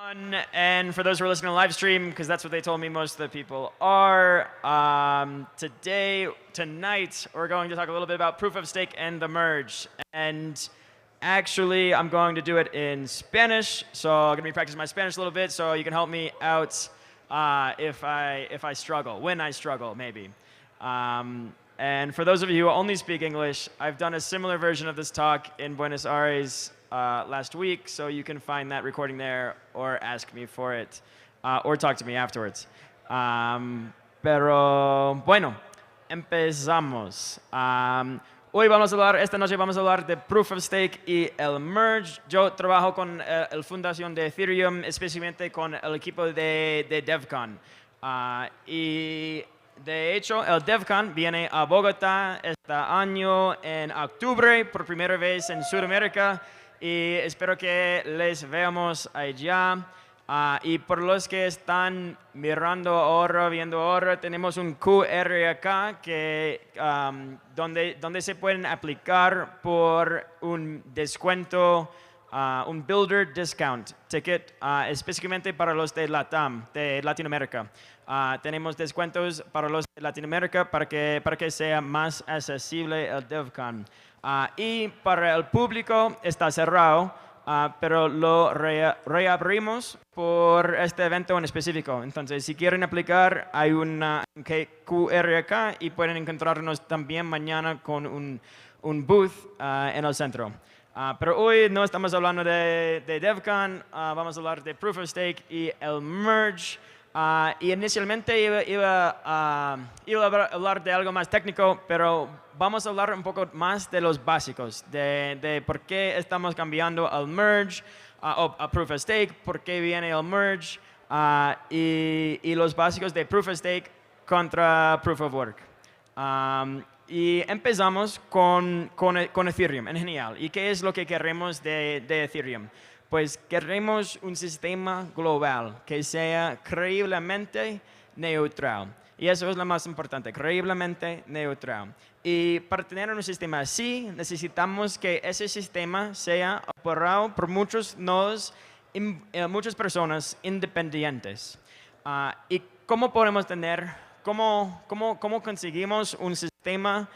And for those who are listening to live stream, because that's what they told me most of the people are, tonight, we're going to talk a little bit about proof of stake and the merge. And actually, I'm going to do it in Spanish, so I'm going to be practicing my Spanish a little bit, so you can help me out if I struggle, when I struggle, maybe. And for those of you who only speak English, I've done a similar version of this talk in Buenos Aires last week, so you can find that recording there or ask me for it or talk to me afterwards. Pero bueno, empezamos. Esta noche vamos a hablar de Proof of Stake y el Merge. Yo trabajo con la fundación de Ethereum, especialmente con el equipo de DevCon. Y de hecho, el DevCon viene a Bogotá este año en octubre, por primera vez en Sudamérica, y espero que les veamos allá. Y por los que están mirando ahora, viendo ahora, tenemos un QR acá donde se pueden aplicar por un descuento, un Builder Discount Ticket, específicamente para los de LATAM, de Latinoamérica. Tenemos descuentos para los de Latinoamérica para que sea más accesible el DevCon. Y para el público está cerrado. Pero lo reabrimos por este evento en específico. Entonces, si quieren aplicar, hay un QR acá y pueden encontrarnos también mañana con un booth en el centro. Pero hoy no estamos hablando de DevCon, vamos a hablar de Proof of Stake y el Merge. Y inicialmente iba a hablar de algo más técnico, pero vamos a hablar un poco más de los básicos, de por qué estamos cambiando al Merge, a Proof of Stake, por qué viene el Merge, y los básicos de Proof of Stake contra Proof of Work. Y empezamos con Ethereum en general. ¿Y qué es lo que queremos de Ethereum? Pues queremos un sistema global que sea creíblemente neutral. Y eso es lo más importante, creíblemente neutral. Y para tener un sistema así, necesitamos que ese sistema sea operado por muchos nodos, muchas personas independientes. ¿Y cómo podemos cómo conseguimos un sistema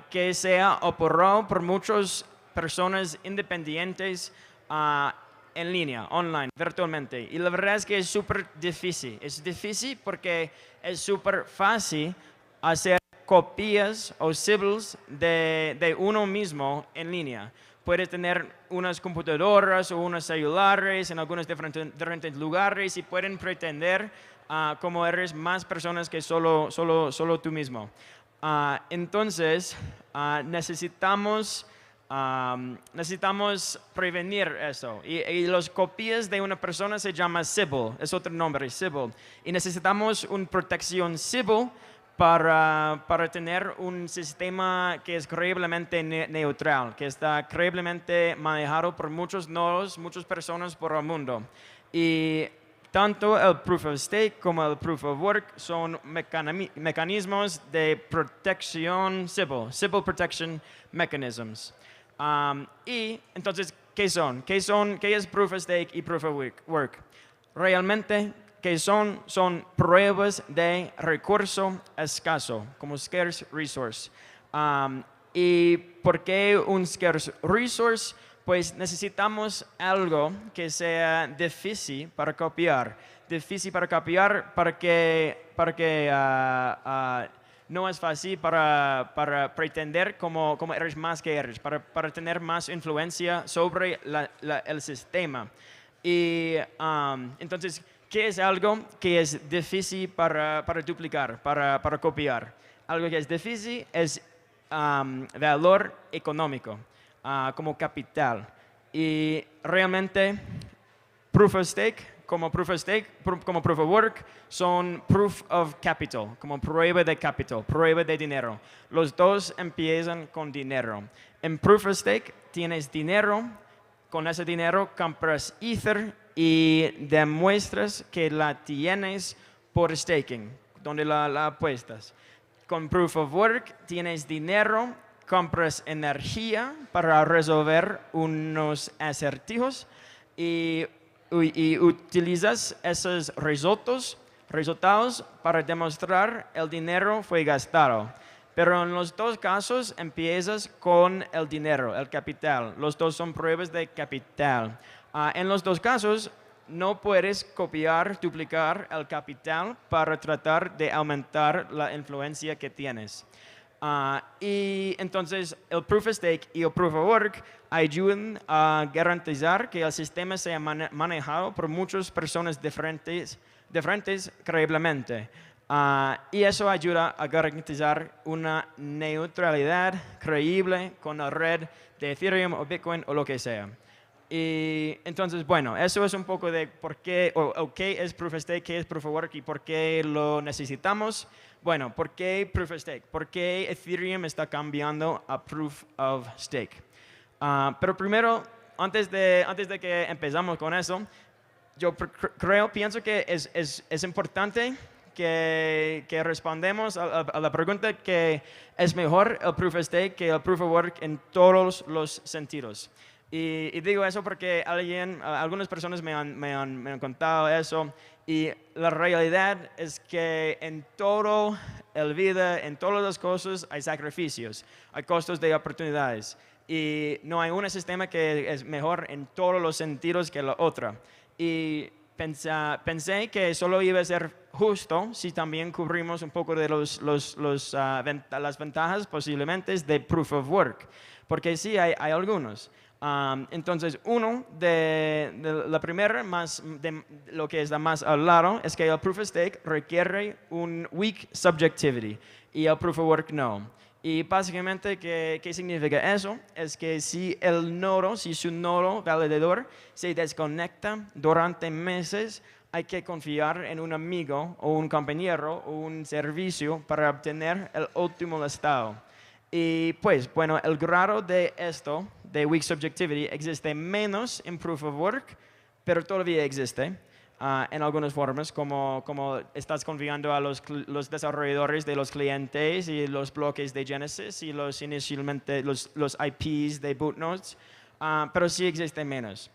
que sea operado por muchas personas independientes en línea, online, virtualmente? Y la verdad es que es súper difícil. Es difícil porque es súper fácil hacer copias o Sybils de uno mismo en línea. Puedes tener unas computadoras o unos celulares en algunos diferentes lugares y pueden pretender como eres más personas que solo tú mismo. Entonces, necesitamos prevenir eso. Y las copias de una persona se llama Sybil, es otro nombre, Sybil. Y necesitamos una protección Sybil para tener un sistema que es creíblemente neutral, que está creíblemente manejado por muchos nodos, muchas personas por el mundo. Y tanto el Proof of Stake como el Proof of Work son mecanismos de protección Sybil, Sybil Protection Mechanisms. Y entonces, ¿qué son? ¿Qué es Proof of Stake y Proof of Work? Realmente, ¿qué son? Son pruebas de recurso escaso, como scarce resource. ¿Y por qué un scarce resource? Pues necesitamos algo que sea difícil para copiar. Difícil para copiar para que no es fácil para pretender como eres más que eres, para tener más influencia sobre el sistema. Y entonces, ¿qué es algo que es difícil para duplicar, para copiar? Algo que es difícil es valor económico, como capital. Y realmente, Proof of Stake, como Proof of Work, son Proof of Capital, como prueba de capital, prueba de dinero. Los dos empiezan con dinero. En Proof of Stake tienes dinero, con ese dinero compras Ether y demuestras que la tienes por staking, donde la apuestas. Con Proof of Work tienes dinero, compras energía para resolver unos acertijos y y utilizas esos resultados para demostrar el dinero fue gastado. Pero en los dos casos empiezas con el dinero, el capital. Los dos son pruebas de capital. En los dos casos no puedes copiar, duplicar el capital para tratar de aumentar la influencia que tienes. Y entonces el Proof of Stake y el Proof of Work ayudan a garantizar que el sistema sea manejado por muchas personas diferentes creíblemente. Y eso ayuda a garantizar una neutralidad creíble con la red de Ethereum o Bitcoin o lo que sea. Y entonces, bueno, eso es un poco de por qué o qué es Proof of Stake, qué es Proof of Work y por qué lo necesitamos. Bueno, ¿por qué Proof of Stake? ¿Por qué Ethereum está cambiando a Proof of Stake? Pero primero, antes de que empezamos con eso, yo pienso que es importante que respondemos a la pregunta que es mejor el Proof of Stake que el Proof of Work en todos los sentidos. Y digo eso porque algunas personas me han contado eso y la realidad es que en todo el vida, en todas las cosas hay sacrificios, hay costos de oportunidades y no hay un sistema que es mejor en todos los sentidos que la otra. Y pensé que solo iba a ser justo si también cubrimos un poco de las ventajas posiblemente de Proof of Work, porque sí hay algunos. Entonces, la primera, lo que está más al lado, es que el Proof of Stake requiere un weak subjectivity y el Proof of Work no. Y básicamente, ¿qué significa eso? Es que si su nodo validador se desconecta durante meses, hay que confiar en un amigo o un compañero o un servicio para obtener el último estado. Y pues, bueno, el grado de esto, de weak subjectivity, existe menos en Proof of Work, pero todavía existe. En algunas formas, como estás confiando a los desarrolladores de los clientes y los bloques de Genesis y inicialmente los IPs de bootnodes, pero sí existe menos.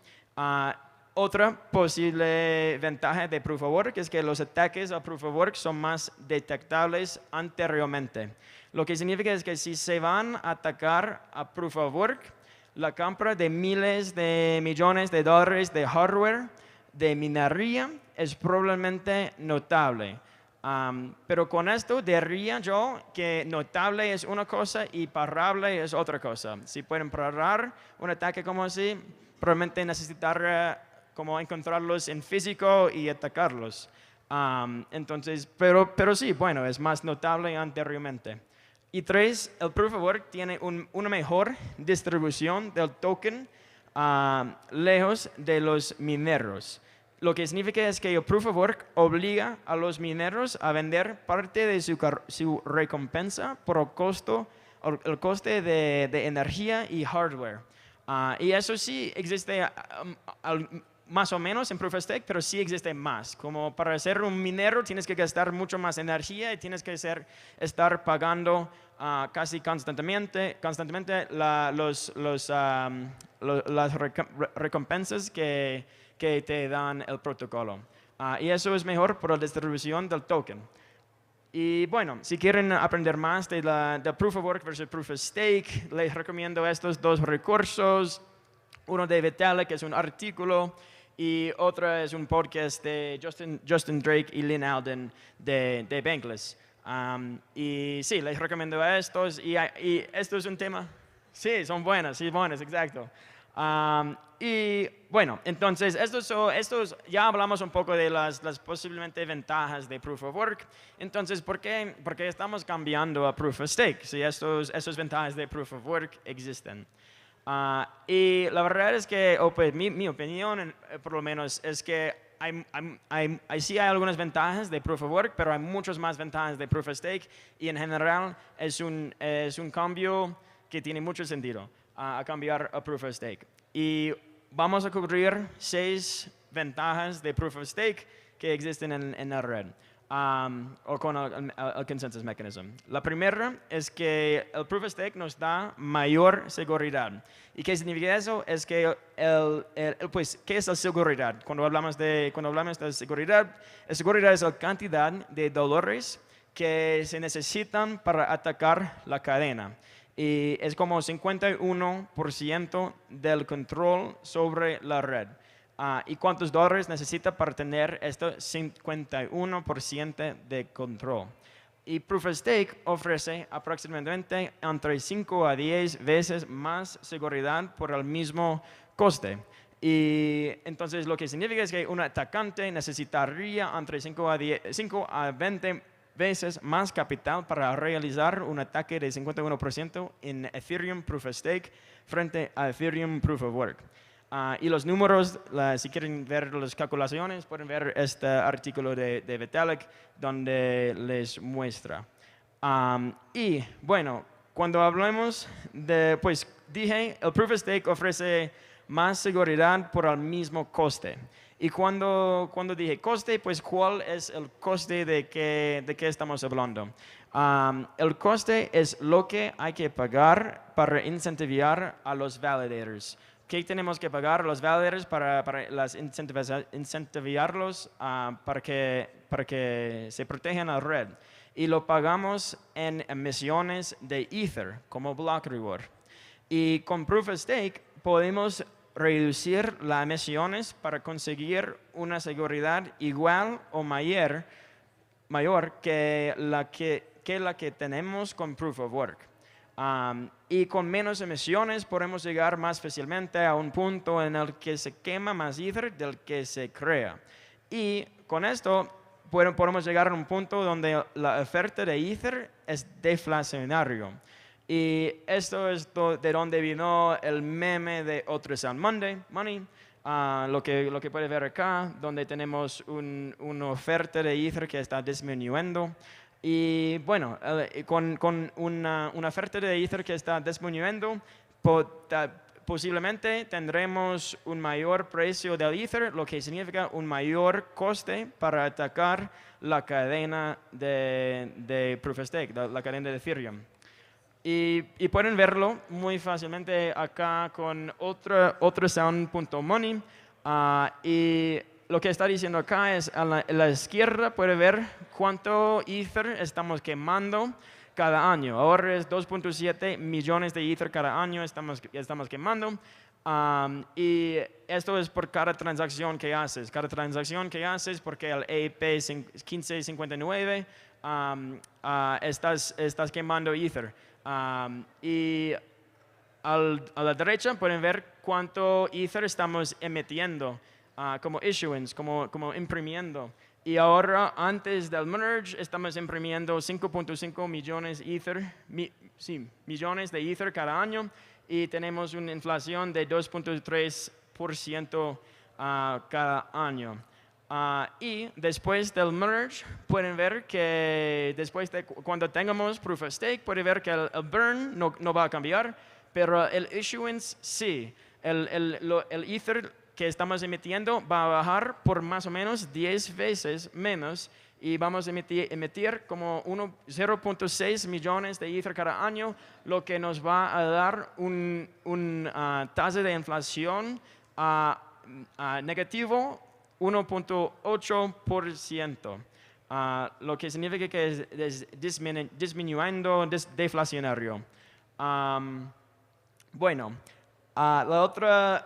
Otra posible ventaja de Proof of Work es que los ataques a Proof of Work son más detectables anteriormente. Lo que significa es que si se van a atacar a Proof of Work, la compra de miles de millones de dólares de hardware de minería es probablemente notable. Pero con esto diría yo que notable es una cosa y parable es otra cosa. Si pueden parar un ataque como así, probablemente necesitar como encontrarlos en físico y atacarlos. Entonces, pero sí, bueno, es más notable anteriormente. Y tres, el Proof of Work tiene una mejor distribución del token lejos de los mineros. Lo que significa es que el Proof of Work obliga a los mineros a vender parte de su recompensa por el coste de energía y hardware. Y eso sí existe más o menos en Proof of Stake, pero sí existe más. Como para ser un minero tienes que gastar mucho más energía y tienes que estar pagando casi constantemente las recompensas que te dan el protocolo. Y eso es mejor por la distribución del token. Y bueno, si quieren aprender más de Proof of Work versus Proof of Stake, les recomiendo estos dos recursos. Uno de Vitalik, que es un artículo, y otro es un podcast de Justin Drake y Lynn Alden de Bankless. Y sí, les recomiendo a estos. Y esto es un tema. Sí, son buenas, exacto. Y bueno, entonces, estos ya hablamos un poco de las posiblemente ventajas de Proof of Work. Entonces, ¿por qué estamos cambiando a Proof of Stake? Si esas ventajas de Proof of Work existen. Y la verdad es que, pues, mi opinión, por lo menos, es que sí hay algunas ventajas de Proof of Work, pero hay muchas más ventajas de Proof of Stake. Y en general es un cambio que tiene mucho sentido a cambiar a Proof of Stake. Y vamos a cubrir 6 ventajas de Proof of Stake que existen en la red. o con el consensus mechanism. La primera es que el proof of stake nos da mayor seguridad. ¿Y qué significa eso? Es que pues, ¿qué es la seguridad? Cuando hablamos de seguridad es la cantidad de dólares que se necesitan para atacar la cadena. Y es como 51% del control sobre la red. ¿Y cuántos dólares necesita para tener esto? 51% de control. Y Proof of Stake ofrece aproximadamente entre 5 a 10 veces más seguridad por el mismo coste. Y entonces lo que significa es que un atacante necesitaría entre 5 a 20 veces más capital para realizar un ataque de 51% en Ethereum Proof of Stake frente a Ethereum Proof of Work. Y los números, si quieren ver las calculaciones, pueden ver este artículo de Vitalik donde les muestra. Y bueno, cuando hablamos de, pues dije, el Proof of Stake ofrece más seguridad por el mismo coste. Y cuando dije coste, pues ¿cuál es el coste de qué estamos hablando? El coste es lo que hay que pagar para incentivar a los validators. ¿Qué tenemos que pagar a los validators para incentivarlos para que se protejan la red? Y lo pagamos en emisiones de Ether como block reward. Y con Proof of Stake podemos reducir las emisiones para conseguir una seguridad igual o mayor que la que tenemos con Proof of Work. Y con menos emisiones podemos llegar más fácilmente a un punto en el que se quema más Ether del que se crea. Y con esto podemos llegar a un punto donde la oferta de Ether es deflacionario. Y esto es de donde vino el meme de Ultrasound Money, lo que puede ver acá, donde tenemos una oferta de Ether que está disminuyendo. Y bueno, con una oferta de Ether que está disminuyendo, posiblemente tendremos un mayor precio del Ether, lo que significa un mayor coste para atacar la cadena de Proof of Stake, la cadena de Ethereum. Y pueden verlo muy fácilmente acá con otro sound.money. Y lo que está diciendo acá es a la izquierda puede ver cuánto Ether estamos quemando cada año. Ahora es 2.7 millones de Ether cada año estamos quemando. Y esto es por cada transacción que haces. Cada transacción que haces porque el AAVE 1559 estás quemando Ether. Y a la derecha pueden ver cuánto Ether estamos emitiendo como issuance, como imprimiendo. Y ahora, antes del merge, estamos imprimiendo 5.5 millones millones de Ether cada año y tenemos una inflación de 2.3% cada año. Y después del merge, pueden ver que cuando tengamos Proof of Stake, pueden ver que el burn no va a cambiar, pero el issuance sí. El Ether que estamos emitiendo va a bajar por más o menos 10 veces menos y vamos a emitir como 0.6 millones de Ether cada año, lo que nos va a dar una tasa de inflación negativo 1.8%, lo que significa que es disminuyendo deflacionario. Bueno, la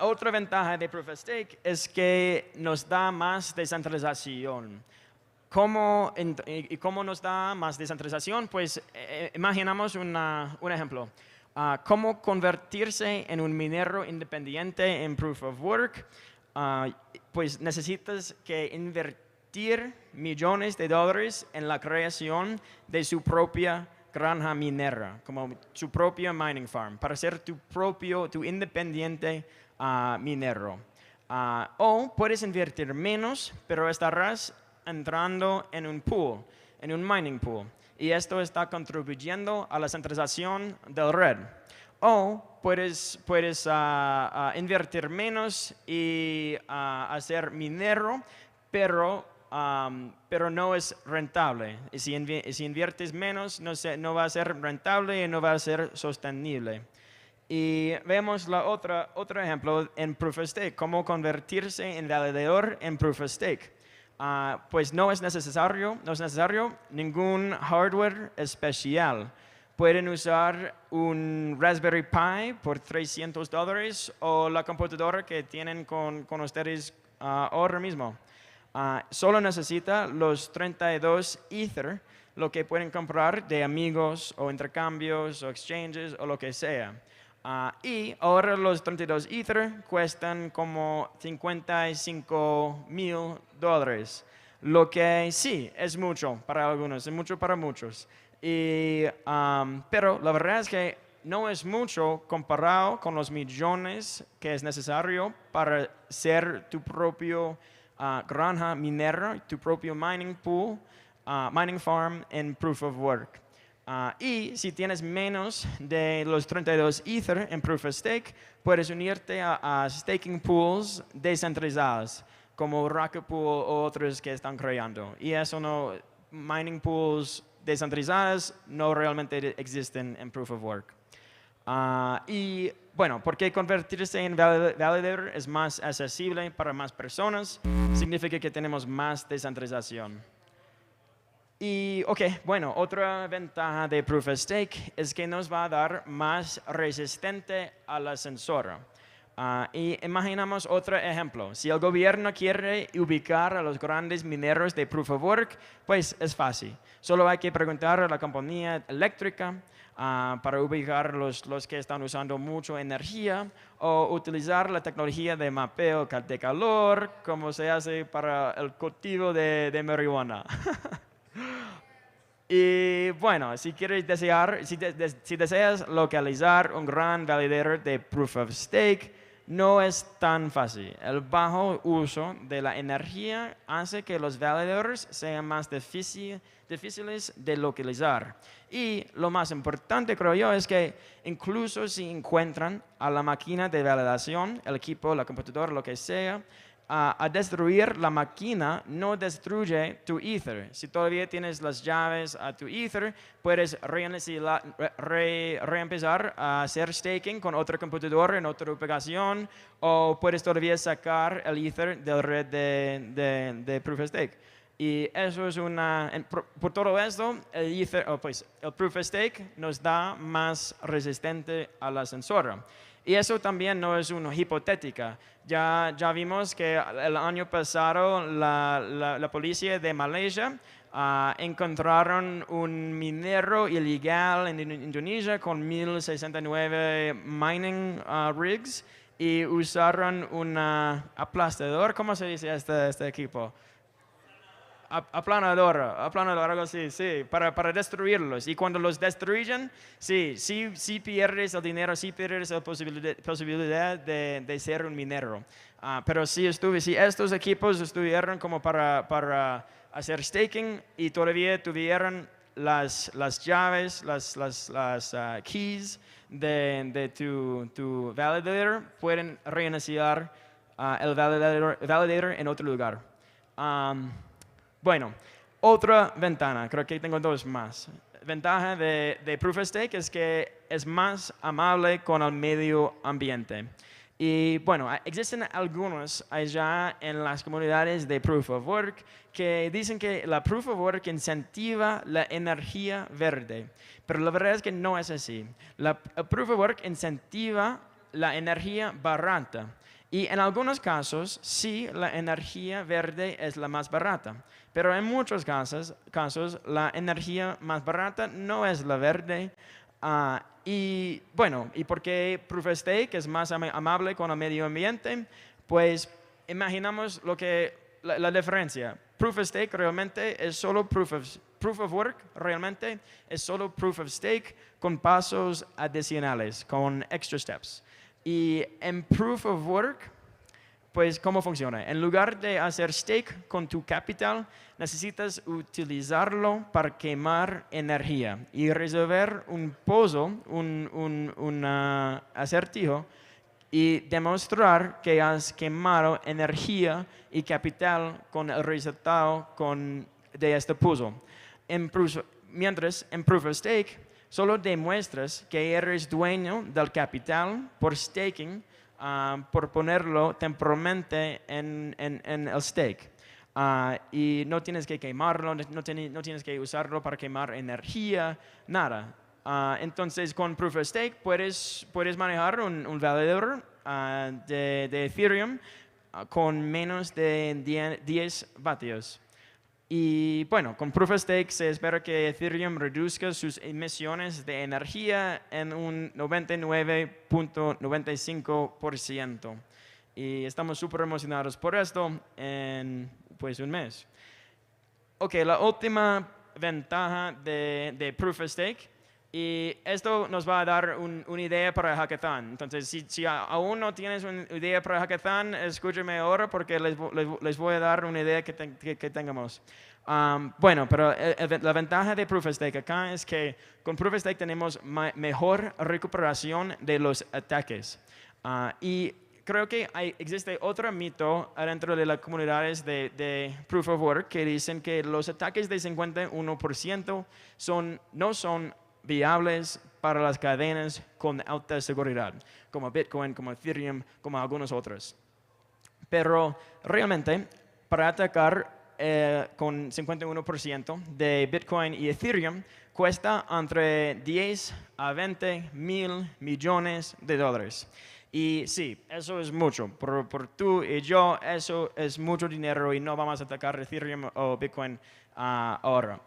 otra ventaja de Proof of Stake es que nos da más descentralización. ¿Cómo nos da más descentralización? Pues imaginamos un ejemplo. ¿Cómo convertirse en un minero independiente en Proof of Work? Pues necesitas que invertir millones de dólares en la creación de su propia granja minera, como su propia mining farm, para ser tu independiente minero. O puedes invertir menos, pero estarás entrando en un pool, en un mining pool. Y esto está contribuyendo a la centralización del red. O puedes invertir menos y hacer minero, pero pero no es rentable. Y si inviertes menos, no va a ser rentable y no va a ser sostenible. Y vemos otro ejemplo en Proof of Stake, cómo convertirse en validador en Proof of Stake. Pues no es necesario ningún hardware especial. Pueden usar un Raspberry Pi por $300 o la computadora que tienen con ustedes ahora mismo. Solo necesita los 32 Ether, lo que pueden comprar de amigos o intercambios o exchanges o lo que sea. Y ahora los 32 Ether cuestan como $55,000, lo que sí es mucho para algunos, es mucho para muchos. Pero la verdad es que no es mucho comparado con los millones que es necesario para ser tu propio granja minera, tu propio mining pool, mining farm en Proof of Work. Y si tienes menos de los 32 Ether en Proof of Stake, puedes unirte a staking pools descentralizados, como Rocket Pool o otros que están creando. Y eso no, mining pools descentralizados no realmente existen en Proof of Work. Y bueno, porque convertirse en validator es más accesible para más personas, significa que tenemos más descentralización. Y, bueno, otra ventaja de Proof of Stake es que nos va a dar más resistente a la censura. Y imaginamos otro ejemplo. Si el gobierno quiere ubicar a los grandes mineros de Proof of Work, pues es fácil. Solo hay que preguntar a la compañía eléctrica para ubicar los que están usando mucha energía o utilizar la tecnología de mapeo de calor, como se hace para el cultivo de marihuana. Y bueno, si deseas localizar un gran validador de Proof of Stake, no es tan fácil. El bajo uso de la energía hace que los validadores sean más difíciles de localizar. Y lo más importante, creo yo, es que incluso si encuentran a la máquina de validación, el equipo, la computadora, lo que sea, a destruir la máquina no destruye tu Ether. Si todavía tienes las llaves a tu Ether, puedes reempezar a hacer staking con otra computadora en otra ubicación, o puedes todavía sacar el Ether de la red de Proof of Stake. Y eso es por todo esto, el Proof of Stake nos da más resistente a la censura. Y eso también no es una hipotética. Ya vimos que el año pasado la policía de Malaysia encontraron un minero ilegal en Indonesia con 1069 mining rigs y usaron un aplastador. ¿Cómo se dice este equipo? Aplanador, algo así, sí, para destruirlos. Y cuando los destruyen, sí pierdes el dinero, sí pierdes la posibilidad de ser un minero. Pero si estos equipos estuvieron como para hacer staking y todavía tuvieran las llaves, las keys de tu validator, pueden reiniciar el validator en otro lugar. Bueno, otra ventana, creo que tengo dos más. Ventaja de Proof of Stake es que es más amable con el medio ambiente. Y bueno, existen algunos allá en las comunidades de Proof of Work que dicen que la Proof of Work incentiva la energía verde. Pero la verdad es que no es así. El Proof of Work incentiva la energía barata. Y en algunos casos, sí, la energía verde es la más barata. Pero en muchos casos la energía más barata no es la verde. Y bueno, y porque Proof of Stake es más amable con el medio ambiente, pues imaginamos la diferencia. Proof of Stake realmente es solo Proof of Work, realmente es solo Proof of Stake con pasos adicionales, con extra steps. Y en Proof of Work, pues, ¿cómo funciona? En lugar de hacer stake con tu capital, necesitas utilizarlo para quemar energía y resolver un puzzle, un acertijo y demostrar que has quemado energía y capital con el resultado de este puzzle. Mientras en Proof of Stake solo demuestras que eres dueño del capital por staking, por ponerlo temporalmente en el stake. Y no tienes que quemarlo, no tienes que usarlo para quemar energía, nada. Entonces, con Proof of Stake puedes manejar un validador de Ethereum con menos de 10 vatios. Y bueno, con Proof of Stake se espera que Ethereum reduzca sus emisiones de energía en un 99.95%. Y estamos súper emocionados por esto en pues un mes. Ok, la última ventaja de Proof of Stake, y esto nos va a dar una idea para el hackathon. Entonces, si aún no tienes una idea para el hackathon, escúchame ahora porque les voy a dar una idea que tengamos. Bueno, pero la ventaja de Proof of Stake acá es que con Proof of Stake tenemos mejor recuperación de los ataques. Y creo que existe otro mito dentro de las comunidades de Proof of Work que dicen que los ataques de 51% no son viables para las cadenas con alta seguridad, como Bitcoin, como Ethereum, como algunos otros. Pero realmente, para atacar con 51% de Bitcoin y Ethereum, cuesta entre 10 a 20 mil millones de dólares. Y sí, eso es mucho. Por tú y yo, eso es mucho dinero y no vamos a atacar Ethereum o Bitcoin ahora.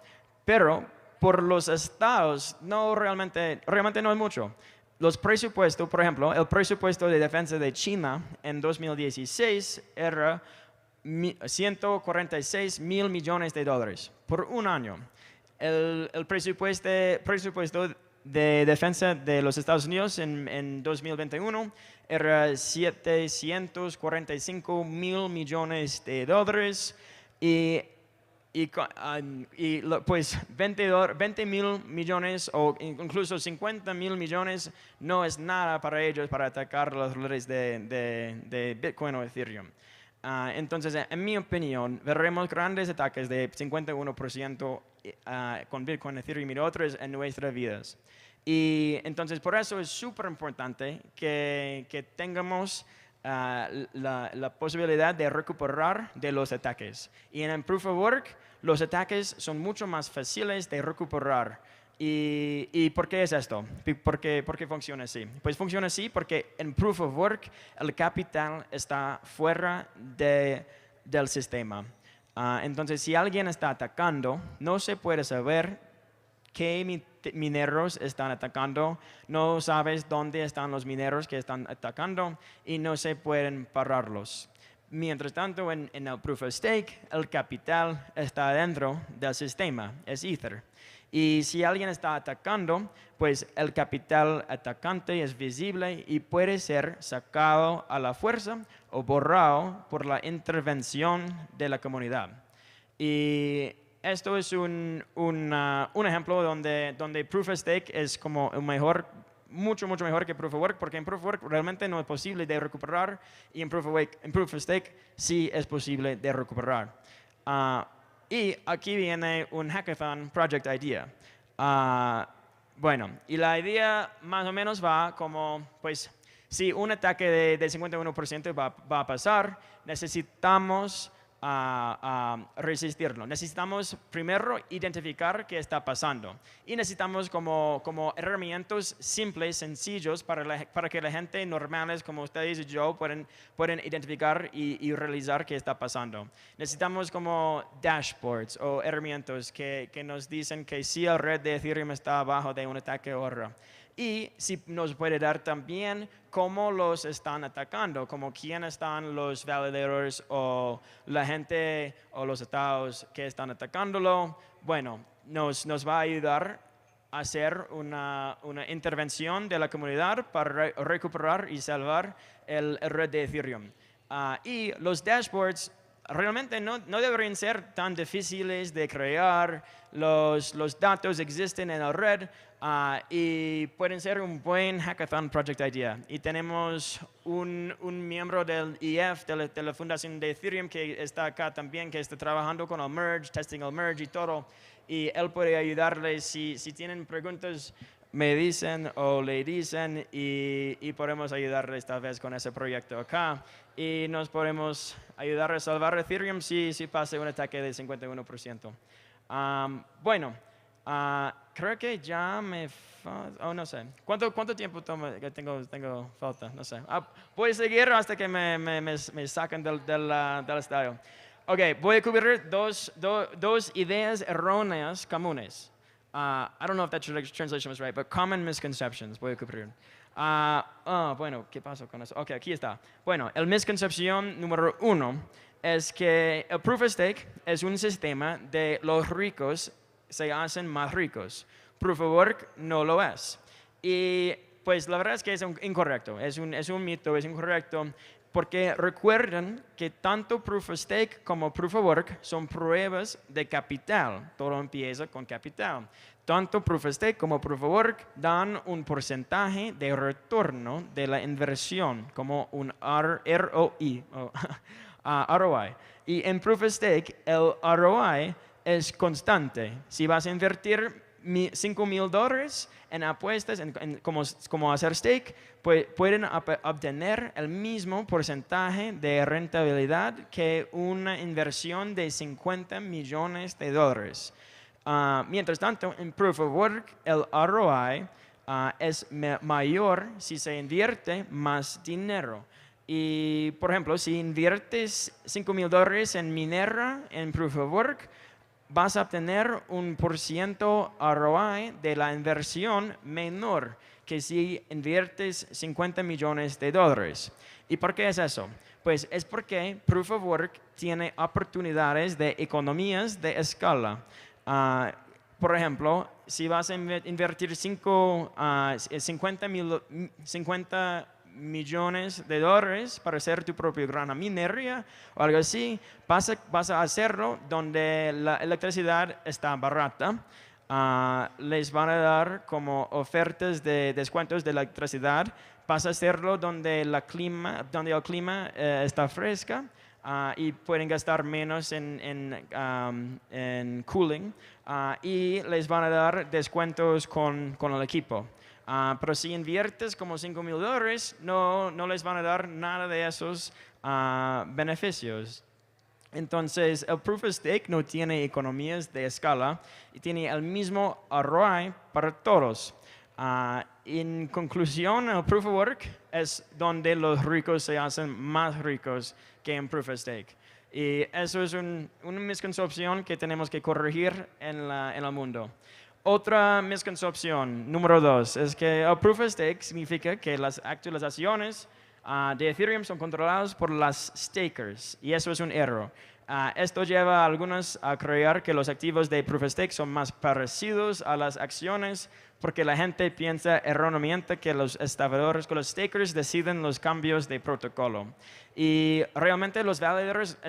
Pero por los estados, realmente no es mucho. Los presupuestos, por ejemplo, el presupuesto de defensa de China en 2016 era 146 mil millones de dólares por un año. El presupuesto de defensa de los Estados Unidos en 2021 era 745 mil millones de dólares pues 20 mil millones o incluso 50 mil millones no es nada para ellos para atacar las redes de Bitcoin o Ethereum. Entonces, en mi opinión, veremos grandes ataques de 51% con Bitcoin, Ethereum y otros en nuestras vidas. Y entonces, por eso es súper importante que tengamos la posibilidad de recuperar de los ataques. Y en el Proof of Work, los ataques son mucho más fáciles de recuperar. ¿Y por qué es esto? ¿Por qué funciona así? Pues funciona así porque en Proof of Work el capital está fuera del sistema. Entonces, si alguien está atacando, no se puede saber qué mineros están atacando, no sabes dónde están los mineros que están atacando y no se pueden pararlos. Mientras tanto, en el Proof of Stake, el capital está dentro del sistema, es Ether. Y si alguien está atacando, pues el capital atacante es visible y puede ser sacado a la fuerza o borrado por la intervención de la comunidad. Y esto es un ejemplo donde Proof of Stake es como mucho mejor que Proof of Work, porque en Proof of Work realmente no es posible de recuperar y en Proof of Stake sí es posible de recuperar. Y aquí viene un hackathon project idea. Bueno, y la idea más o menos va como, pues, si un ataque de 51% va a pasar, necesitamos resistirlo. Necesitamos primero identificar qué está pasando y necesitamos como herramientas simples, sencillos para que la gente normales como ustedes y yo pueden identificar y realizar qué está pasando. Necesitamos como dashboards o herramientas que nos dicen que si la red de Ethereum está abajo de un ataque o otro. Y si nos puede dar también cómo los están atacando, como quién están los validators o la gente o los estados que están atacándolo. Bueno, nos va a ayudar a hacer una intervención de la comunidad para recuperar y salvar el red de Ethereum. Y los dashboards realmente no deberían ser tan difíciles de crear. Los datos existen en la red y pueden ser un buen hackathon project idea. Y tenemos un miembro del EF, de la fundación de Ethereum, que está acá también, que está trabajando con el merge, testing el merge y todo. Y él puede ayudarles si tienen preguntas. Me dicen o le dicen y podemos ayudarles tal vez con ese proyecto acá y nos podemos ayudar a salvar Ethereum si pasa un ataque del 51%. Bueno, creo que ya me falta, no sé, ¿cuánto tiempo toma que tengo falta? No sé. Voy a seguir hasta que me saquen del estadio. Ok, voy a cubrir dos ideas erróneas comunes. I don't know if that translation was right, but common misconceptions. Voy a cubrir. Bueno, ¿qué pasó con eso? Ok, aquí está. Bueno, el misconcepción número 1 es que el proof of stake es un sistema de los ricos se hacen más ricos. Proof of work no lo es. Y pues la verdad es que es incorrecto. Es un mito, es incorrecto. Porque recuerden que tanto Proof of Stake como Proof of Work son pruebas de capital. Todo empieza con capital. Tanto Proof of Stake como Proof of Work dan un porcentaje de retorno de la inversión, como un ROI. Y en Proof of Stake, el ROI es constante. Si vas a invertir $5,000 en apuestas, como hacer stake, pueden obtener el mismo porcentaje de rentabilidad que una inversión de $50 millones. Mientras tanto, en Proof of Work, el ROI es mayor si se invierte más dinero. Y, por ejemplo, si inviertes $5,000 en Minera, en Proof of Work, vas a obtener un % ROI de la inversión menor que si inviertes $50 millones. ¿Y por qué es eso? Pues es porque Proof of Work tiene oportunidades de economías de escala. Por ejemplo, si vas a invertir 50 millones de dólares para hacer tu propia granja minería o algo así, vas a hacerlo donde la electricidad está barata. Les van a dar como ofertas de descuentos de electricidad. Vas a hacerlo donde el clima está fresca y pueden gastar menos en cooling y les van a dar descuentos con el equipo. Pero si inviertes como $5,000, no les van a dar nada de esos beneficios. Entonces, el Proof of Stake no tiene economías de escala y tiene el mismo ROI para todos. En conclusión, el Proof of Work es donde los ricos se hacen más ricos que en Proof of Stake. Y eso es una misconcepción que tenemos que corregir en el mundo. Otra misconcepción, número 2, es que el Proof of Stake significa que las actualizaciones de Ethereum son controladas por las stakers, y eso es un error. Esto lleva a algunos a creer que los activos de Proof of Stake son más parecidos a las acciones porque la gente piensa erróneamente que los estafadores, que los stakers deciden los cambios de protocolo. Y realmente los validators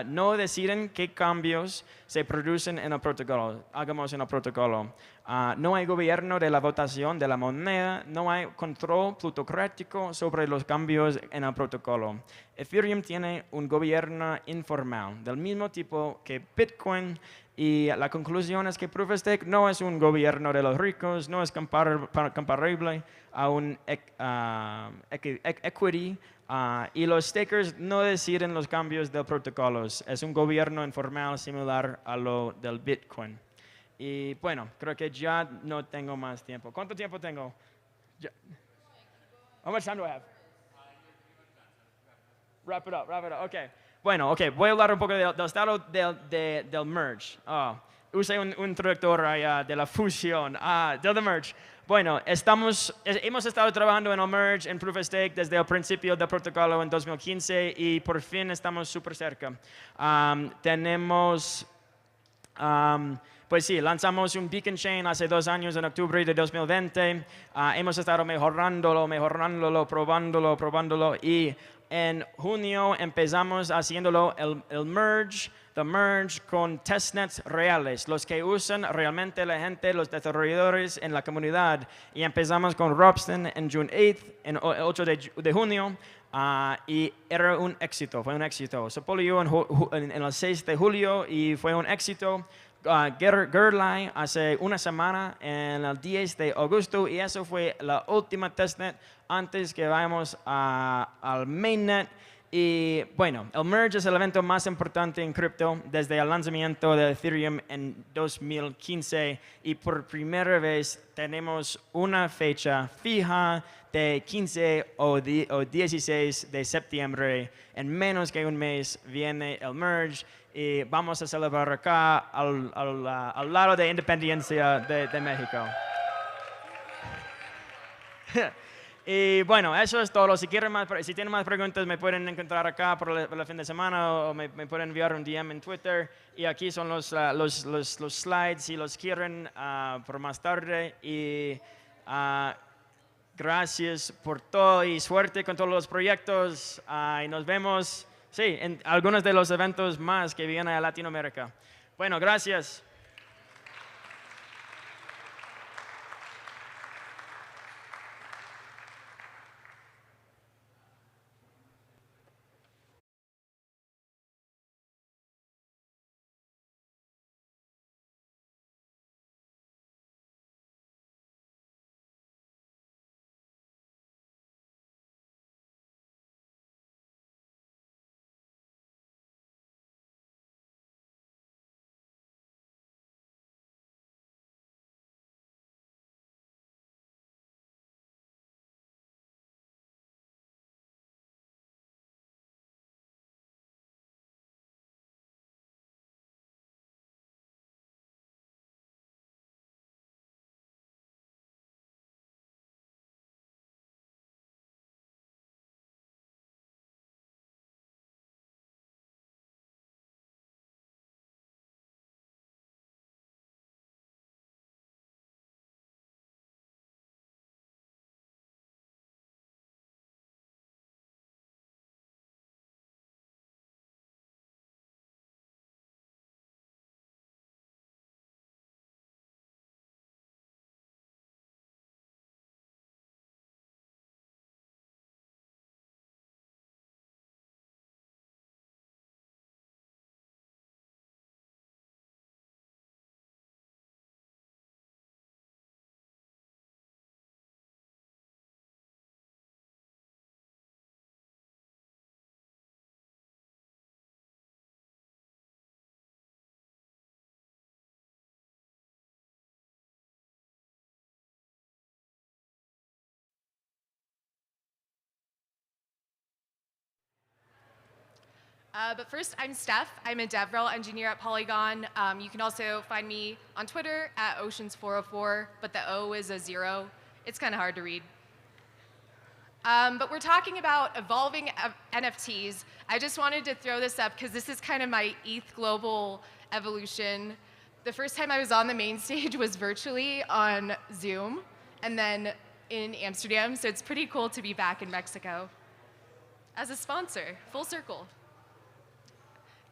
no deciden qué cambios se producen en el protocolo, hagamos en el protocolo. No hay gobierno de la votación de la moneda, no hay control plutocrático sobre los cambios en el protocolo. Ethereum tiene un gobierno informal, del mismo tipo que Bitcoin, y la conclusión es que Proof of Stake no es un gobierno de los ricos, no es comparable a un equity, y los stakers no deciden los cambios de protocolos. Es un gobierno informal similar a lo del Bitcoin. Y bueno, creo que ya no tengo más tiempo. ¿Cuánto tiempo tengo? How much time do I have? Wrap it up, okay. Bueno, voy a hablar un poco del estado del merge. Usé un traductor allá de la fusión, del merge. Bueno, hemos estado trabajando en el merge, en Proof of Stake, desde el principio del protocolo en 2015 y por fin estamos súper cerca. Pues sí, lanzamos un Beacon Chain hace 2 años, en octubre de 2020. Hemos estado mejorándolo, probándolo y en junio empezamos haciéndolo el merge, the merge con testnets reales, los que usan realmente la gente, los desarrolladores en la comunidad. Y empezamos con Robson en June 8th, en 8 de junio, y era un éxito, fue un éxito. Se polió en el 6 de julio y fue un éxito. Gerline hace una semana en el 10 de agosto y eso fue la última testnet antes que vayamos al mainnet. Y bueno, el merge es el evento más importante en cripto desde el lanzamiento de Ethereum en 2015 y por primera vez tenemos una fecha fija de 15 o 16 de septiembre. En menos que un mes viene el merge y vamos a celebrar acá al lado de Independencia de México. Y bueno, eso es todo. Si tienen más preguntas, me pueden encontrar acá por el fin de semana o me pueden enviar un DM en Twitter. Y aquí son los slides si los quieren por más tarde. Y gracias por todo y suerte con todos los proyectos. Y nos vemos, sí, en algunos de los eventos más que vienen a Latinoamérica. Bueno, gracias. But first, I'm Steph. I'm a DevRel engineer at Polygon. You can also find me on Twitter at Oceans404, but the O is a 0. It's kind of hard to read. But we're talking about evolving NFTs. I just wanted to throw this up because this is kind of my ETH global evolution. The first time I was on the main stage was virtually on Zoom, and then in Amsterdam, so it's pretty cool to be back in Mexico as a sponsor, full circle.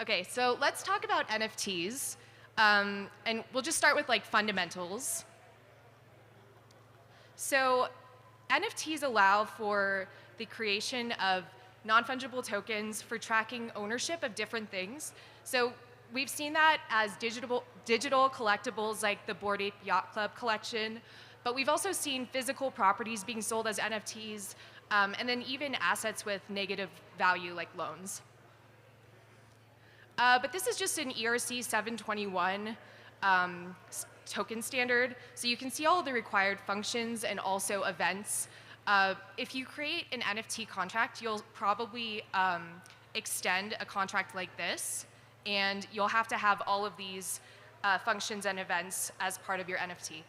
Okay, so let's talk about NFTs, and we'll just start with like fundamentals. So NFTs allow for the creation of non-fungible tokens for tracking ownership of different things. So we've seen that as digital collectibles like the Bored Ape Yacht Club collection, but we've also seen physical properties being sold as NFTs, and then even assets with negative value like loans. But this is just an ERC 721 token standard. So you can see all the required functions and also events. If you create an NFT contract, you'll probably extend a contract like this. And you'll have to have all of these functions and events as part of your NFT.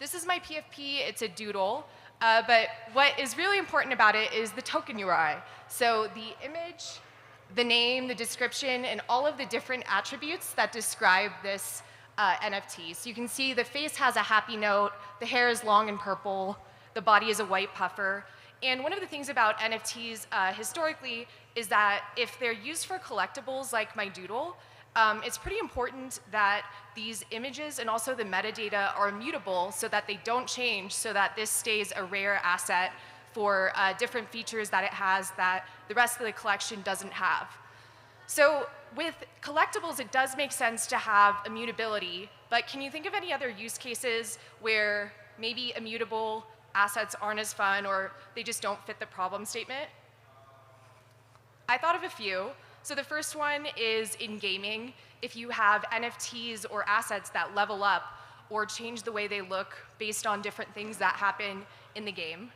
This is my PFP. It's a doodle. But what is really important about it is the token URI. So the image, the name, the description, and all of the different attributes that describe this NFT. So you can see the face has a happy note, the hair is long and purple, the body is a white puffer, And one of the things about NFTs historically is that if they're used for collectibles like my doodle, it's pretty important that these images and also the metadata are immutable so that they don't change, so that this stays a rare asset for different features that it has that the rest of the collection doesn't have. So with collectibles, it does make sense to have immutability, but can you think of any other use cases where maybe immutable assets aren't as fun or they just don't fit the problem statement? I thought of a few. So the first one is in gaming. If you have NFTs or assets that level up or change the way they look based on different things that happen in the game.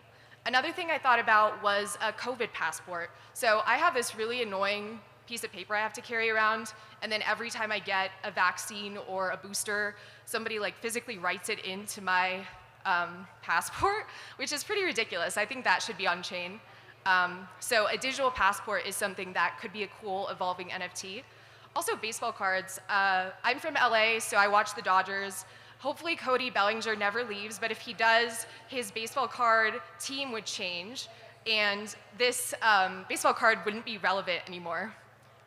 Another thing I thought about was a COVID passport. So I have this really annoying piece of paper I have to carry around, and then every time I get a vaccine or a booster, somebody like physically writes it into my passport, which is pretty ridiculous. I think that should be on chain. So a digital passport is something that could be a cool evolving NFT. Also baseball cards. I'm from LA, so I watch the Dodgers. Hopefully Cody Bellinger never leaves, but if he does, his baseball card team would change, and this baseball card wouldn't be relevant anymore.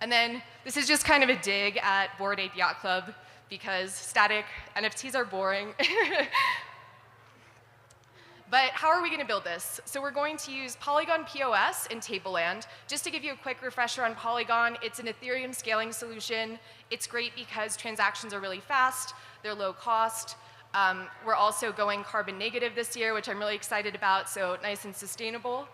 And then this is just kind of a dig at Bored Ape Yacht Club, because static NFTs are boring. But how are we going to build this? So we're going to use Polygon POS and Tableland. Just to give you a quick refresher on Polygon, it's an Ethereum scaling solution. It's great because transactions are really fast, they're low cost. We're also going carbon negative this year, which I'm really excited about, so nice and sustainable.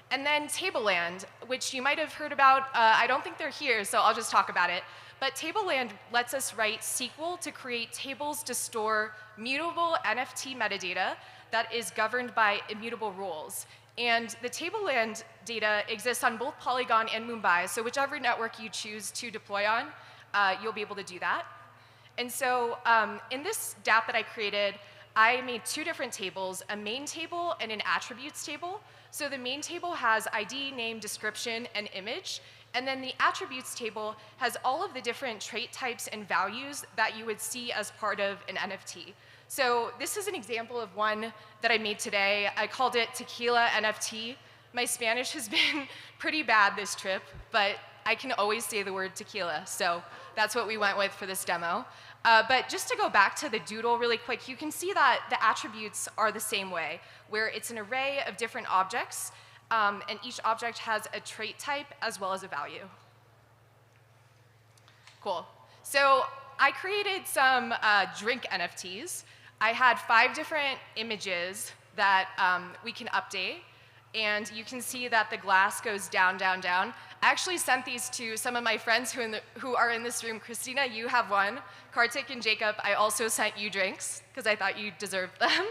And then Tableland, which you might have heard about. I don't think they're here, so I'll just talk about it. But Tableland lets us write SQL to create tables to store mutable NFT metadata that is governed by immutable rules. And the Tableland data exists on both Polygon and Mumbai, so whichever network you choose to deploy on, you'll be able to do that. And so in this dApp that I created, I made two different tables, a main table and an attributes table. So the main table has ID, name, description, and image. And then the attributes table has all of the different trait types and values that you would see as part of an NFT. So this is an example of one that I made today. I called it Tequila NFT. My Spanish has been pretty bad this trip, but I can always say the word tequila. So that's what we went with for this demo. But just to go back to the doodle really quick, you can see that the attributes are the same way, where it's an array of different objects, and each object has a trait type as well as a value. Cool. So I created some drink NFTs. I had 5 different images that we can update. And you can see that the glass goes down, down, down. I actually sent these to some of my friends who are in this room. Christina, you have one. Kartik and Jacob, I also sent you drinks, because I thought you deserved them.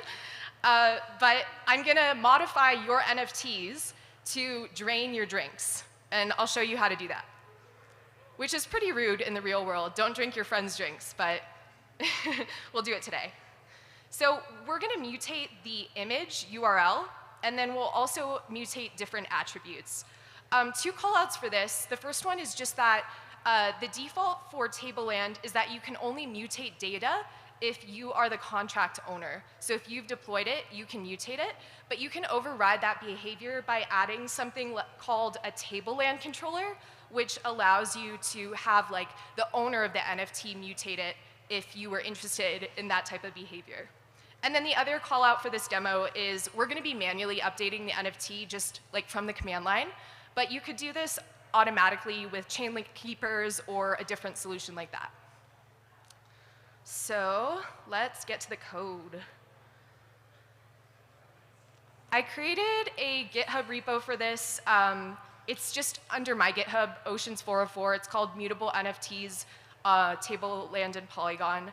But I'm going to modify your NFTs to drain your drinks. And I'll show you how to do that, which is pretty rude in the real world. Don't drink your friends' drinks, but we'll do it today. So we're going to mutate the image URL, and then we'll also mutate different attributes. 2 callouts for this. The first one is just that the default for Tableland is that you can only mutate data if you are the contract owner. So if you've deployed it, you can mutate it, but you can override that behavior by adding something called a Tableland controller, which allows you to have like the owner of the NFT mutate it if you were interested in that type of behavior. And then the other call out for this demo is we're going to be manually updating the NFT just like from the command line, but you could do this automatically with chain link keepers or a different solution like that. So let's get to the code. I created a GitHub repo for this. It's just under my GitHub, Oceans404. It's called Mutable NFTs, Tableland and Polygon.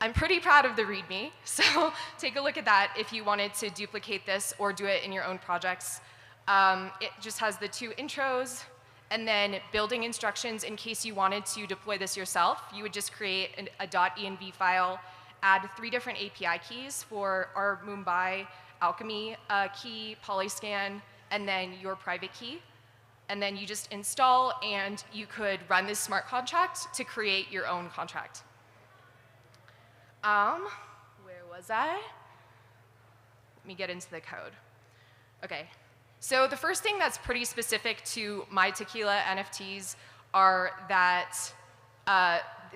I'm pretty proud of the README, so take a look at that if you wanted to duplicate this or do it in your own projects. It just has the 2 intros, and then building instructions in case you wanted to deploy this yourself. You would just create a .env file, add 3 different API keys for our Mumbai Alchemy key, Polyscan, and then your private key. And then you just install, and you could run this smart contract to create your own contract. Where was I? Let me get into the code. Okay, so the first thing that's pretty specific to my tequila NFTs are that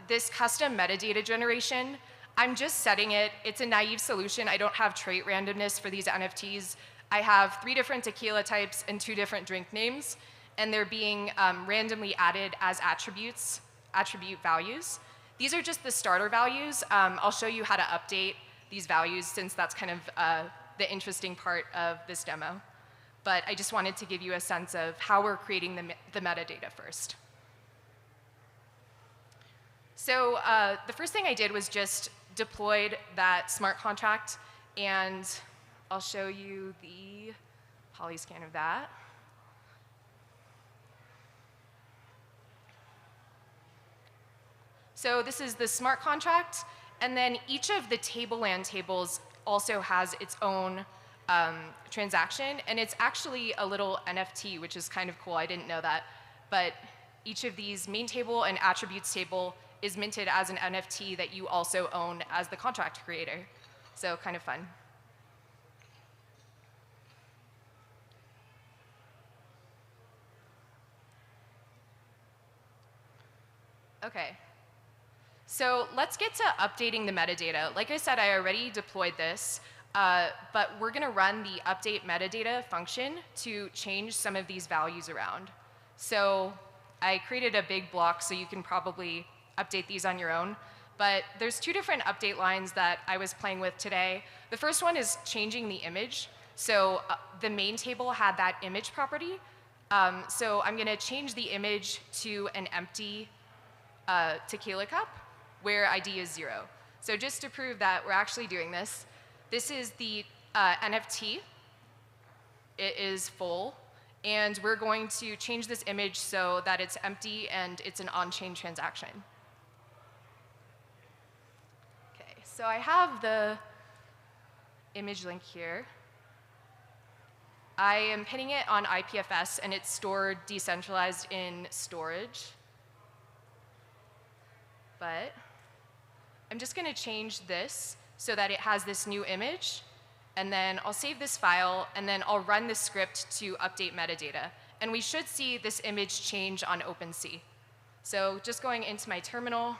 this custom metadata generation, I'm just setting it. It's a naive solution. I don't have trait randomness for these NFTs. I have 3 different tequila types and 2 different drink names, and they're being randomly added as attributes, attribute values. These are just the starter values. I'll show you how to update these values since that's kind of the interesting part of this demo. But I just wanted to give you a sense of how we're creating the metadata first. So the first thing I did was just deployed that smart contract, and I'll show you the polyscan of that. So this is the smart contract, and then each of the tableland tables also has its own transaction, and it's actually a little NFT, which is kind of cool. I didn't know that. But each of these main table and attributes table is minted as an NFT that you also own as the contract creator. So kind of fun. Okay. So let's get to updating the metadata. Like I said, I already deployed this, but we're going to run the update metadata function to change some of these values around. So I created a big block so you can probably update these on your own. But there's 2 different update lines that I was playing with today. The first one is changing the image. So the main table had that image property. So I'm going to change the image to an empty tequila cup where ID is 0. So just to prove that we're actually doing this, this is the NFT. It is full. And we're going to change this image so that it's empty and it's an on-chain transaction. Okay, so I have the image link here. I am pinning it on IPFS, and it's stored decentralized in storage. But I'm just going to change this so that it has this new image, and then I'll save this file, and then I'll run the script to update metadata. And we should see this image change on OpenSea. So just going into my terminal,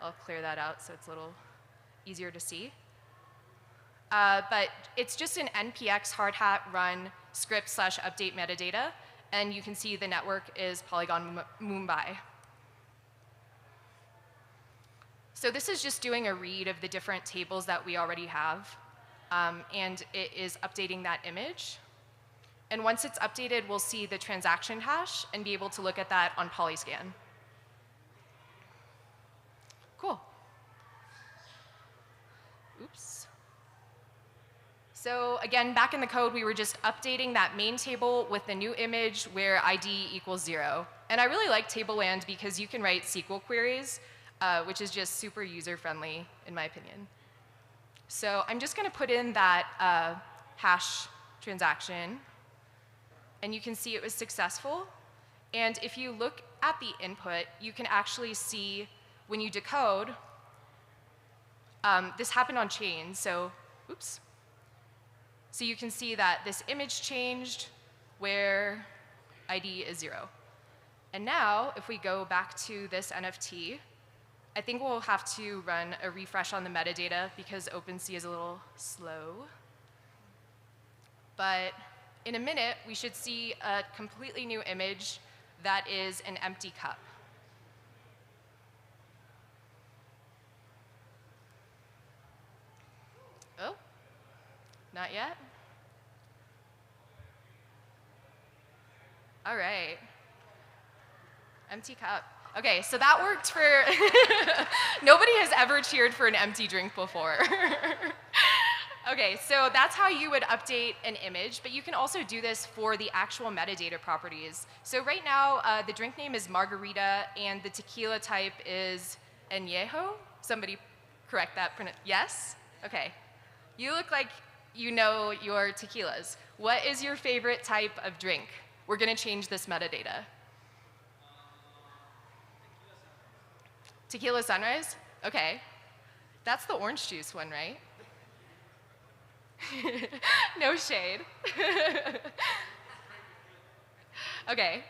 I'll clear that out so it's a little easier to see. But it's just an npx hard hat run script / update metadata, and you can see the network is Polygon Mumbai. So this is just doing a read of the different tables that we already have, and it is updating that image. And once it's updated, we'll see the transaction hash and be able to look at that on Polyscan. Cool. Oops. So again, back in the code, we were just updating that main table with the new image where ID equals 0. And I really like Tableland because you can write SQL queries, which is just super user-friendly, in my opinion. So I'm just going to put in that hash transaction. And you can see it was successful. And if you look at the input, you can actually see when you decode, this happened on chain. So, oops. So you can see that this image changed where ID is 0. And now, if we go back to this NFT, I think we'll have to run a refresh on the metadata because OpenSea is a little slow. But in a minute, we should see a completely new image that is an empty cup. Oh, not yet? All right. Empty cup. Okay, so that worked for, nobody has ever cheered for an empty drink before. Okay, so that's how you would update an image, but you can also do this for the actual metadata properties. So right now, the drink name is Margarita, and the tequila type is Añejo. Somebody correct that. Yes? Okay. You look like you know your tequilas. What is your favorite type of drink? We're going to change this metadata. Tequila Sunrise? Okay. That's the orange juice one, right? No shade. OK.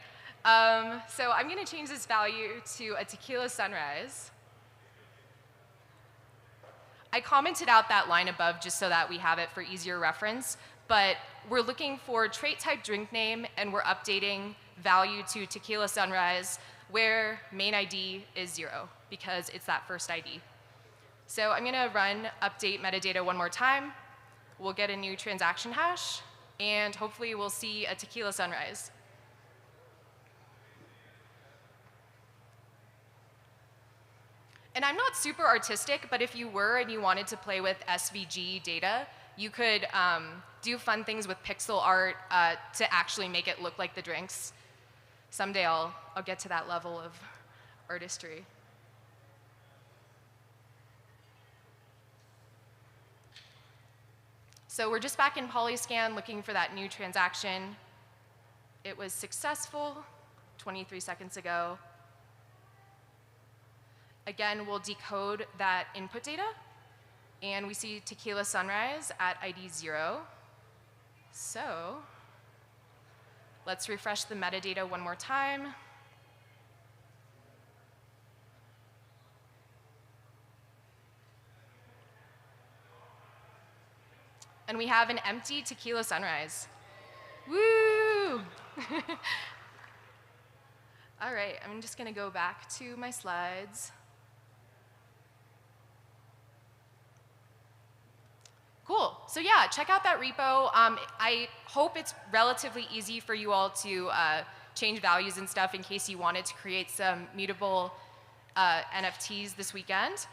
So I'm going to change this value to a tequila sunrise. I commented out that line above just so that we have it for easier reference. But we're looking for trait type drink name, and we're updating value to tequila sunrise, where main ID is 0, because it's that first ID. So I'm going to run update metadata one more time. We'll get a new transaction hash, and hopefully we'll see a tequila sunrise. And I'm not super artistic, but if you were and you wanted to play with SVG data, you could do fun things with pixel art to actually make it look like the drinks. Someday I'll get to that level of artistry. So we're just back in Polyscan looking for that new transaction. It was successful 23 seconds ago. Again, we'll decode that input data, and we see tequila sunrise at ID 0. So let's refresh the metadata one more time. And we have an empty tequila sunrise. Woo! All right, I'm just going to go back to my slides. Cool. So yeah, check out that repo. I hope it's relatively easy for you all to change values and stuff in case you wanted to create some mutable NFTs this weekend.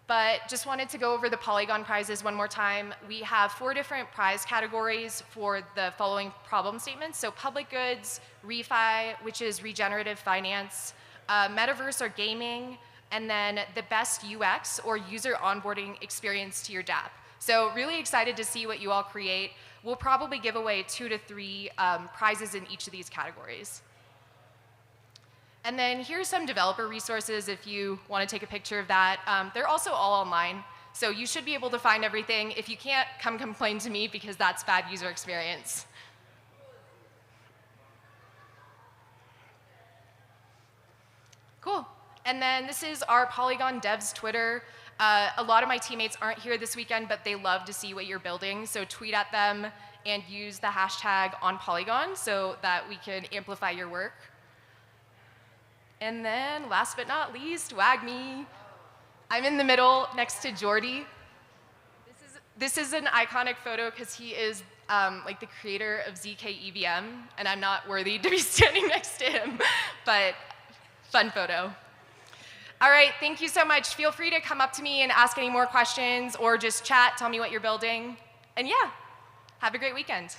But just wanted to go over the Polygon prizes one more time. We have 4 different prize categories for the following problem statements. So public goods, refi, which is regenerative finance, metaverse or gaming, and then the best UX or user onboarding experience to your dApp. So really excited to see what you all create. We'll probably give away 2 to 3 prizes in each of these categories. And then here's some developer resources if you want to take a picture of that. They're also all online, so you should be able to find everything. If you can't, come complain to me because that's bad user experience. Cool. And then this is our Polygon devs Twitter. A lot of my teammates aren't here this weekend, but they love to see what you're building. So tweet at them and use the hashtag #onPolygon so that we can amplify your work. And then last but not least, WAGME. I'm in the middle next to Jordy. This is an iconic photo because he is like the creator of ZK-EVM, and I'm not worthy to be standing next to him, but fun photo. All right, thank you so much. Feel free to come up to me and ask any more questions or just chat, tell me what you're building. And yeah, have a great weekend.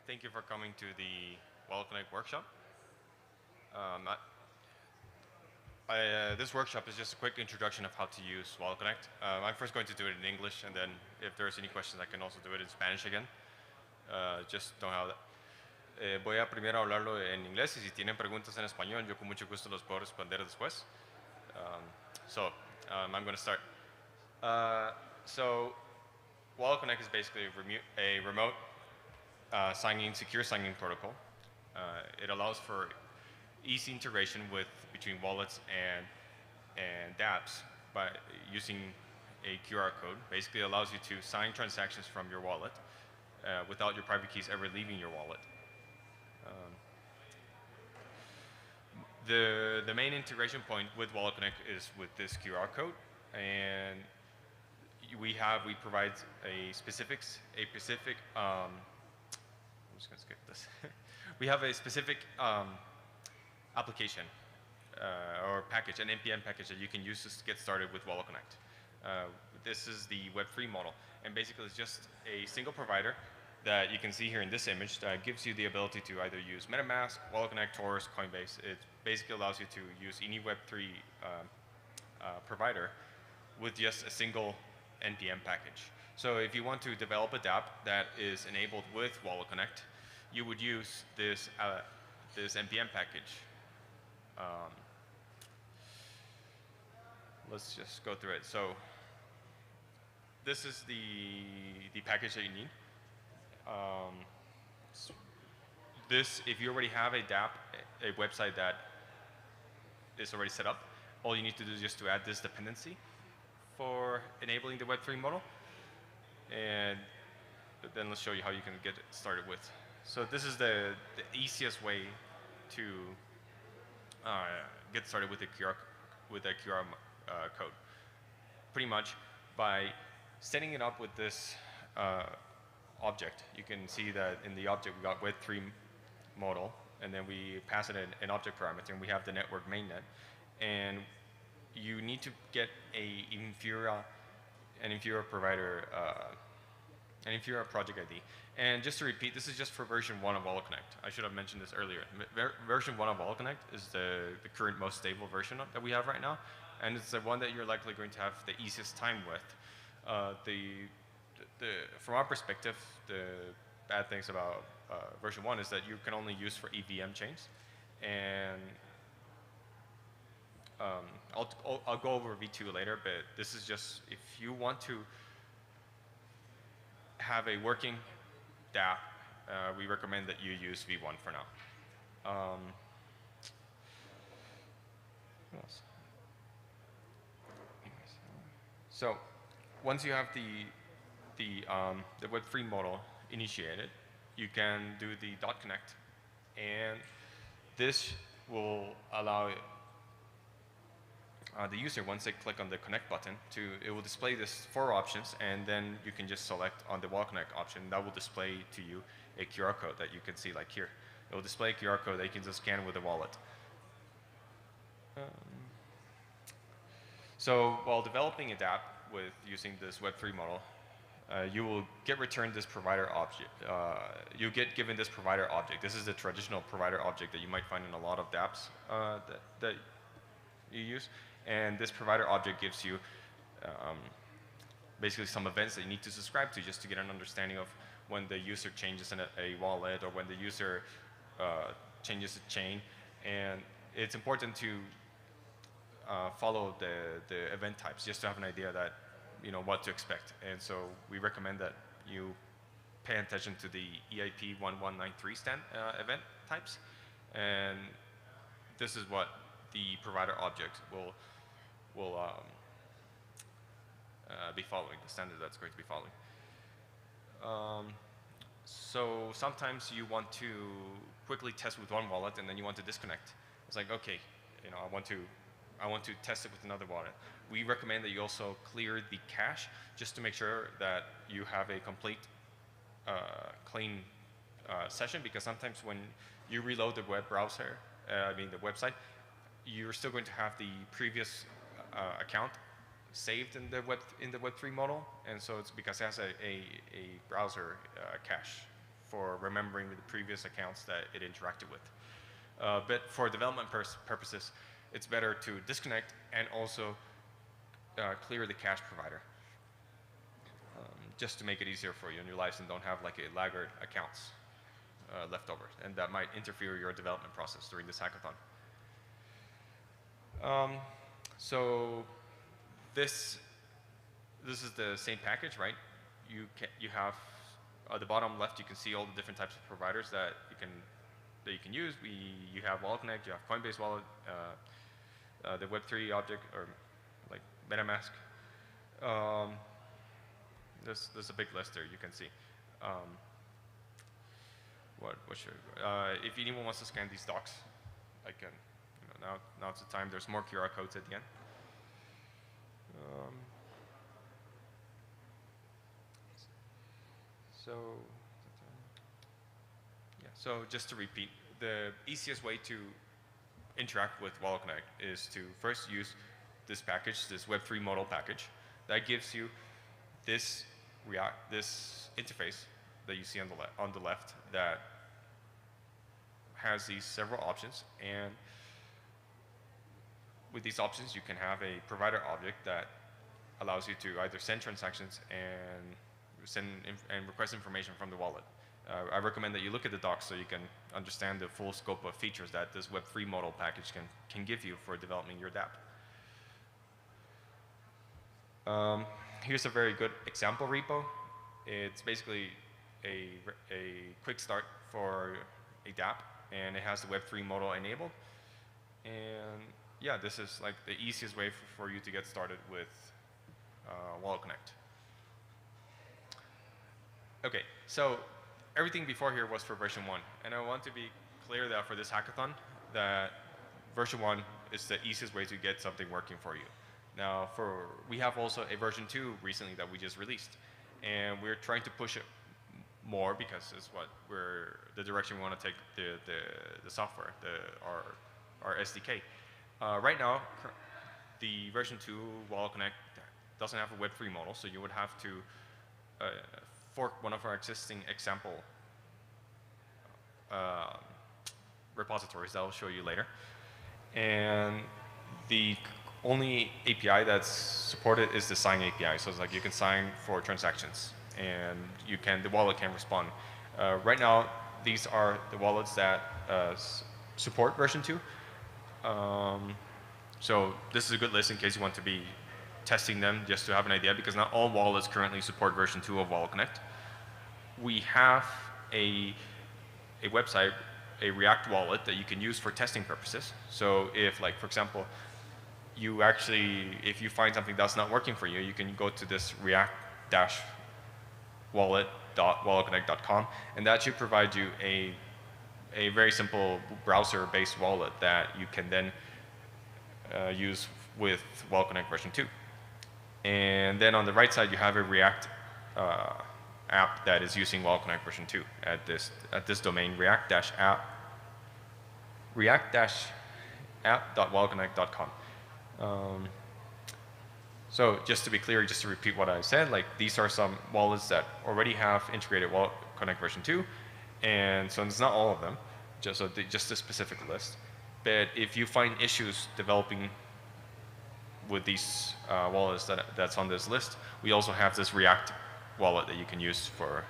Thank you for coming to the WalletConnect workshop. This workshop is just a quick introduction of how to use WalletConnect. I'm first going to do it in English, and then if there's any questions, I can also do it in Spanish again. Just know how that. Voy a primero hablarlo en inglés, y si tienen preguntas en español, yo con mucho gusto los puedo responder después. I'm going to start. So WalletConnect is basically a remote secure signing protocol. It allows for easy integration between wallets and dApps by using a QR code. Basically, it allows you to sign transactions from your wallet without your private keys ever leaving your wallet. The main integration point with WalletConnect is with this QR code, and we provide a specific I'm just going to skip this. We have a specific application or package, an NPM package that you can use to get started with WalletConnect. This is the Web3 model, and basically it's just a single provider that you can see here in this image that gives you the ability to either use MetaMask, WalletConnect, Taurus, Coinbase. It basically allows you to use any Web3 provider with just a single NPM package. So if you want to develop a dApp that is enabled with WalletConnect, you would use this NPM package. Let's just go through it. So this is the package that you need. If you already have a dApp, a website that is already set up, all you need to do is just to add this dependency for enabling the Web3 model. And then let's show you how you can get it started with. So this is the easiest way to get started with a QR code. Pretty much by setting it up with this object. You can see that in the object we got Web3 model, and then we pass it an object parameter, and we have the network mainnet. And you need to get an inferior provider, an inferior project ID. And just to repeat, this is just for version 1 of WalletConnect. I should have mentioned this earlier. Version 1 of WalletConnect is the current most stable version that we have right now, and it's the one that you're likely going to have the easiest time with. From our perspective, the bad things about version 1 is that you can only use for EVM chains. And I'll go over V2 later, but this is just if you want to have a working dApp, we recommend that you use V1 for now. What else? So once you have the Web3 model initiated, you can do the .connect, and this will allow the user, once they click on the connect button, it will display this 4 options, and then you can just select on the WalletConnect option. That will display to you a QR code that you can see like here. It will display a QR code that you can just scan with the wallet. So while developing a dApp with using this Web3 model, you will get returned this provider object. You get given this provider object. This is the traditional provider object that you might find in a lot of dApps that you use. And this provider object gives you basically some events that you need to subscribe to just to get an understanding of when the user changes in a wallet or when the user changes a chain. And it's important to follow the event types just to have an idea that what to expect. And so we recommend that you pay attention to the EIP 1193 event types. And this is what the provider object will be following, the standard that's going to be following. So sometimes you want to quickly test with one wallet and then you want to disconnect. It's like, okay, I want to test it with another wallet. We recommend that you also clear the cache just to make sure that you have a complete clean session, because sometimes when you reload the web browser, the website, you're still going to have the previous account saved in the Web3 model, and so it's because it has a browser cache for remembering the previous accounts that it interacted with. But for development purposes, it's better to disconnect and also clear the cache provider, just to make it easier for you in your lives and don't have like a laggard accounts left over, and that might interfere your development process during this hackathon. So this is the same package, right? You have at the bottom left, you can see all the different types of providers that you can use. You have WalletConnect, you have Coinbase Wallet, the Web3 object, or like MetaMask. There's a big list there, you can see. What should if anyone wants to scan these docs, I can. Now it's the time. There's more QR codes at the end. So just to repeat, the easiest way to interact with WalletConnect is to first use this package, this Web3 modal package, that gives you this interface that you see on the left that has these several options, and with these options you can have a provider object that allows you to either send transactions and request information from the wallet. I recommend that you look at the docs so you can understand the full scope of features that this Web3 modal package can give you for developing your dApp. Here's a very good example repo. It's basically a quick start for a dApp, and it has the Web3 modal enabled. And yeah, this is like the easiest way for you to get started with WalletConnect. Okay, so everything before here was for version 1, and I want to be clear that for this hackathon, that version 1 is the easiest way to get something working for you. Now, we have also a version 2 recently that we just released, and we're trying to push it more because it's the direction we want to take the software, our SDK. Right now, the version 2 WalletConnect doesn't have a Web3 model, so you would have to fork one of our existing example repositories that I'll show you later. And the only API that's supported is the sign API. So it's like you can sign for transactions, and the wallet can respond. Right now, these are the wallets that support version 2. So this is a good list in case you want to be testing them, just to have an idea, because not all wallets currently support version 2 of WalletConnect. We have a website, a React wallet that you can use for testing purposes. So if, like, for example, if you find something that's not working for you, you can go to this react-wallet.walletconnect.com, and that should provide you a very simple browser-based wallet that you can then use with WalletConnect version 2. And then on the right side, you have a React app that is using WalletConnect version 2 at this domain, react-app.walletconnect.com. So just to be clear, just to repeat what I said, like these are some wallets that already have integrated WalletConnect version 2, and so it's not all of them, just a specific list. But if you find issues developing with these wallets that's on this list, we also have this React wallet that you can use for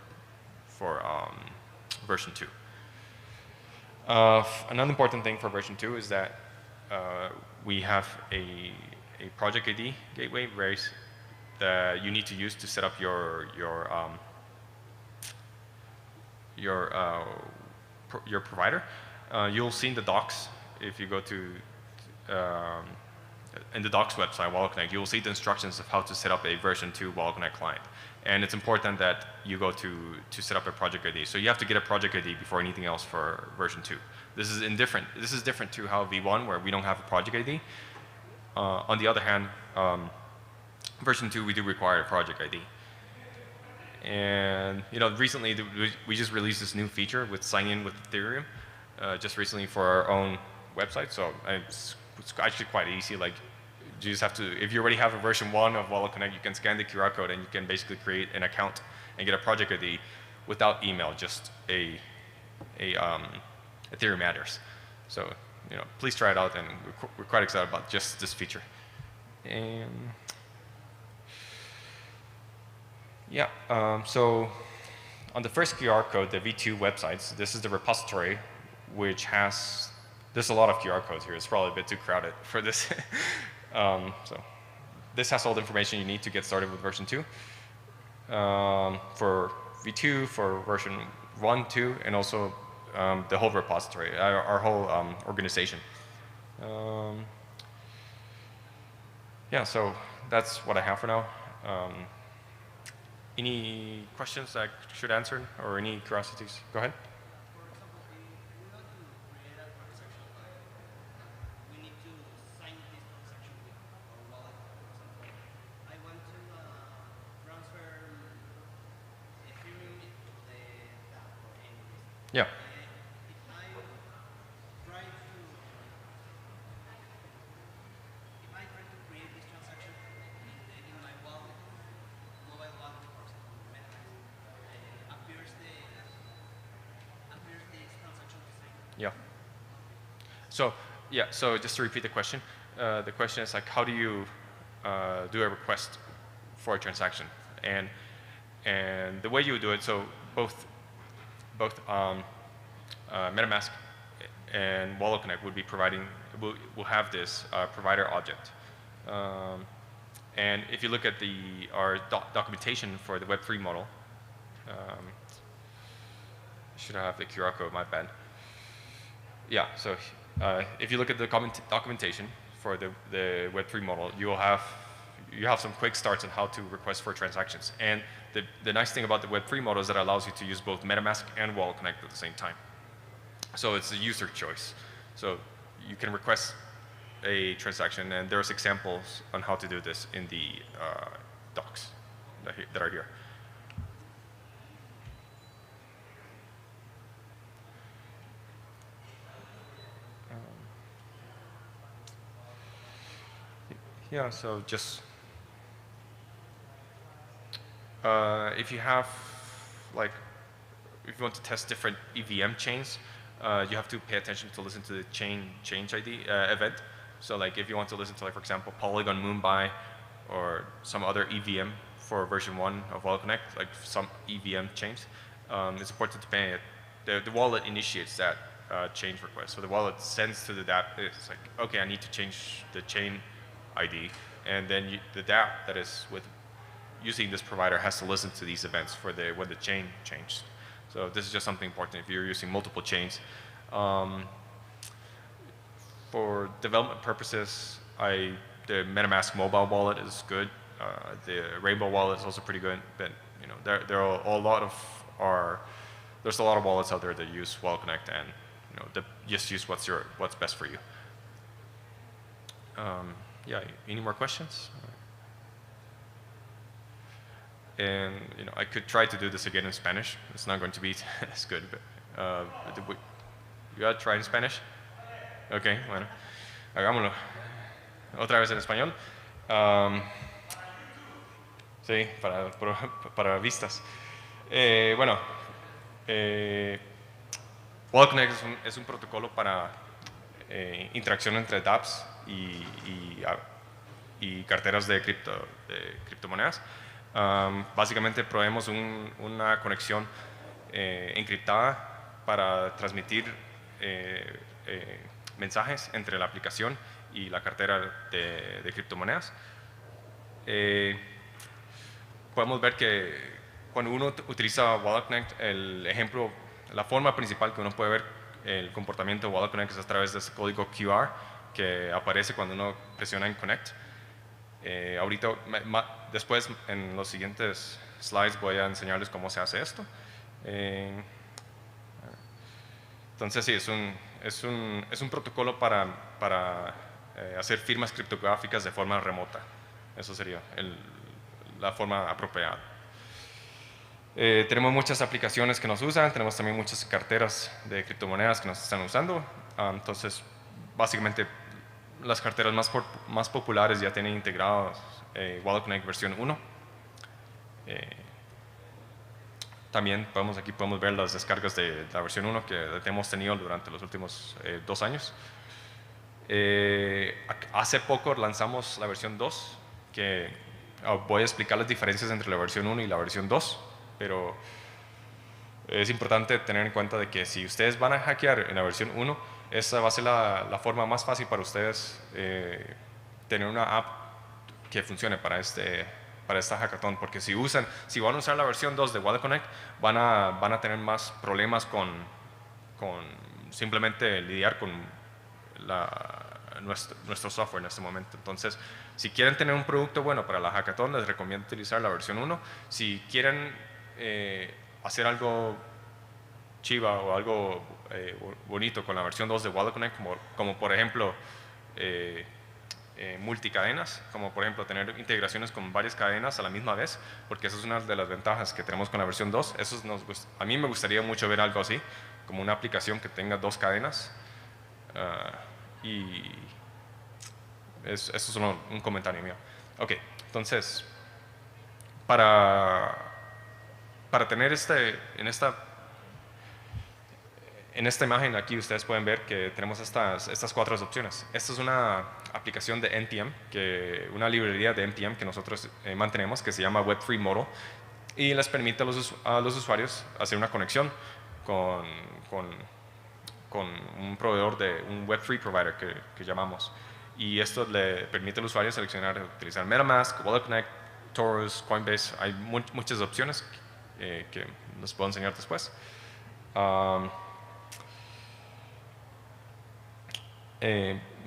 version 2. Another important thing for version 2 is that we have a project ID gateway that you need to use to set up your provider. You'll see in the docs, if you go to in the docs website, WalletConnect, you will see the instructions of how to set up a version 2 WalletConnect client. And it's important that you go to set up a project ID. So you have to get a project ID before anything else for version 2. This is different to how V1, where we don't have a project ID. On the other hand, version 2, we do require a project ID. And recently we just released this new feature with sign in with Ethereum, just recently for our own website. So it's actually quite easy. Like, you just have to, if you already have a version 1 of WalletConnect, you can scan the QR code and you can basically create an account and get a project ID without email, just a Ethereum address. So please try it out, and we're quite excited about just this feature. And yeah, so on the first QR code, the V2 websites, this is the repository, which has, there's a lot of QR codes here. It's probably a bit too crowded for this. So this has all the information you need to get started with version 2. For V2, for version 1, 2, and also the whole repository, our whole organization. Yeah, so that's what I have for now. Any questions I should answer, or any curiosities? Go ahead. For example, we want to create a transaction, we need to sign this transaction with our wallet. For example, I want to transfer Ethereum into the DAO or anything. Yeah. If I try to create this transaction in my wallet, mobile wallet, for example, MetaMask, appears this transaction design. Yeah. So yeah. So just to repeat the question is like, how do you do a request for a transaction? And the way you would do it. So both MetaMask and WalletConnect would be providing. Will have this provider object. And if you look at our documentation for the Web3 model, should have the QR code, my bad. Yeah, so if you look at the documentation for the Web3 model, you have some quick starts on how to request for transactions. And the nice thing about the Web3 model is that it allows you to use both MetaMask and WalletConnect at the same time. So it's a user choice. So you can request a transaction, and there's examples on how to do this in the docs that are here. Yeah, so just if you have, like, if you want to test different EVM chains, you have to pay attention to listen to the change ID event. So like if you want to listen to, like, for example, Polygon Mumbai or some other EVM for version 1 of WalletConnect, like some EVM chains, it's important to pay it. The wallet initiates that change request. So the wallet sends to the dApp, it's like, okay, I need to change the chain ID, and then the dApp that is using this provider has to listen to these events for when the chain changed. So this is just something important if you're using multiple chains. For development purposes, the MetaMask mobile wallet is good. The Rainbow wallet is also pretty good, but there are a lot of there's a lot of wallets out there that use WalletConnect, and just use what's best for you. Yeah, any more questions? And I could try to do this again in Spanish. It's not going to be as good, but you gotta try in Spanish. Okay, bueno, hagámoslo. Otra vez en español. Sí, para vistas. Bueno, WalletConnect es un protocolo para interacción entre dApps y carteras de criptomonedas. Básicamente proveemos una conexión encriptada para transmitir mensajes entre la aplicación y la cartera de criptomonedas. Podemos ver que cuando uno utiliza WalletConnect, el ejemplo, la forma principal que uno puede ver el comportamiento de WalletConnect es a través de ese código QR que aparece cuando uno presiona en Connect. Ahorita, después, en los siguientes slides voy a enseñarles cómo se hace esto. Entonces sí, es un protocolo para hacer firmas criptográficas de forma remota. Eso sería la forma apropiada. Tenemos muchas aplicaciones que nos usan, tenemos también muchas carteras de criptomonedas que nos están usando. Entonces, básicamente, las carteras más populares ya tienen integrados WalletConnect versión 1. También aquí podemos ver las descargas de la versión 1 que hemos tenido durante los últimos 2 años. Hace poco lanzamos la versión 2, que voy a explicar las diferencias entre la versión 1 y la versión 2, pero es importante tener en cuenta de que si ustedes van a hackear en la versión 1, esa va a ser la forma más fácil para ustedes tener una app que funcione para esta hackathon, porque si van a usar la versión 2 de WalletConnect, van a tener más problemas con simplemente lidiar con nuestro software en este momento. Entonces, si quieren tener un producto bueno para la hackathon, les recomiendo utilizar la versión 1. Si quieren hacer algo chiva o algo bonito con la versión 2 de WalletConnect, como por ejemplo multicadenas, como por ejemplo tener integraciones con varias cadenas a la misma vez, porque esa es una de las ventajas que tenemos con la versión 2. A mí me gustaría mucho ver algo así, como una aplicación que tenga 2 cadenas. Y eso es solo un comentario mío. Ok, entonces, para tener en esta imagen aquí ustedes pueden ver que tenemos estas 4 opciones. Esta es una aplicación de NPM, una librería de NPM que nosotros mantenemos, que se llama Web3 Model, y les permite a los usuarios hacer una conexión con un proveedor un Web3 provider que llamamos. Y esto le permite al usuario utilizar MetaMask, WalletConnect, Taurus, Coinbase. Hay muchas opciones que les puedo enseñar después.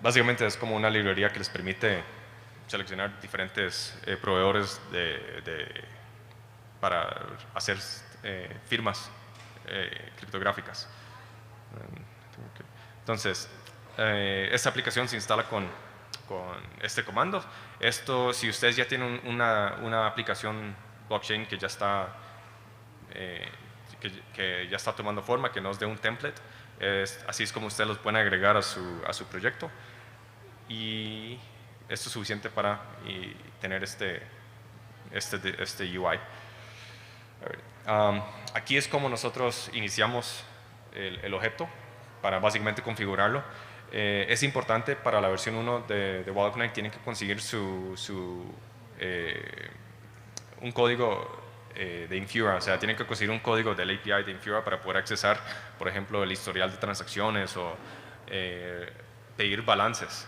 Básicamente es como una librería que les permite seleccionar diferentes proveedores para hacer firmas criptográficas. Entonces, esta aplicación se instala con este comando. Esto, si ustedes ya tienen una aplicación blockchain que ya está tomando forma, que nos dé un template, así es como ustedes los pueden agregar a su proyecto, y esto es suficiente para tener este UI. Aquí es como nosotros iniciamos el objeto para básicamente configurarlo. Es importante para la versión 1 de WalletConnect, tienen que conseguir un código de Infura, o sea, tienen que conseguir un código del API de Infura para poder accesar, por ejemplo, el historial de transacciones o pedir balances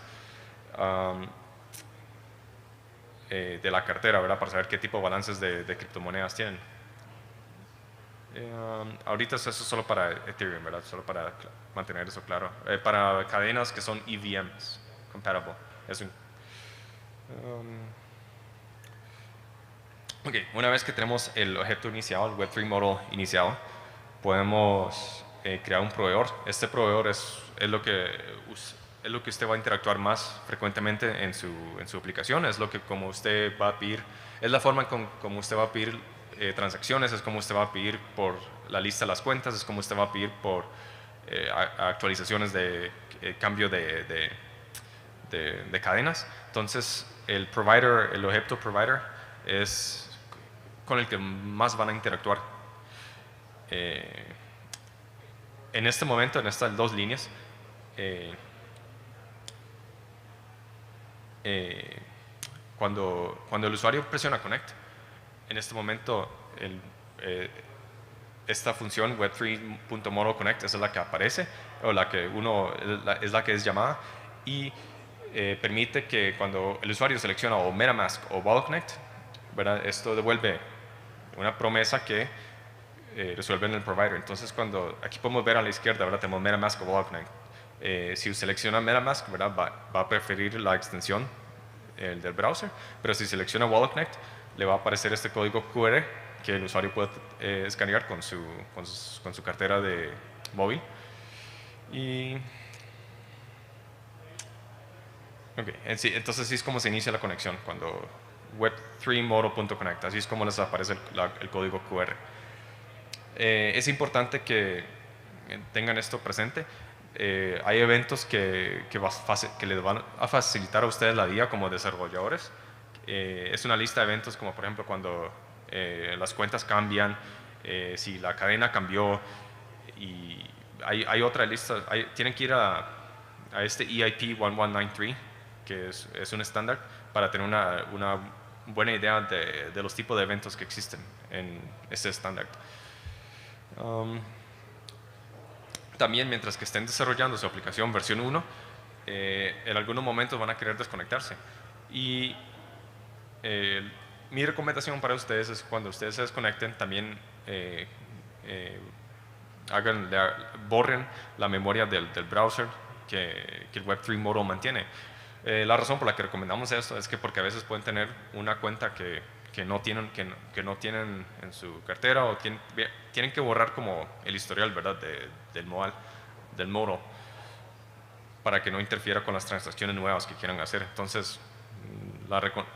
de la cartera, ¿verdad? Para saber qué tipo de balances de criptomonedas tienen. Ahorita eso es solo para Ethereum, ¿verdad? Solo para mantener eso claro. Para cadenas que son EVMs, compatible. Ok, una vez que tenemos el objeto inicial, el Web3 Model inicial, podemos crear un proveedor. Este proveedor es lo que usted va a interactuar más frecuentemente en su aplicación. Es lo que como usted va a pedir, es la forma como usted va a pedir transacciones, es como usted va a pedir por la lista de las cuentas, es como usted va a pedir por actualizaciones de cambio de cadenas. Entonces, el objeto provider es con el que más van a interactuar. En este momento, en estas 2 líneas, cuando el usuario presiona Connect, en este momento esta función web3.model.connect es la que aparece, o es la que es llamada, y permite que cuando el usuario selecciona o MetaMask o WalletConnect, ¿verdad? Esto devuelve una promesa que resuelve en el provider. Entonces, aquí podemos ver a la izquierda, ¿verdad? Tenemos MetaMask o WalletConnect. Si selecciona MetaMask, ¿verdad? Va a preferir la extensión del browser, pero si selecciona WalletConnect, le va a aparecer este código QR que el usuario puede escanear con su cartera de móvil. Entonces así es como se inicia la conexión, cuando web3model.connect, así es como les aparece el código QR. Es importante que tengan esto presente. Hay eventos que les van a facilitar a ustedes la vida como desarrolladores. Es una lista de eventos como por ejemplo cuando las cuentas cambian, si la cadena cambió y hay otra lista, tienen que ir a este EIP 1193, que es un estándar para tener una buena idea de los tipos de eventos que existen en este estándar. También, mientras que estén desarrollando su aplicación versión 1, en algunos momentos van a querer desconectarse. Y mi recomendación para ustedes es cuando ustedes se desconecten, también borren la memoria del browser que el Web3 Model mantiene. La razón por la que recomendamos esto es que porque a veces pueden tener una cuenta que no tienen en su cartera o tienen que borrar como el historial, ¿verdad? del model para que no interfiera con las transacciones nuevas que quieran hacer. Entonces,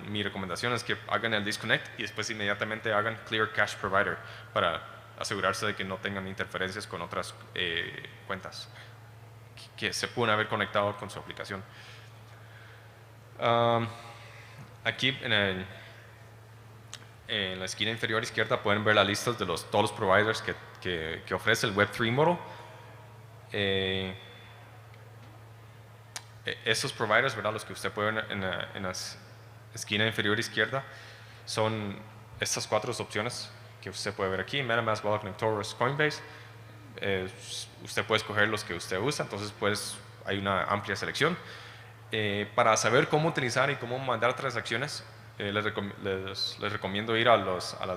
mi recomendación es que hagan el disconnect y después inmediatamente hagan clear cache provider para asegurarse de que no tengan interferencias con otras cuentas que se pueden haber conectado con su aplicación. Aquí en la esquina inferior izquierda pueden ver la lista de todos los providers que ofrece el Web3 Model. Esos providers, ¿verdad? Los que usted puede ver en la esquina inferior izquierda, son estas 4 opciones que usted puede ver aquí: MetaMask, WalletConnect, Taurus, Coinbase. Usted puede escoger los que usted usa, entonces pues hay una amplia selección. Para saber cómo utilizar y cómo mandar transacciones, les recomiendo ir a la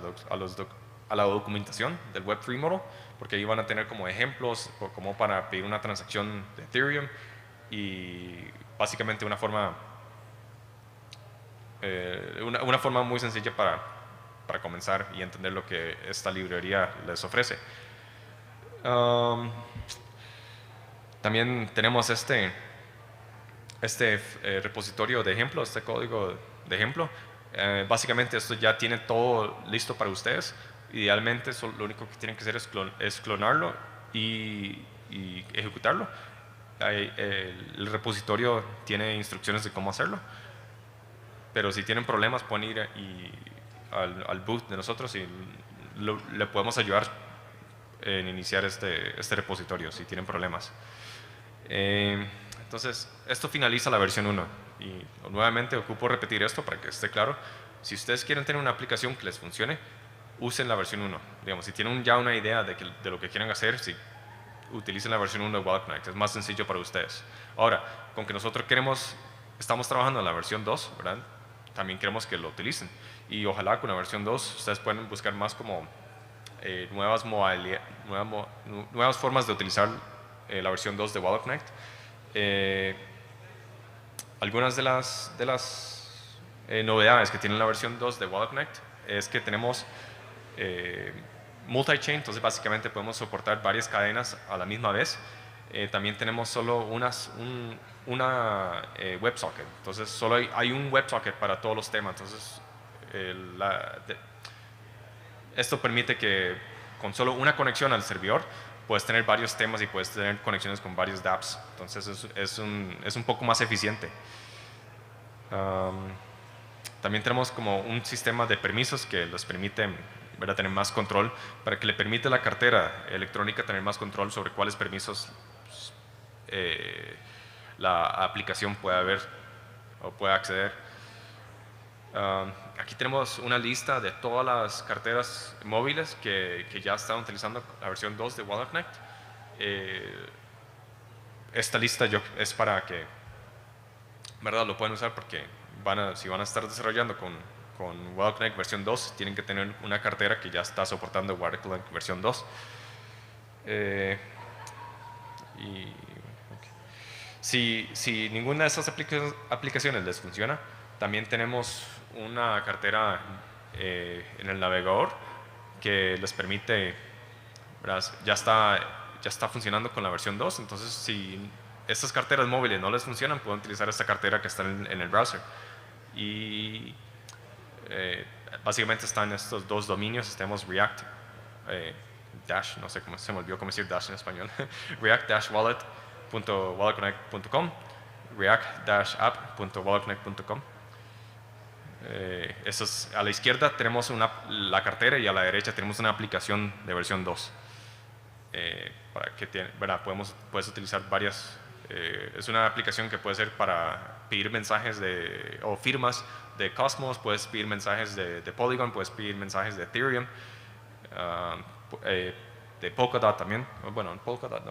documentación del Web3 Model, porque ahí van a tener como ejemplos como para pedir una transacción de Ethereum y básicamente una forma muy sencilla para comenzar y entender lo que esta librería les ofrece. También tenemos este repositorio de ejemplo, este código de ejemplo. Básicamente esto ya tiene todo listo para ustedes. Idealmente lo único que tienen que hacer es clonarlo y ejecutarlo. El repositorio tiene instrucciones de cómo hacerlo, pero si tienen problemas pueden ir al booth de nosotros y le podemos ayudar en iniciar este repositorio si tienen problemas. Entonces, esto finaliza la versión 1 y nuevamente ocupo repetir esto para que esté claro. Si ustedes quieren tener una aplicación que les funcione, usen la versión 1. Digamos, si tienen ya una idea de lo que quieren hacer, utilicen la versión 1 de WalletConnect, es más sencillo para ustedes. Ahora, con que nosotros estamos trabajando en la versión 2, ¿verdad? También queremos que lo utilicen y ojalá con la versión 2 ustedes pueden buscar más como nuevas formas de utilizar la versión 2 de WalletConnect. Algunas de las novedades que tiene la versión 2 de WalletConnect es que tenemos multi-chain, entonces básicamente podemos soportar varias cadenas a la misma vez. También tenemos solo una WebSocket, entonces solo hay un WebSocket para todos los temas. Entonces esto permite que con solo una conexión al servidor puedes tener varios temas y puedes tener conexiones con varios dApps. Entonces es un poco más eficiente. También tenemos como un sistema de permisos que les permite, ¿verdad?, tener más control, para que le permite a la cartera electrónica tener más control sobre cuáles permisos la aplicación pueda ver o pueda acceder. Aquí tenemos una lista de todas las carteras móviles que ya están utilizando la versión 2 de WalletConnect. Esta lista es para que, ¿verdad?, lo pueden usar porque si van a estar desarrollando con WalletConnect versión 2, tienen que tener una cartera que ya está soportando WalletConnect versión 2. Si ninguna de estas aplicaciones les funciona, también tenemos una cartera en el navegador que les permite, ¿verdad?, ya está funcionando con la versión 2. Entonces, si estas carteras móviles no les funcionan, pueden utilizar esta cartera que está en el browser. Y básicamente están estos dos dominios. Tenemos React dash, no sé cómo se me olvidó cómo decir dash en español, react-wallet.walletconnect.com, react-app.walletconnect.com. A la izquierda tenemos la cartera y a la derecha tenemos una aplicación de versión 2. Para que puedes utilizar varias. Es una aplicación que puede ser para pedir mensajes o firmas de Cosmos, puedes pedir mensajes de Polygon, puedes pedir mensajes de Ethereum, de Polkadot también. Bueno, Polkadot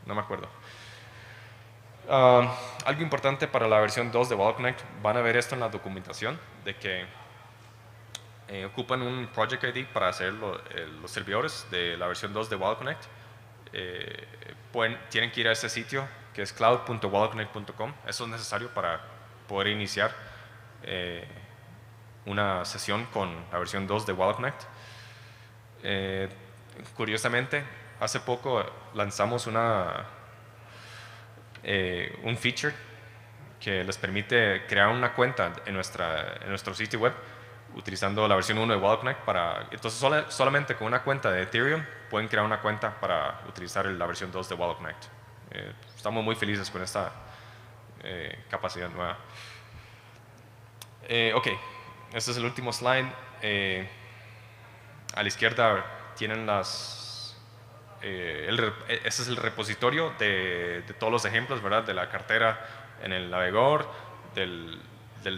no me acuerdo. Algo importante para la versión 2 de WalletConnect, van a ver esto en la documentación, de que ocupan un Project ID para hacer los servidores de la versión 2 de WalletConnect. Tienen que ir a este sitio que es cloud.walletconnect.com. Eso es necesario para poder iniciar una sesión con la versión 2 de WalletConnect. Curiosamente, hace poco lanzamos un feature que les permite crear una cuenta en nuestro sitio web utilizando la versión 1 de WalletConnect. Entonces, solamente con una cuenta de Ethereum pueden crear una cuenta para utilizar la versión 2 de WalletConnect. Estamos muy felices con esta capacidad nueva. Ok, este es el último slide. A la izquierda tienen este es el repositorio de todos los ejemplos, ¿verdad? De la cartera en el navegador, del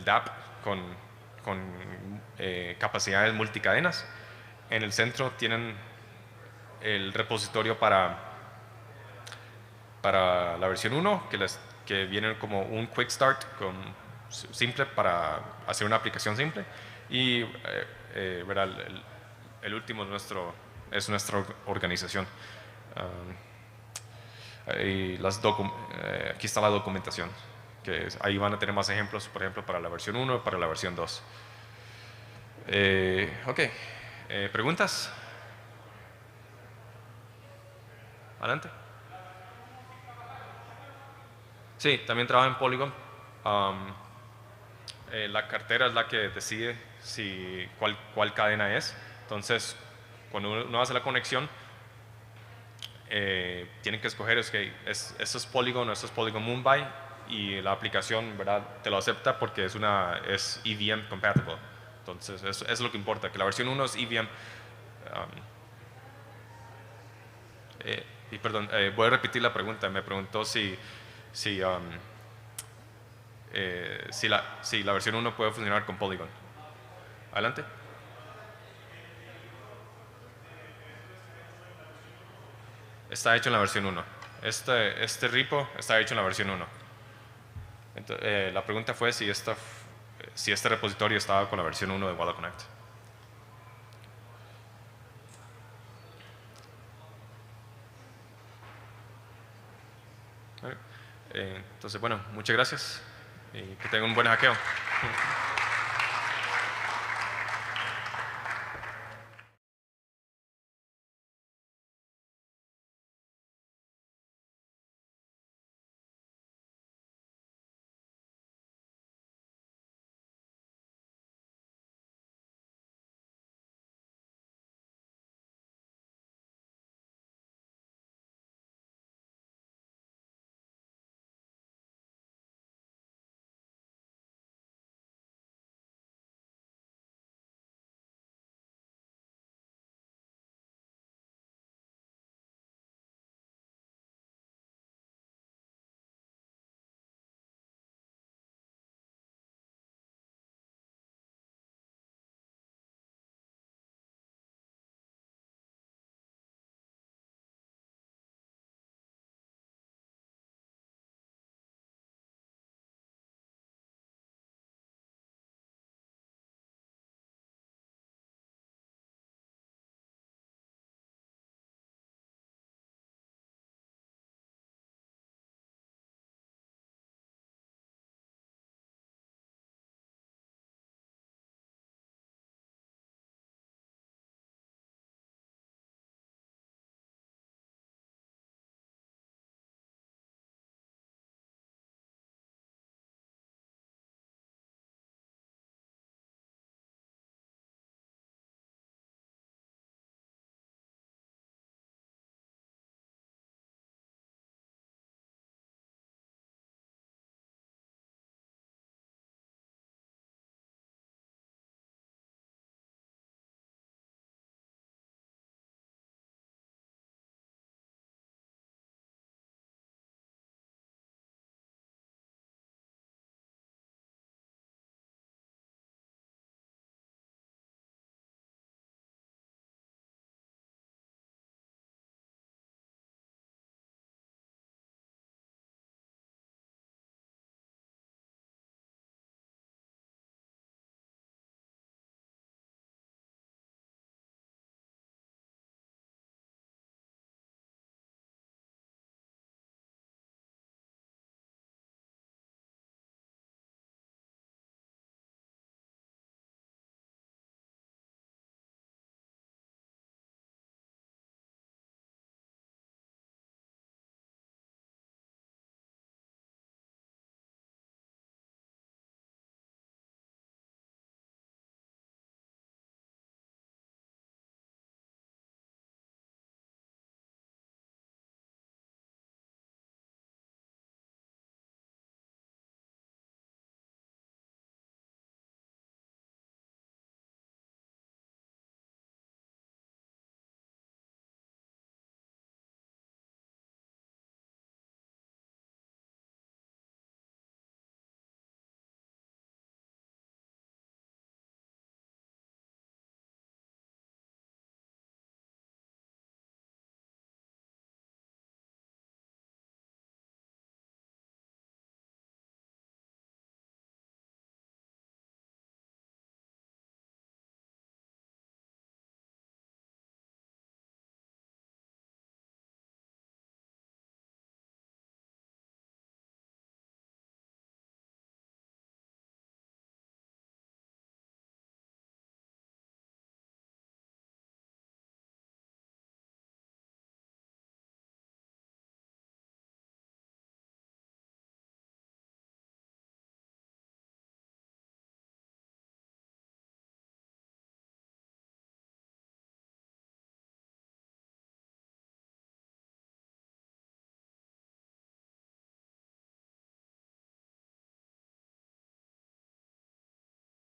dApp con capacidades multicadenas. En el centro tienen el repositorio para la versión 1, que viene como un quick start simple para hacer una aplicación simple. Y ¿verdad? El último es nuestra organización. Y aquí está la documentación, ahí van a tener más ejemplos, por ejemplo, para la versión 1 y para la versión 2. Ok, ¿preguntas? Adelante. Sí, también trabajo en Polygon. La cartera es la que decide cuál cadena es. Entonces, cuando uno hace la conexión, tienen que escoger esto es Polygon o esto es Polygon Mumbai, y la aplicación, ¿verdad?, te lo acepta porque es EVM compatible. Entonces, eso es lo que importa, que la versión 1 es EVM. Y perdón, voy a repetir la pregunta. Me preguntó si la versión 1 puede funcionar con Polygon. Adelante. Está hecho en la versión 1. Este repo está hecho en la versión 1. Entonces, la pregunta fue si este repositorio estaba con la versión 1 de WalletConnect. Entonces, bueno, muchas gracias y que tengan un buen hackeo.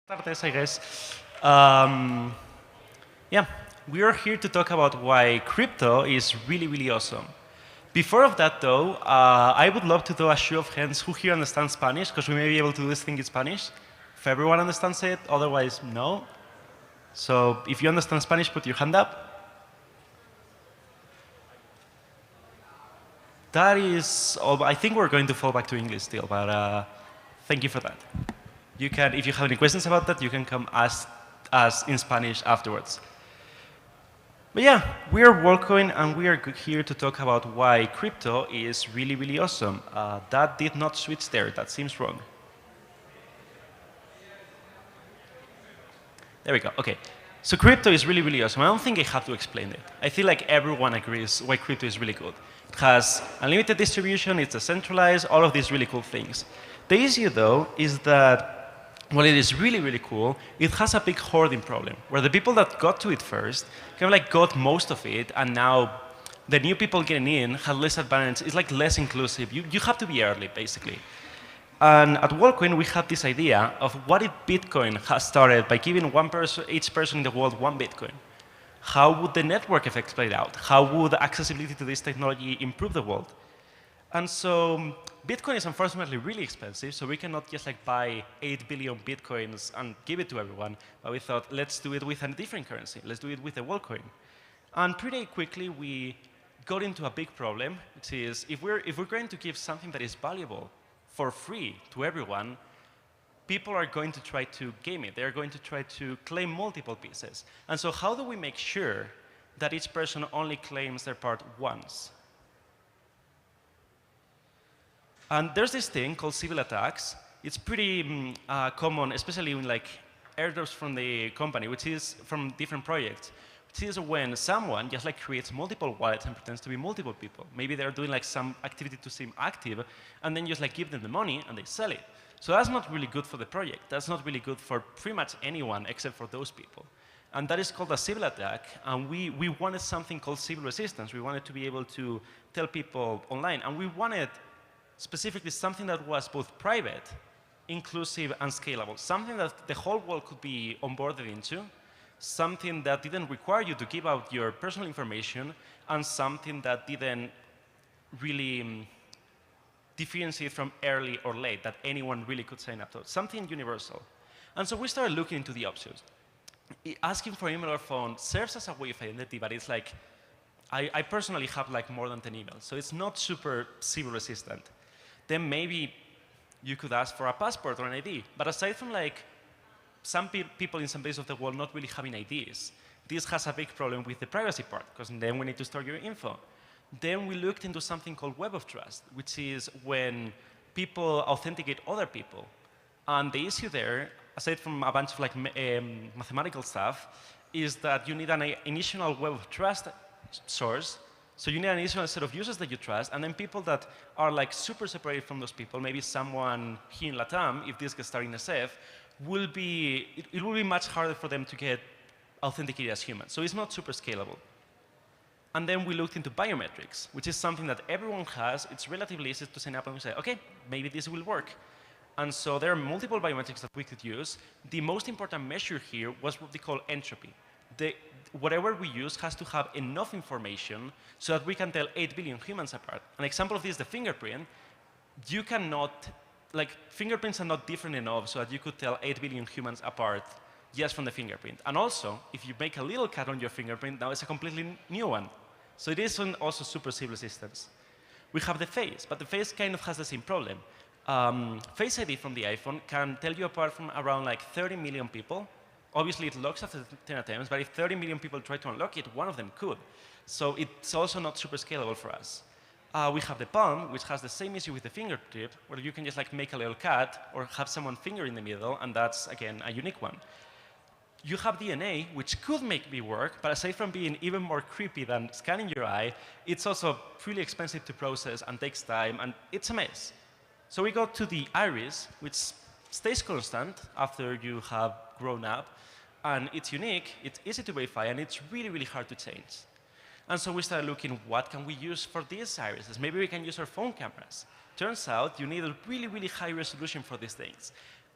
Tardes, I guess. Yeah, we are here to talk about why crypto is really, really awesome. Before of that, though, I would love to do a show of hands who here understands Spanish, because we may be able to do this thing in Spanish. If everyone understands it, otherwise, no. So if you understand Spanish, put your hand up. That is all. I think we're going to fall back to English still, but thank you for that. You can, if you have any questions about that, you can come ask us in Spanish afterwards. But yeah, we are WalletConnect, and we are here to talk about why crypto is really, really awesome. That did not switch there. That seems wrong. There we go. OK. So crypto is really, really awesome. I don't think I have to explain it. I feel like everyone agrees why crypto is really good. It has unlimited distribution. It's decentralized. All of these really cool things. The issue, though, is that while it is really, really cool, it has a big hoarding problem, where the people that got to it first kind of like got most of it, and now the new people getting in have less advantage. It's like less inclusive. You have to be early, basically. And at WalletConnect, we had this idea of what if Bitcoin has started by giving each person in the world one Bitcoin? How would the network effects play out? How would accessibility to this technology improve the world? And so Bitcoin is unfortunately really expensive, so we cannot just like buy 8 billion Bitcoins and give it to everyone. But we thought, let's do it with a different currency. Let's do it with a WalletCoin. And pretty quickly, we got into a big problem, which is if we're going to give something that is valuable for free to everyone, people are going to try to game it. They're going to try to claim multiple pieces. And so how do we make sure that each person only claims their part once? And there's this thing called Sybil attacks. It's pretty common, especially in like airdrops from the company, which is from different projects, which is when someone just like creates multiple wallets and pretends to be multiple people. Maybe they're doing like some activity to seem active, and then just like give them the money and they sell it. So that's not really good for the project. That's not really good for pretty much anyone except for those people. And that is called a Sybil attack. And we wanted something called Sybil resistance. We wanted to be able to tell people online. And we wanted specifically something that was both private, inclusive, and scalable. Something that the whole world could be onboarded into. Something that didn't require you to give out your personal information. And something that didn't really differentiate from early or late, that anyone really could sign up to. Something universal. And so we started looking into the options. Asking for email or phone serves as a way of identity, but it's like, I personally have like more than 10 emails, so it's not super Sybil resistant. Then maybe you could ask for a passport or an ID. But aside from like some people in some places of the world not really having IDs, this has a big problem with the privacy part, because then we need to store your info. Then we looked into something called Web of Trust, which is when people authenticate other people. And the issue there, aside from a bunch of like mathematical stuff, is that you need an initial Web of Trust source. So you need an initial set of users that you trust, and then people that are like super separated from those people, maybe someone here in LATAM, if this gets started in SF, it will be much harder for them to get authenticated as humans. So it's not super scalable. And then we looked into biometrics, which is something that everyone has. It's relatively easy to sign up and we say, OK, maybe this will work. And so there are multiple biometrics that we could use. The most important measure here was what they call entropy. Whatever we use has to have enough information so that we can tell 8 billion humans apart. An example of this is the fingerprint. You cannot, like, fingerprints are not different enough so that you could tell 8 billion humans apart just from the fingerprint. And also, if you make a little cut on your fingerprint, now it's a completely new one. So it is also super Sybil resistance. We have the face, but the face kind of has the same problem. Face ID from the iPhone can tell you apart from around like 30 million people. Obviously, it locks after 10 attempts, but if 30 million people try to unlock it, one of them could. So it's also not super scalable for us. We have the palm, which has the same issue with the fingertip, where you can just like make a little cut or have someone finger in the middle, and that's, again, a unique one. You have DNA, which could make me work, but aside from being even more creepy than scanning your eye, it's also really expensive to process and takes time, and it's a mess. So we go to the iris, which stays constant after you have grown up, and it's unique, it's easy to verify, and it's really, really hard to change. And so we started looking, what can we use for these irises? Maybe we can use our phone cameras. Turns out you need a really, really high resolution for these things.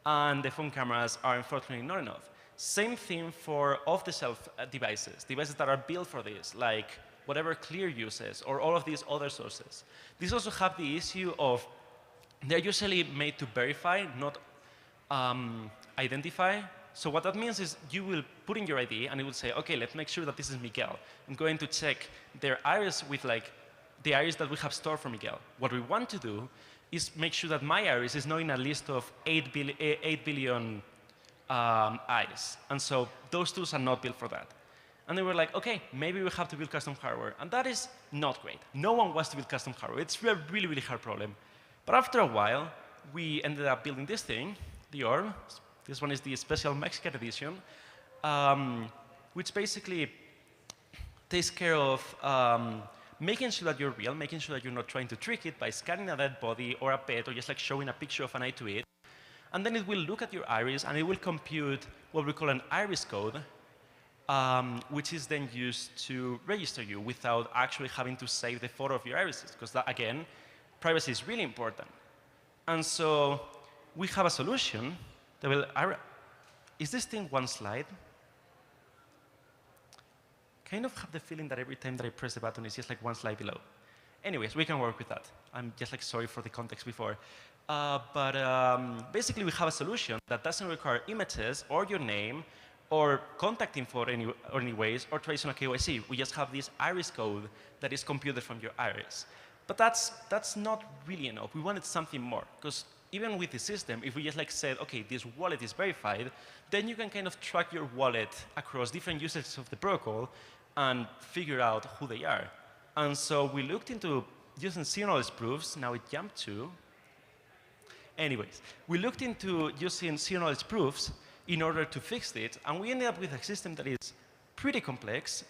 and the phone cameras are unfortunately not enough. Same thing for off-the-shelf devices that are built for this, like whatever Clear uses, or all of these other sources. These also have the issue of they're usually made to verify, not identify. So what that means is you will put in your ID, and it will say, OK, let's make sure that this is Miguel. I'm going to check their iris with like the iris that we have stored for Miguel. What we want to do is make sure that my iris is not in a list of 8 billion eyes. And so those tools are not built for that. And they were like, OK, maybe we have to build custom hardware. And that is not great. No one wants to build custom hardware. It's a really, really hard problem. But after a while, we ended up building this thing, the orb. This one is the special Mexican edition, which basically takes care of making sure that you're real, making sure that you're not trying to trick it by scanning a dead body or a pet or just like showing a picture of an eye to it. And then it will look at your iris and it will compute what we call an iris code, which is then used to register you without actually having to save the photo of your irises. Because that, again, privacy is really important. And so we have a solution that will, is this thing one slide? Kind of have the feeling that every time that I press the button, it's just like one slide below. Anyways, we can work with that. I'm just like sorry for the context before. Basically, we have a solution that doesn't require images or your name or contact info anyways or traditional KYC. We just have this iris code that is computed from your iris. But that's not really enough. We wanted something more, because even with the system, if we just like said, OK, this wallet is verified, then you can kind of track your wallet across different usages of the protocol and figure out who they are. And so we looked into using zero-knowledge proofs. Now it jumped to. Anyways, we looked into using zero-knowledge proofs in order to fix it. And we ended up with a system that is pretty complex.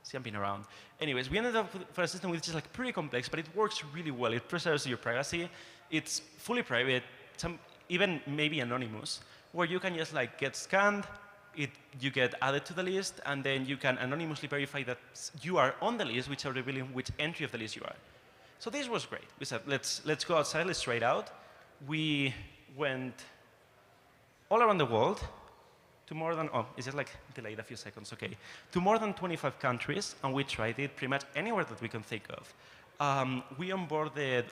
Jumping around. Anyways, we ended up with a system which is like pretty complex, but it works really well. It preserves your privacy. It's fully private, even maybe anonymous, where you can just like get scanned, you get added to the list, and then you can anonymously verify that you are on the list, which are revealing which entry of the list you are. So this was great. We said, let's go outside, let's try it out. We went all around the world to more than, oh, it's just like delayed a few seconds, OK. To more than 25 countries, and we tried it pretty much anywhere that we can think of. We onboarded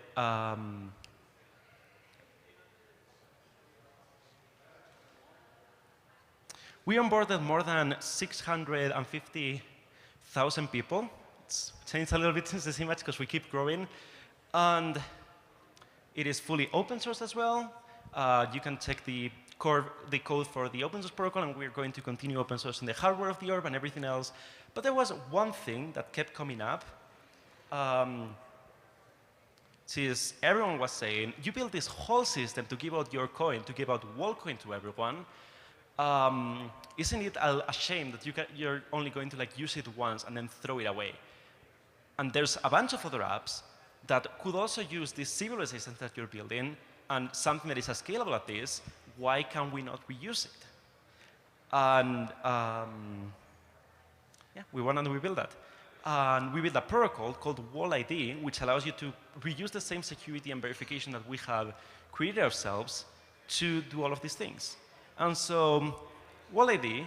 more than 650,000 people. It's changed a little bit since this image because we keep growing. And it is fully open source as well. You can check the code for the open source protocol, and we're going to continue open sourcing the hardware of the orb and everything else. But there was one thing that kept coming up. Since everyone was saying, you built this whole system to give out your coin, to give out WalletCoin to everyone. Isn't it a shame that you're only going to like use it once and then throw it away? And there's a bunch of other apps that could also use this Sybil assistant that you're building, and something that is as scalable as this. Why can we not reuse it? And yeah, we went and we built that. And we built a protocol called WalletID, which allows you to reuse the same security and verification that we have created ourselves to do all of these things. And so WalletID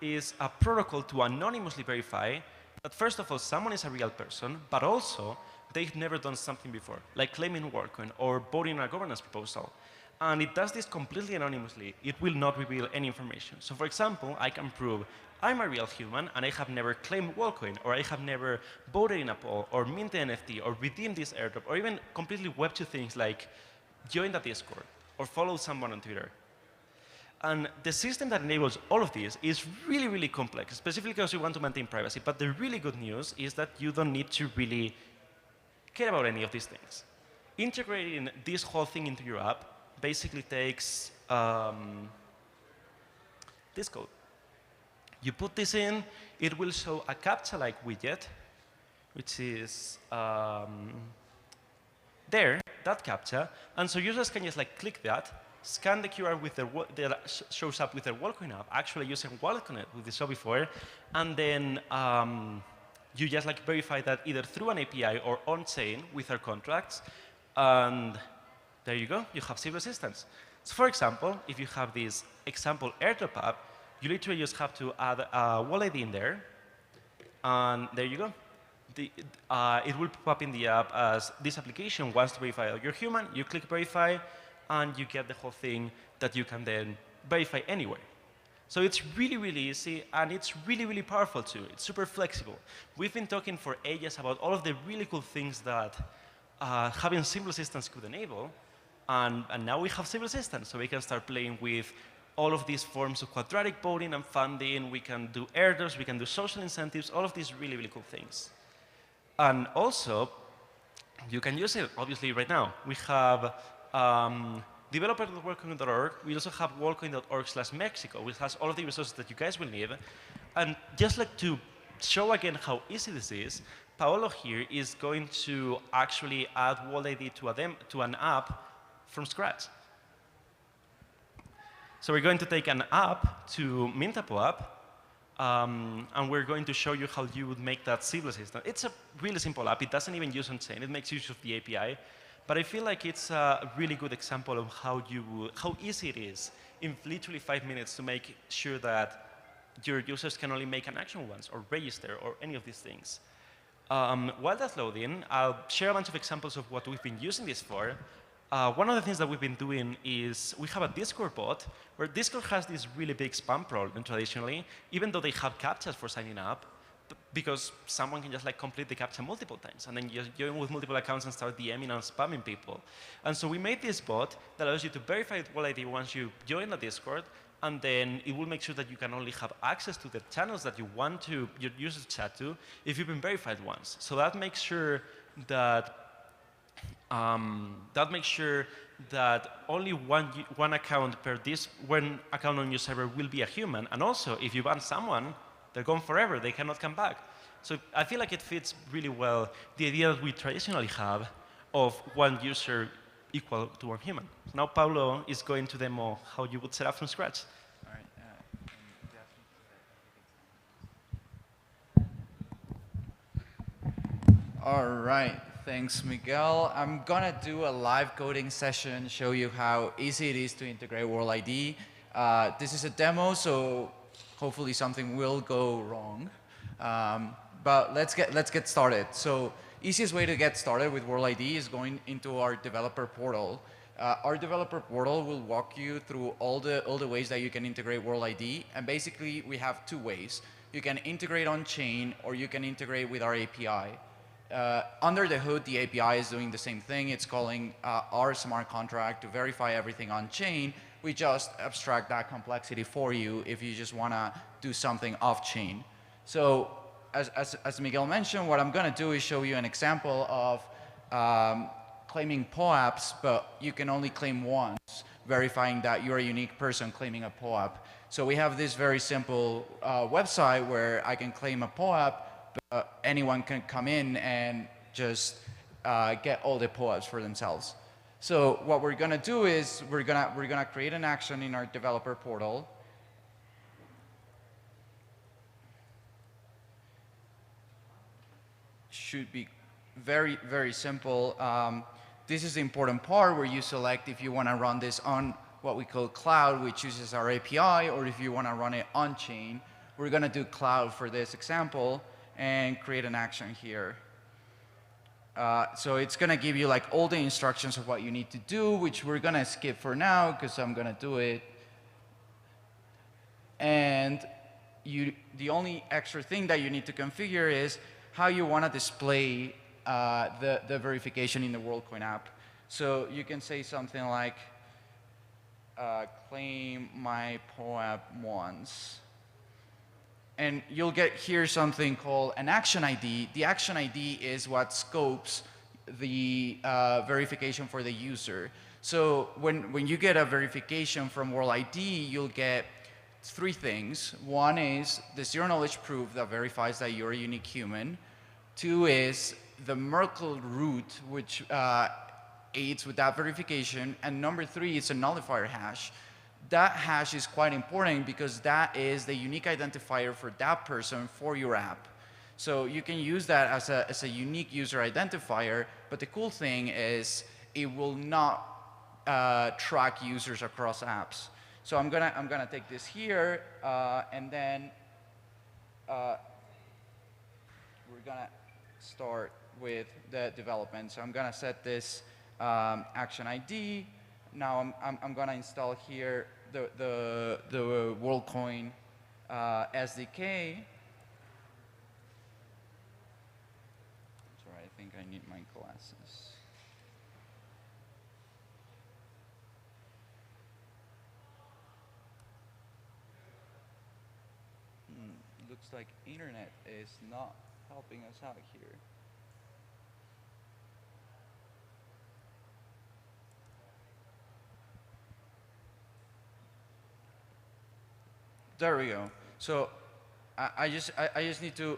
is a protocol to anonymously verify that, first of all, someone is a real person, but also they've never done something before, like claiming WalletCoin or voting on a governance proposal. And it does this completely anonymously. It will not reveal any information. So for example, I can prove I'm a real human and I have never claimed WalletCoin, or I have never voted in a poll, or minted an NFT, or redeemed this airdrop, or even completely Web2 things like join the Discord or follow someone on Twitter. And the system that enables all of these is really, really complex, specifically because you want to maintain privacy. But the really good news is that you don't need to really care about any of these things. Integrating this whole thing into your app basically takes this code. You put this in, it will show a CAPTCHA-like widget, which is there, that CAPTCHA. And so users can just like click that, scan the QR with that shows up with their WalletCoin app, actually using WalletConnect, we saw before, and then you just like verify that either through an API or on-chain with our contracts, and there you go, you have Sybil assistance. So for example, if you have this example airdrop app, you literally just have to add a wallet ID in there, and there you go. It will pop up in the app as this application wants to verify you're human, you click verify, and you get the whole thing that you can then verify anywhere. So it's really, really easy, and it's really, really powerful too. It's super flexible. We've been talking for ages about all of the really cool things that having Sybil assistance could enable, and now we have Sybil assistance, so we can start playing with all of these forms of quadratic voting and funding. We can do airdrops, we can do social incentives, all of these really, really cool things. And also, you can use it, obviously, right now. We have developer.WalletConnect.org. We also have WalletConnect.org/Mexico, which has all of the resources that you guys will need. And just like to show again how easy this is, Paolo here is going to actually add Wallet ID to an app from scratch. So we're going to take an app to Mintable app, and we're going to show you how you would make that Sybil assistant. It's a really simple app. It doesn't even use on-chain. It makes use of the API. But I feel like it's a really good example of how easy it is in literally 5 minutes to make sure that your users can only make an action once or register or any of these things. While that's loading, I'll share a bunch of examples of what we've been using this for. One of the things that we've been doing is we have a Discord bot where Discord has this really big spam problem traditionally, even though they have captchas for signing up, because someone can just like complete the captcha multiple times and then you just join with multiple accounts and start DMing and spamming people. And so we made this bot that allows you to verify Wallet ID once you join the Discord, and then it will make sure that you can only have access to the channels that you want your users to chat to if you've been verified once. So that makes sure that only one account per one account on your server will be a human, and also if you ban someone, they're gone forever. They cannot come back. So I feel like it fits really well the idea that we traditionally have of one user equal to one human. Now Paulo is going to demo how you would set up from scratch. All right. All right. Thanks, Miguel. I'm going to do a live coding session, show you how easy it is to integrate World ID. This is a demo, so hopefully something will go wrong. But let's get started. So easiest way to get started with World ID is going into our developer portal. Our developer portal will walk you through all the ways that you can integrate World ID. And basically, we have two ways. You can integrate on-chain, or you can integrate with our API. Under the hood, the API is doing the same thing. It's calling our smart contract to verify everything on-chain. We just abstract that complexity for you if you just want to do something off-chain. So as Miguel mentioned, what I'm going to do is show you an example of claiming POAPs, but you can only claim once, verifying that you're a unique person claiming a POAP. So we have this very simple website where I can claim a POAP, but anyone can come in and just get all the POAPs for themselves. So what we're going to do is we're gonna create an action in our developer portal. Should be very, very simple. This is the important part where you select if you want to run this on what we call cloud, which uses our API, or if you want to run it on-chain. We're going to do cloud for this example and create an action here. So it's going to give you like all the instructions of what you need to do, which we're going to skip for now because I'm going to do it. And the only extra thing that you need to configure is how you want to display the verification in the WorldCoin app. So you can say something like, claim my POAP once. And you'll get here something called an action ID. The action ID is what scopes the verification for the user. So when you get a verification from World ID, you'll get three things. One is the zero knowledge proof that verifies that you're a unique human. Two is the Merkle root, which aids with that verification. And number three is a nullifier hash. That hash is quite important because that is the unique identifier for that person for your app. So you can use that as a unique user identifier, but the cool thing is it will not track users across apps. So I'm gonna take this here, and then we're gonna start with the development. So I'm gonna set this action ID. Now I'm gonna install here the WorldCoin SDK. Sorry, I think I need my glasses. Looks like internet is not helping us out here. There we go. So I just need to,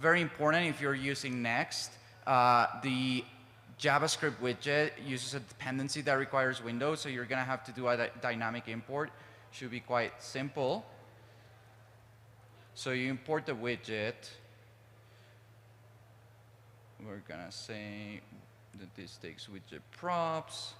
very important if you're using Next, the JavaScript widget uses a dependency that requires Windows, so you're gonna have to do a dynamic import. Should be quite simple. So you import the widget. We're gonna say that this takes widget props.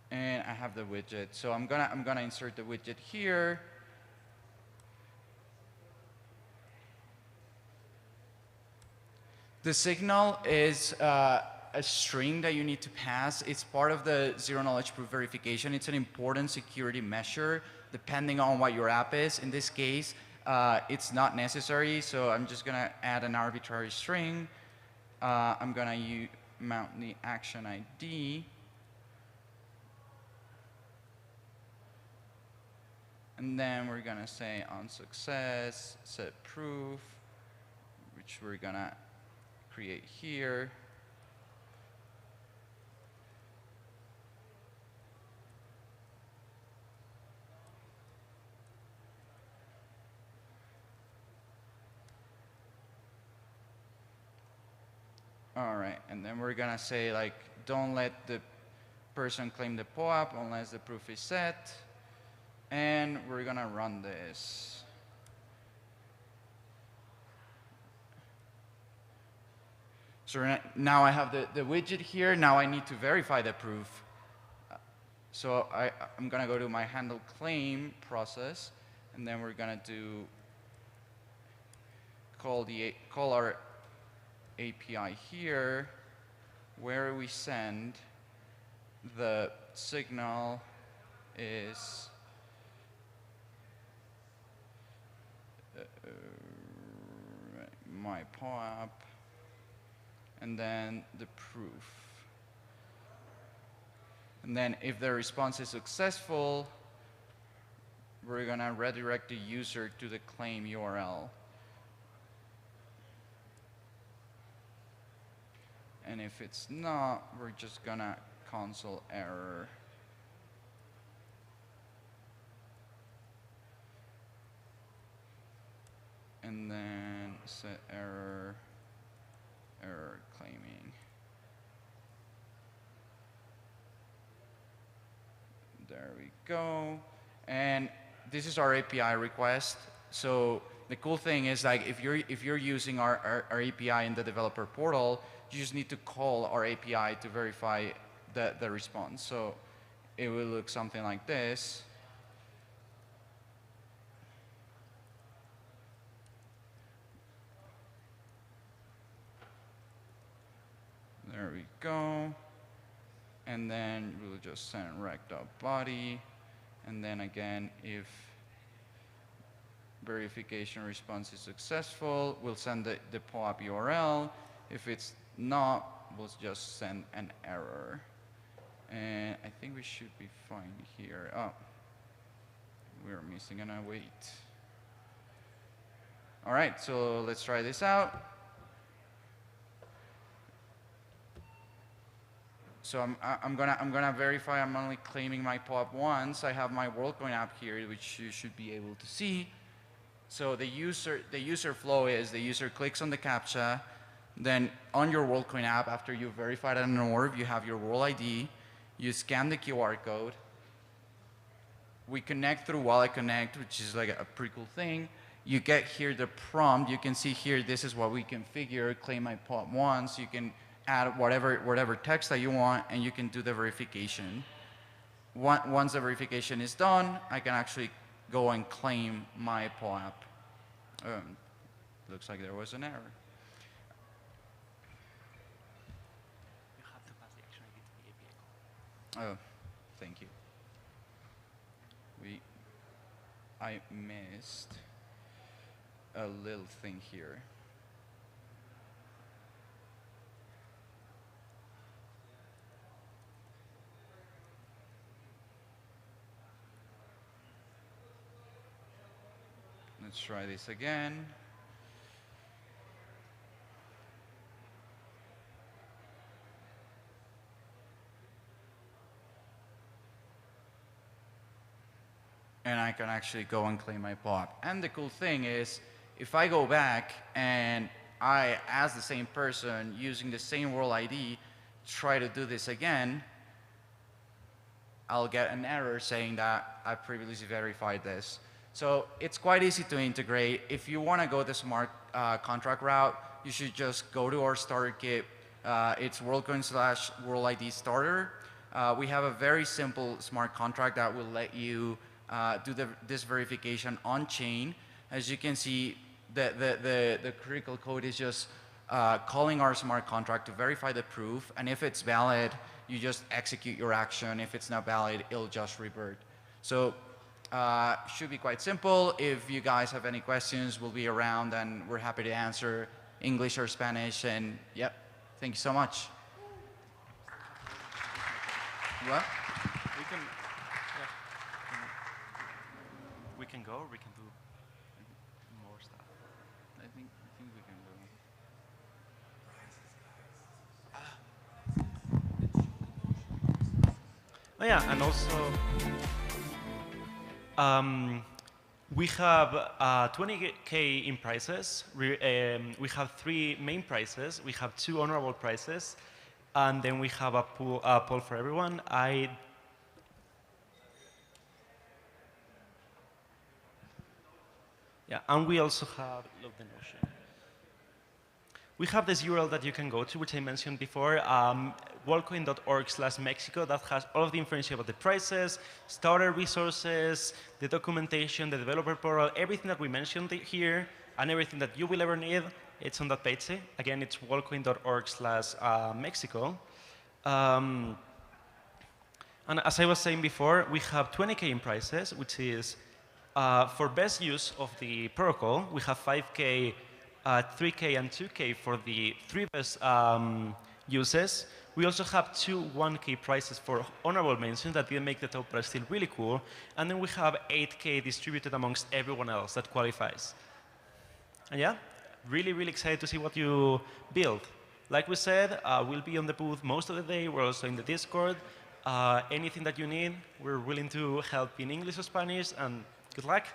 And I have the widget. So I'm gonna insert the widget here. The signal is a string that you need to pass. It's part of the zero-knowledge proof verification. It's an important security measure depending on what your app is. In this case, it's not necessary, so I'm just gonna add an arbitrary string. I'm gonna mount the action ID. And then we're gonna say on success, set proof, which we're gonna create here. All right, and then we're gonna say like, don't let the person claim the POAP unless the proof is set. And we're gonna run this. So now I have the widget here. Now I need to verify the proof. So I'm gonna go to my handle claim process, and then we're gonna do call our API here, where we send the signal is my POAP, and then the proof. And then if the response is successful, we're gonna redirect the user to the claim URL. And if it's not, we're just gonna console error. And then set error claiming. There we go. And this is our API request. So the cool thing is, like, if you're using our API in the developer portal, you just need to call our API to verify the response. So it will look something like this. There we go. And then we'll just send rec.body. And then again, if verification response is successful, we'll send the POAP URL. If it's not, we'll just send an error. And I think we should be fine here. Oh, we're missing an await. All right, so let's try this out. So I'm gonna verify I'm only claiming my POAP once. I have my WorldCoin app here, which you should be able to see. So the user flow is the user clicks on the CAPTCHA, then on your WorldCoin app, after you've verified an orb, you have your World ID. You scan the QR code. We connect through WalletConnect, which is like a pretty cool thing. You get here the prompt. You can see here, this is what we configure, claim my POP once. You can add whatever text that you want, and you can do the verification. Once the verification is done, I can actually go and claim my POP. Looks like there was an error. You have to pass the action ID to the API call. Oh, thank you. I missed a little thing here. Let's try this again. And I can actually go and claim my POP. And the cool thing is, if I go back and I, as the same person, using the same world ID, try to do this again, I'll get an error saying that I previously verified this. So it's quite easy to integrate. If you want to go the smart contract route, you should just go to our starter kit. It's WorldCoin/World ID Starter. We have a very simple smart contract that will let you do this verification on chain. As you can see, the critical code is just calling our smart contract to verify the proof, and if it's valid, you just execute your action. If it's not valid, it'll just revert. So should be quite simple. If you guys have any questions, we'll be around, and we're happy to answer English or Spanish. And yep, thank you so much. What? We can go, or we can do more stuff. I think we can go. Oh yeah, and also we have 20K in prizes. We have 3 main prizes. We have 2 honorable prizes, and then we have a poll for everyone. Yeah, and we also have, love the notion. We have this URL that you can go to, which I mentioned before, WalletConnect.org/Mexico, that has all of the information about the prices, starter resources, the documentation, the developer portal, everything that we mentioned here, and everything that you will ever need. It's on that page. Again, it's WalletConnect.org/Mexico. And as I was saying before, we have 20K in prizes, which is for best use of the protocol. We have 5K, 3K, and 2K for the 3 best uses. We also have 2 1K prizes for honorable mentions that didn't make the top, but are still really cool. And then we have 8K distributed amongst everyone else that qualifies. And yeah, really, really excited to see what you build. Like we said, we'll be on the booth most of the day. We're also in the Discord. Anything that you need, we're willing to help in English or Spanish, and good luck.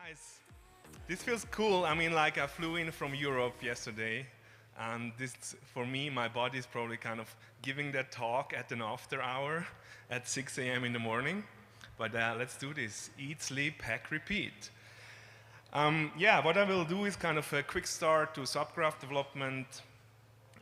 Guys, this feels cool. I mean, like I flew in from Europe yesterday, and this, for me, my body is probably kind of giving that talk at an after hour at 6 a.m. in the morning. But let's do this. Eat, sleep, hack, repeat. Yeah, what I will do is kind of a quick start to subgraph development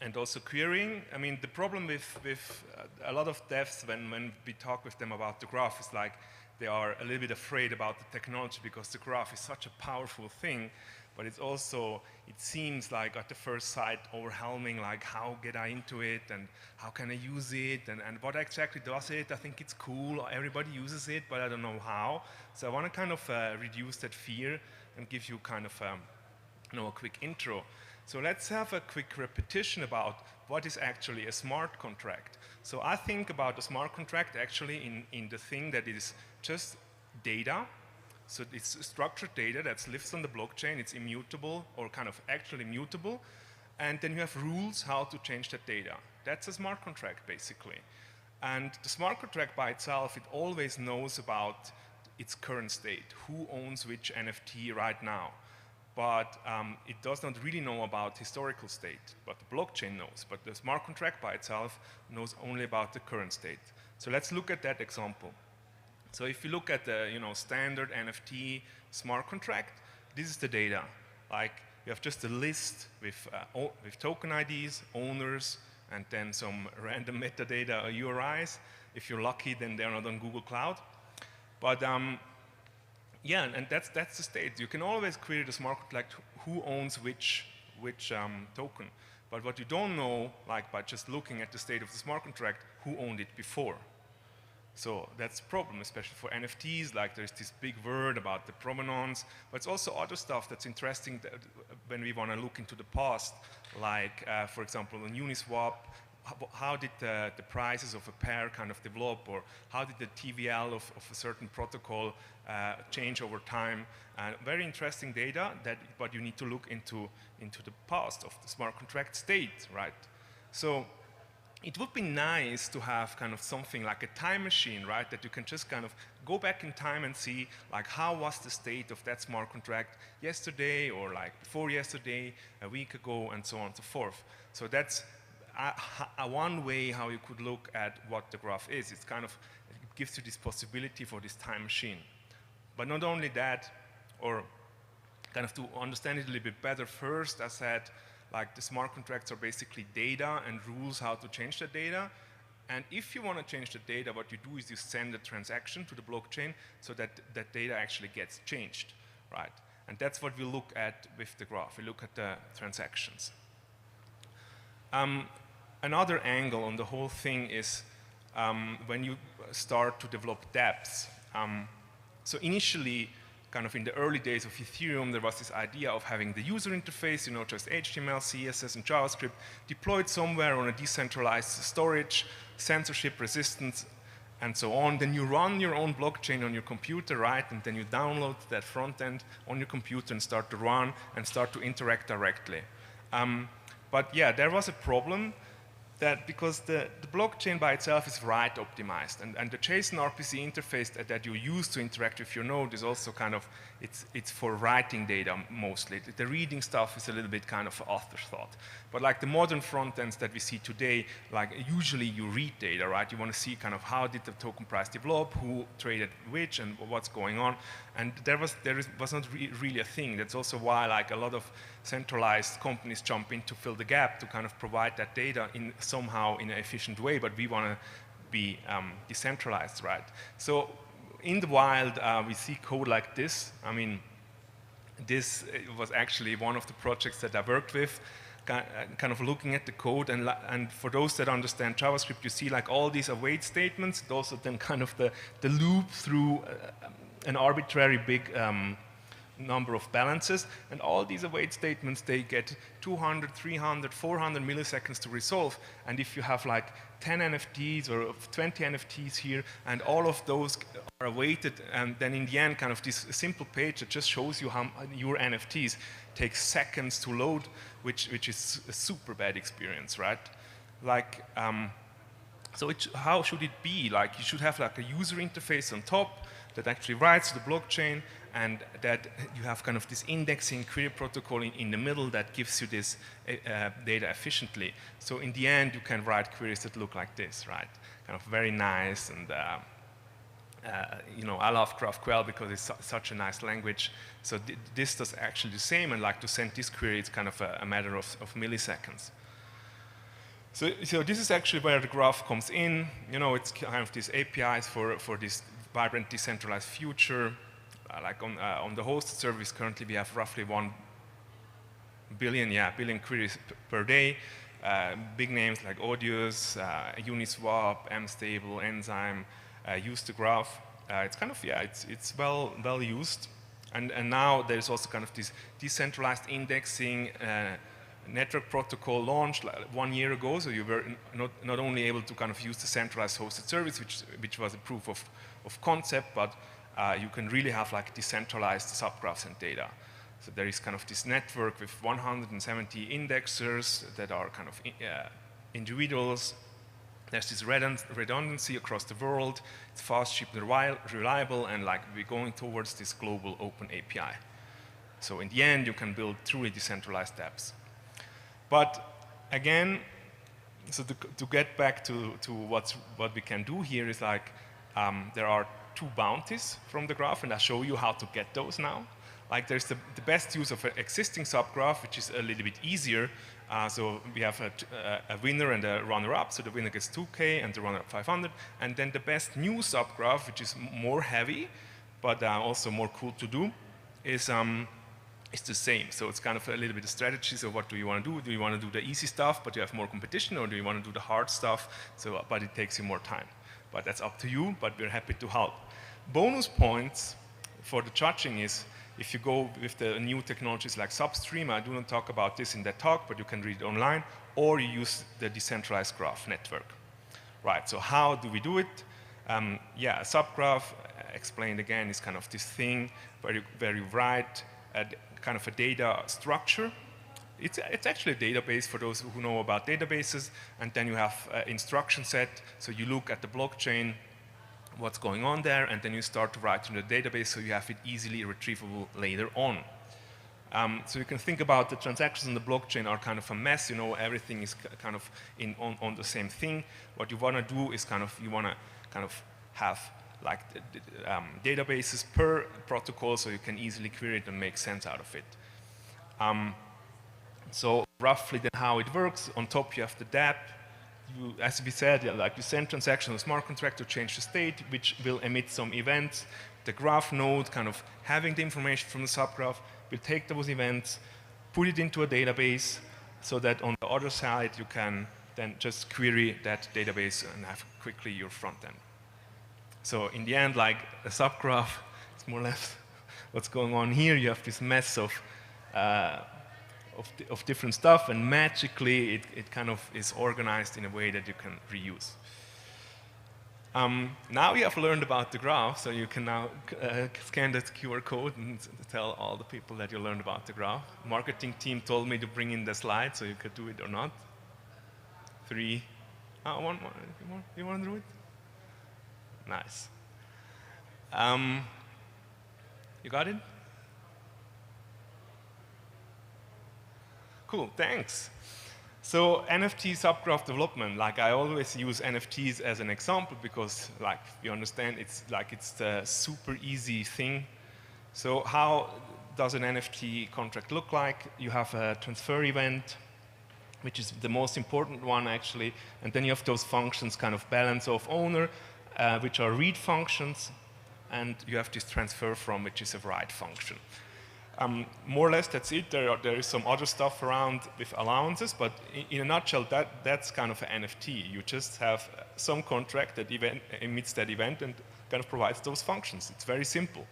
and also querying. I mean, the problem with a lot of devs when we talk with them about the graph is like they are a little bit afraid about the technology because the graph is such a powerful thing, but it's also, it seems like at the first sight overwhelming, like how get I into it and how can I use it and what exactly does it? I think it's cool, everybody uses it, but I don't know how. So I want to kind of reduce that fear and give you kind of a quick intro. So let's have a quick repetition about what is actually a smart contract. So I think about a smart contract actually in the thing that is just data. So it's structured data that lives on the blockchain, it's immutable or kind of actually mutable, and then you have rules how to change that data. That's a smart contract basically. And the smart contract by itself, it always knows about its current state, who owns which NFT right now. But it does not really know about historical state, but the blockchain knows. But the smart contract by itself knows only about the current state. So let's look at that example. So if you look at the standard NFT smart contract, this is the data. Like you have just a list with token IDs, owners, and then some random metadata or URIs. If you're lucky, then they're not on Google Cloud. But yeah, and that's the state. You can always query the smart contract who owns which token. But what you don't know, like by just looking at the state of the smart contract, who owned it before. So that's a problem, especially for NFTs, like there's this big word about the provenance, but it's also other stuff that's interesting that when we want to look into the past, like for example on Uniswap, how did the prices of a pair kind of develop, or how did the TVL of a certain protocol change over time? Very interesting data, but you need to look into the past of the smart contract state, right? So it would be nice to have kind of something like a time machine, right? That you can just kind of go back in time and see like how was the state of that smart contract yesterday or like before yesterday, a week ago, and so on and so forth. So that's one way how you could look at what the graph is. It's kind of, it gives you this possibility for this time machine. But not only that, or kind of to understand it a little bit better, first I said, like the smart contracts are basically data and rules how to change the data. And if you want to change the data, what you do is you send a transaction to the blockchain so that that data actually gets changed, right? And that's what we look at with the graph. We look at the transactions. Another angle on the whole thing is when you start to develop dApps. So initially, kind of in the early days of Ethereum, there was this idea of having the user interface, just HTML, CSS, and JavaScript deployed somewhere on a decentralized storage, censorship resistance, and so on. Then you run your own blockchain on your computer, right? And then you download that front end on your computer and start to run and start to interact directly. But yeah, there was a problem that because the blockchain by itself is write optimized, and the JSON RPC interface that you use to interact with your node is also kind of, it's for writing data mostly. The reading stuff is a little bit kind of afterthought. But like the modern front ends that we see today, like usually you read data, right? You want to see kind of how did the token price develop, who traded which, and what's going on. And there was not really a thing. That's also why like a lot of centralized companies jump in to fill the gap to kind of provide that data somehow in an efficient way, but we want to be decentralized, right? So in the wild, we see code like this. I mean, this was actually one of the projects that I worked with, kind of looking at the code, and for those that understand JavaScript, you see like all these await statements, also then kind of the loop through an arbitrary big number of balances, and all these await statements, they get 200, 300, 400 milliseconds to resolve. And if you have like 10 NFTs or 20 NFTs here, and all of those are awaited, and then in the end, kind of this simple page that just shows you how your NFTs take seconds to load, which is a super bad experience, right? Like, so how should it be? Like, you should have like a user interface on top that actually writes to the blockchain, and that you have kind of this indexing query protocol in the middle that gives you this data efficiently. So in the end, you can write queries that look like this, right? Kind of very nice, and you know, I love GraphQL because it's such a nice language. So this does actually the same, and like to send this query, it's kind of a matter of milliseconds. So this is actually where the graph comes in. You know, it's kind of these APIs for this vibrant decentralized future. Like on the hosted service, currently we have roughly 1 billion queries per day. Big names like Audius, Uniswap, Mstable, Enzyme use the graph. It's kind of, it's well used. And now there's also kind of this decentralized indexing network protocol launched 1 year ago, so you were not only able to kind of use the centralized hosted service, which was a proof of concept, but you can really have like decentralized subgraphs and data. So there is kind of this network with 170 indexers that are kind of individuals. There's this redundancy across the world. It's fast, cheap, and reliable, and like we're going towards this global open API. So in the end, you can build truly decentralized apps. But again, so to get back to what we can do here is like, there are 2 bounties from the graph, and I'll show you how to get those now. Like there's the best use of an existing subgraph, which is a little bit easier. So we have a winner and a runner-up. So the winner gets 2K and the runner-up 500. And then the best new subgraph, which is more heavy, but also more cool to do, is the same. So it's kind of a little bit of strategy. So what do you want to do? Do you want to do the easy stuff, but you have more competition, or do you want to do the hard stuff, but it takes you more time? But that's up to you, but we're happy to help. Bonus points for the judging is, if you go with the new technologies like Substream, I do not talk about this in that talk, but you can read it online, or you use the decentralized graph network. Right, so how do we do it? Yeah, a subgraph, explained again, is kind of this thing where you write kind of a data structure. It's actually a database for those who know about databases, and then you have an instruction set, so you look at the blockchain, what's going on there, and then you start to write in the database so you have it easily retrievable later on. So you can think about the transactions on the blockchain are kind of a mess, you know, everything is kind of on the same thing. What you want to do is you want to kind of have like databases per protocol so you can easily query it and make sense out of it. So roughly then how it works, on top you have the dApp. As we said, like you send transactions on a smart contract to change the state, which will emit some events. The graph node, kind of having the information from the subgraph, will take those events, put it into a database, so that on the other side you can then just query that database and have quickly your front end. So in the end, like a subgraph, it's more or less what's going on here. You have this mess of different stuff, and magically it kind of is organized in a way that you can reuse. Now you have learned about the graph, so you can now scan that QR code and tell all the people that you learned about the graph. Marketing team told me to bring in the slide, so you could do it or not. 3, one more. You want to do it? Nice. You got it? Cool, thanks. So NFT subgraph development, like I always use NFTs as an example because like you understand it's the super easy thing. So how does an NFT contract look like? You have a transfer event, which is the most important one actually, and then you have those functions, kind of balance of owner, which are read functions, and you have this transfer from, which is a write function. More or less, that's it. There is some other stuff around with allowances, but in a nutshell, that's kind of an NFT. You just have some contract that emits that event and kind of provides those functions. It's very simple.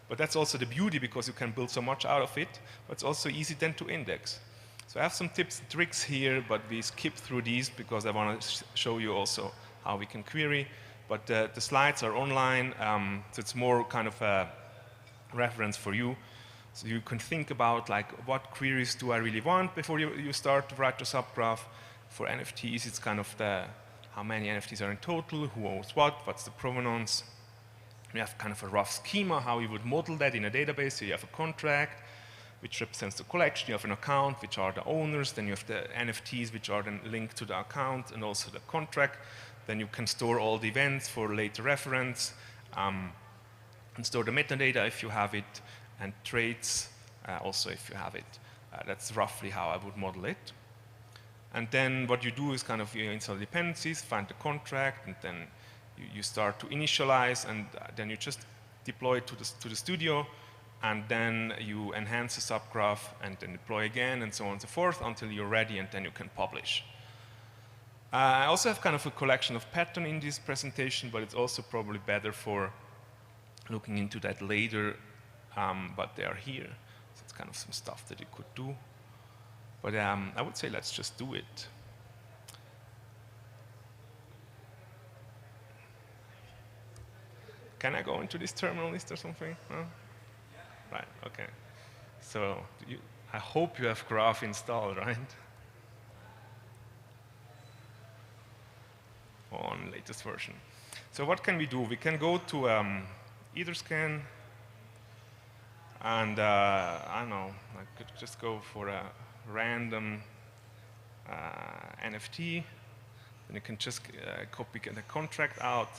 But that's also the beauty, because you can build so much out of it, but it's also easy then to index. So I have some tips and tricks here, but we skip through these because I want to show you also how we can query. But the slides are online, so it's more kind of a reference for you. So you can think about like, what queries do I really want before you start to write the subgraph. For NFTs, it's kind of how many NFTs are in total, who owns what, what's the provenance. We have kind of a rough schema how you would model that in a database. So you have a contract, which represents the collection. You have an account, which are the owners. Then you have the NFTs, which are then linked to the account, and also the contract. Then you can store all the events for later reference, and store the metadata if you have it, and traits also if you have it. That's roughly how I would model it. And then what you do is kind of you install dependencies, find the contract, and then you start to initialize, and then you just deploy it to the studio, and then you enhance the subgraph, and then deploy again, and so on and so forth, until you're ready, and then you can publish. I also have kind of a collection of patterns in this presentation, but it's also probably better for looking into that later, but they are here. So it's kind of some stuff that you could do. But I would say let's just do it. Can I go into this terminal list or something? No? Right, okay. So I hope you have Graph installed, right? On latest version. So what can we do? We can go to Etherscan, and I don't know, I could just go for a random NFT. Then you can just copy the contract out.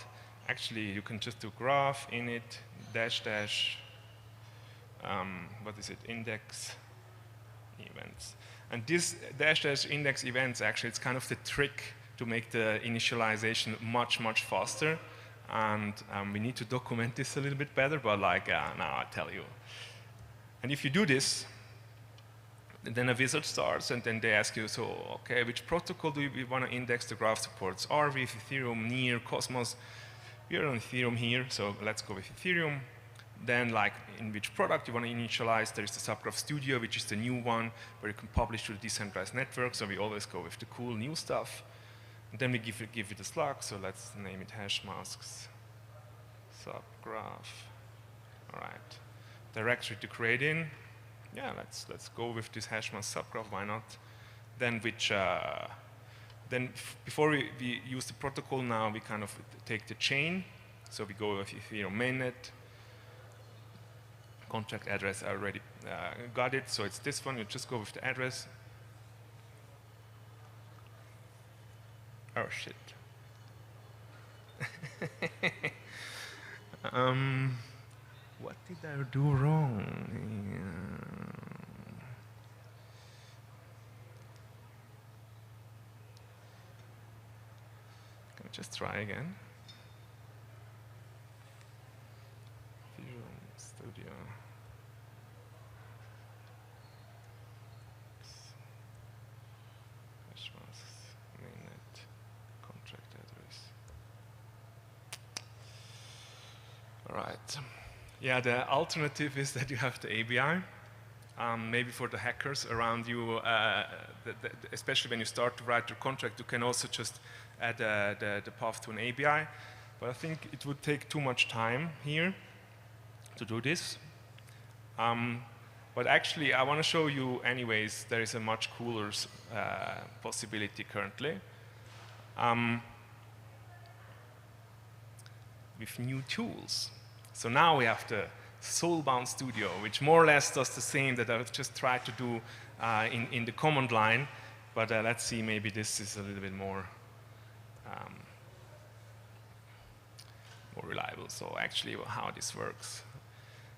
Actually, you can just do graph init dash dash what is it, index events. And this dash dash index events, actually, it's kind of the trick to make the initialization much, much faster. And we need to document this a little bit better, but like, now I tell you. And if you do this, then a wizard starts, and then they ask you, so, okay, which protocol do we want to index the graph supports? Arweave, Ethereum, Near, Cosmos. We are on Ethereum here, so let's go with Ethereum. Then, like, in which product you want to initialize, there is the Subgraph Studio, which is the new one, where you can publish to the decentralized network, so we always go with the cool new stuff. And then we give it a slug, so let's name it hash masks subgraph. All right. Directory to create in. Yeah, let's go with this hash mask subgraph, why not? Then before we use the protocol now, we kind of take the chain. So we go with Ethereum mainnet. Contract address, I already got it, so it's this one. You just go with the address. Oh, shit. What did I do wrong? Can I just try again? Visual Studio. Hash masks, mainnet, contract address. All right. Yeah, the alternative is that you have the ABI. Maybe for the hackers around you, especially when you start to write your contract, you can also just add the path to an ABI. But I think it would take too much time here to do this. But actually, I want to show you anyways, there is a much cooler possibility currently. With new tools. So now we have the Soulbound Studio, which more or less does the same that I've just tried to do in the command line. But let's see, maybe this is a little bit more reliable. So actually, how this works.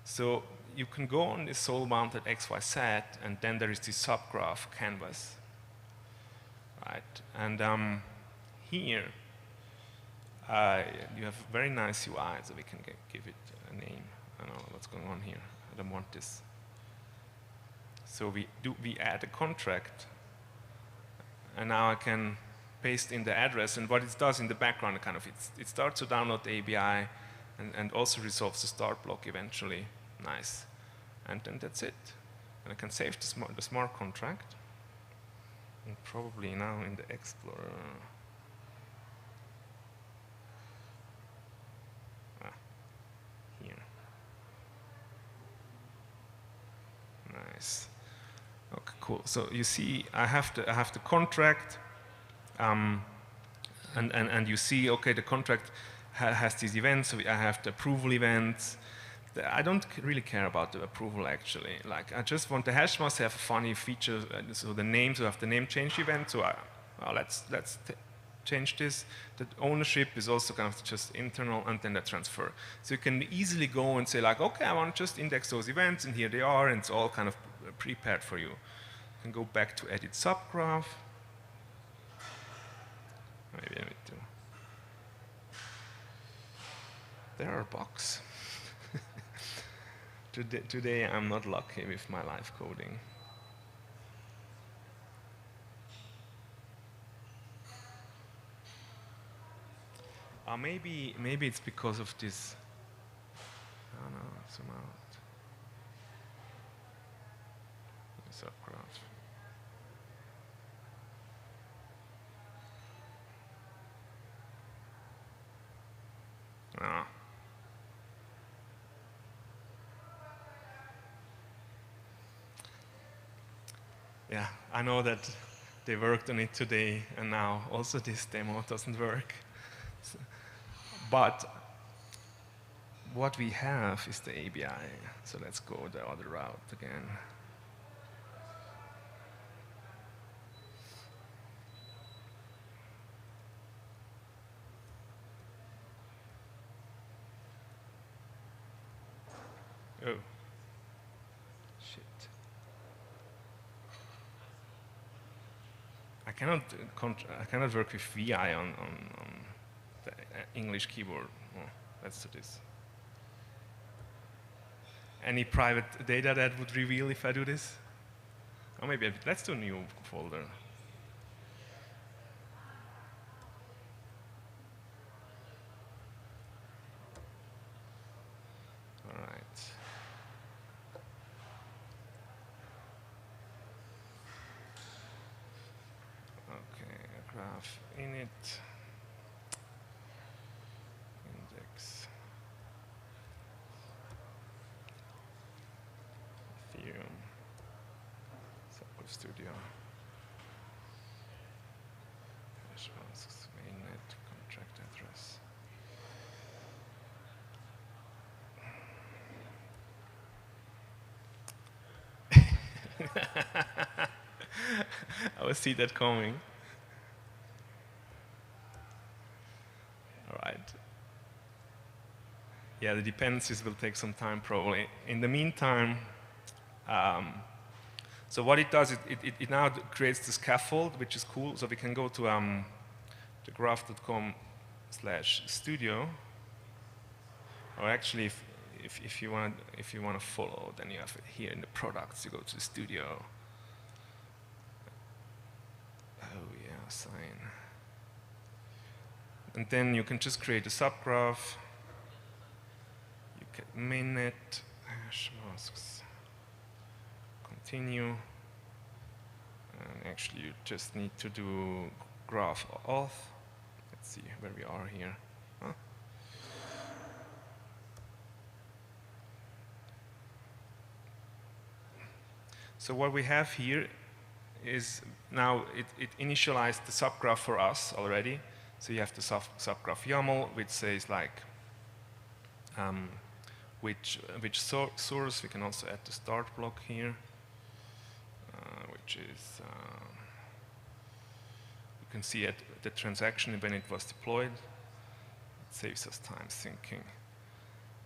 So you can go on this Soulbound at XYZ, and then there is this subgraph canvas. Right? And here, you have very nice UI, so we can give it a name. I don't know what's going on here. I don't want this. So we add a contract, and now I can paste in the address. And what it does in the background, kind of, it starts to download the ABI, and also resolves the start block eventually. Nice. And then that's it. And I can save the smart contract, and probably now in the Explorer. Here. Nice. Okay, cool. So you see, I have the contract, and you see, okay, the contract has these events. So I have the approval events. I don't really care about the approval actually. Like I just want the hash must have a funny feature. So the name, so I have the name change event. So let's change this. The ownership is also kind of just internal, and then the transfer. So you can easily go and say like, okay, I want to just index those events, and here they are, and it's all kind of prepared for you. You can go back to edit subgraph. Maybe I need to. There are bugs. Today I'm not lucky with my live coding. Maybe it's because of this. Oh no, zoom out. Subgraph. Ah. Yeah, I know that they worked on it today, and now also this demo doesn't work. But what we have is the ABI. So let's go the other route again. Oh. Shit. I cannot work with VI on the English keyboard. Oh, let's do this. Any private data that would reveal if I do this? Or maybe let's do a new folder. All right. Okay, graph init. Index. Ethereum. SolQL Studio. Hash masks, mainnet, contract address. I will see that coming. All right. Yeah, the dependencies will take some time probably. In the meantime, so what it does, it now creates the scaffold, which is cool. So we can go to the graph.com/studio, or actually, if you want to follow, then you have it here in the products. You go to the studio. Oh yeah, sign. And then you can just create a subgraph. You get mainnet, hash masks. Continue, and actually you just need to do graph auth. Let's see where we are here. Huh? So what we have here is now it initialized the subgraph for us already. So you have the subgraph YAML, which says like which source. We can also add the start block here. Which is, you can see at the transaction when it was deployed. It saves us time thinking,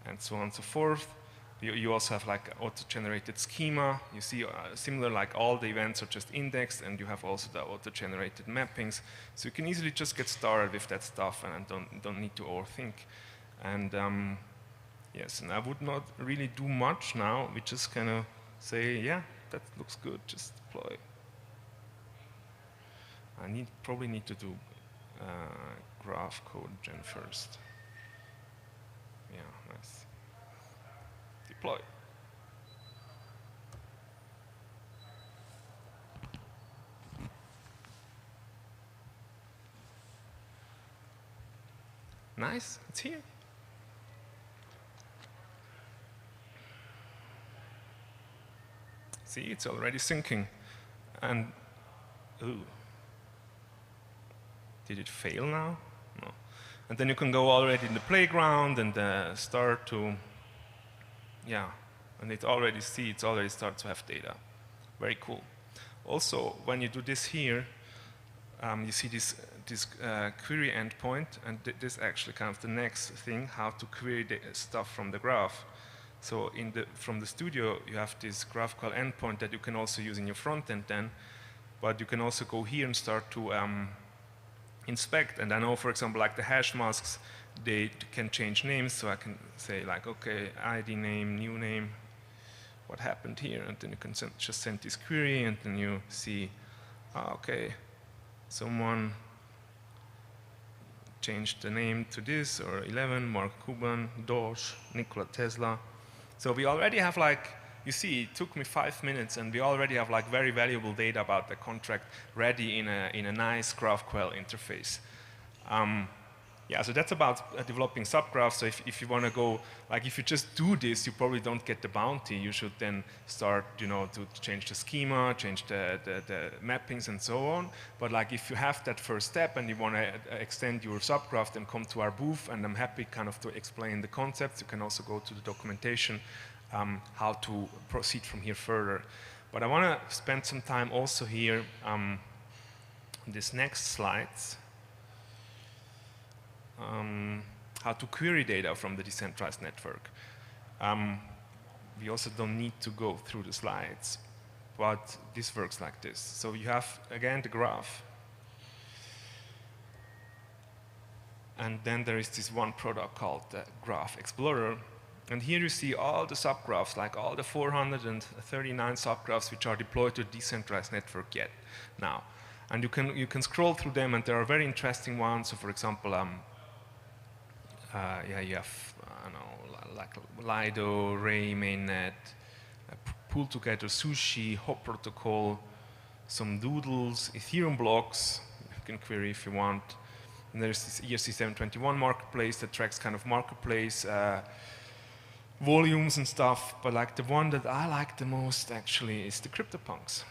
and so on and so forth. You also have like auto-generated schema. You see similar, like all the events are just indexed, and you have also the auto-generated mappings. So you can easily just get started with that stuff, and don't need to overthink. And yes, and I would not really do much now. We just kind of say, yeah, that looks good, just deploy. I probably need to do graph code gen first. Yeah, nice. Deploy. Nice, it's here. See, it's already syncing. And, ooh. Did it fail now? No. And then you can go already in the playground and start to, yeah, and it already starts to have data. Very cool. Also, when you do this here, you see this query endpoint, and this actually kind of the next thing, how to query the stuff from the graph. So from the studio, you have this GraphQL endpoint that you can also use in your front end then, but you can also go here and start to inspect. And I know, for example, like the hash masks, they can change names, so I can say like, okay, ID name, new name, what happened here, and then you can just send this query, and then you see, okay, someone changed the name to this, or 11, Mark Cuban, Doge, Nikola Tesla. So we already have like, you see, it took me 5 minutes, and we already have like very valuable data about the contract ready in a nice GraphQL interface. Yeah, so that's about developing subgraphs. So if you want to go, like if you just do this, you probably don't get the bounty. You should then start, you know, to change the schema, change the mappings and so on. But like if you have that first step and you want to extend your subgraph, then come to our booth, and I'm happy kind of to explain the concepts. You can also go to the documentation, how to proceed from here further. But I want to spend some time also here on this next slides. How to query data from the decentralized network. We also don't need to go through the slides, but this works like this. So you have, again, the graph. And then there is this one product called the Graph Explorer. And here you see all the subgraphs, like all the 439 subgraphs which are deployed to a decentralized network yet now. And you can scroll through them, and there are very interesting ones. So for example, yeah, you have, I don't know, like Lido, Ray, Mainnet, pull together Sushi, Hop Protocol, some doodles, Ethereum blocks, you can query if you want. And there's this ERC-721 marketplace that tracks kind of marketplace volumes and stuff. But like the one that I like the most actually is the CryptoPunks.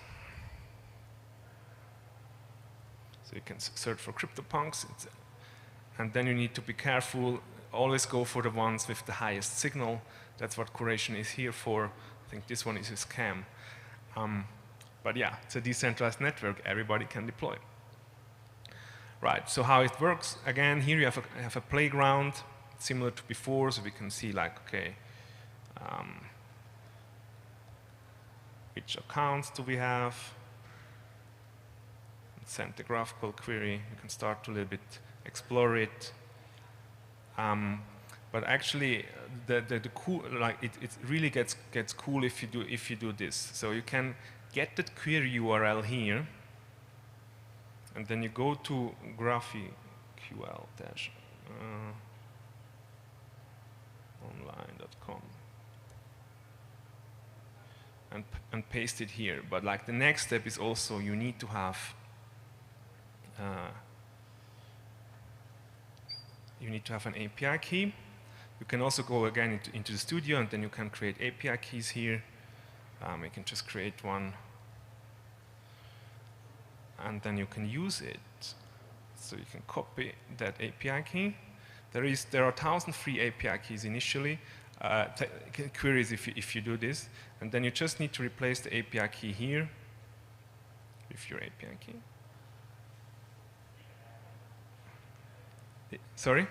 So you can search for CryptoPunks, and then you need to be careful. Always go for the ones with the highest signal. That's what curation is here for. I think this one is a scam. But yeah, it's a decentralized network. Everybody can deploy. Right, so how it works, again, here you have a playground similar to before, so we can see like, okay, which accounts do we have? Send the GraphQL query. You can start to a little bit explore it. But actually, the cool, like it really gets cool if you do this. So you can get that query URL here, and then you go to GraphQL-online.com and paste it here. But like the next step is also you need to have an API key. You can also go again into the studio, and then you can create API keys here. You can just create one, and then you can use it. So you can copy that API key. There are 1,000 free API keys initially. Queries if you do this, and then you just need to replace the API key here with your API key. Sorry?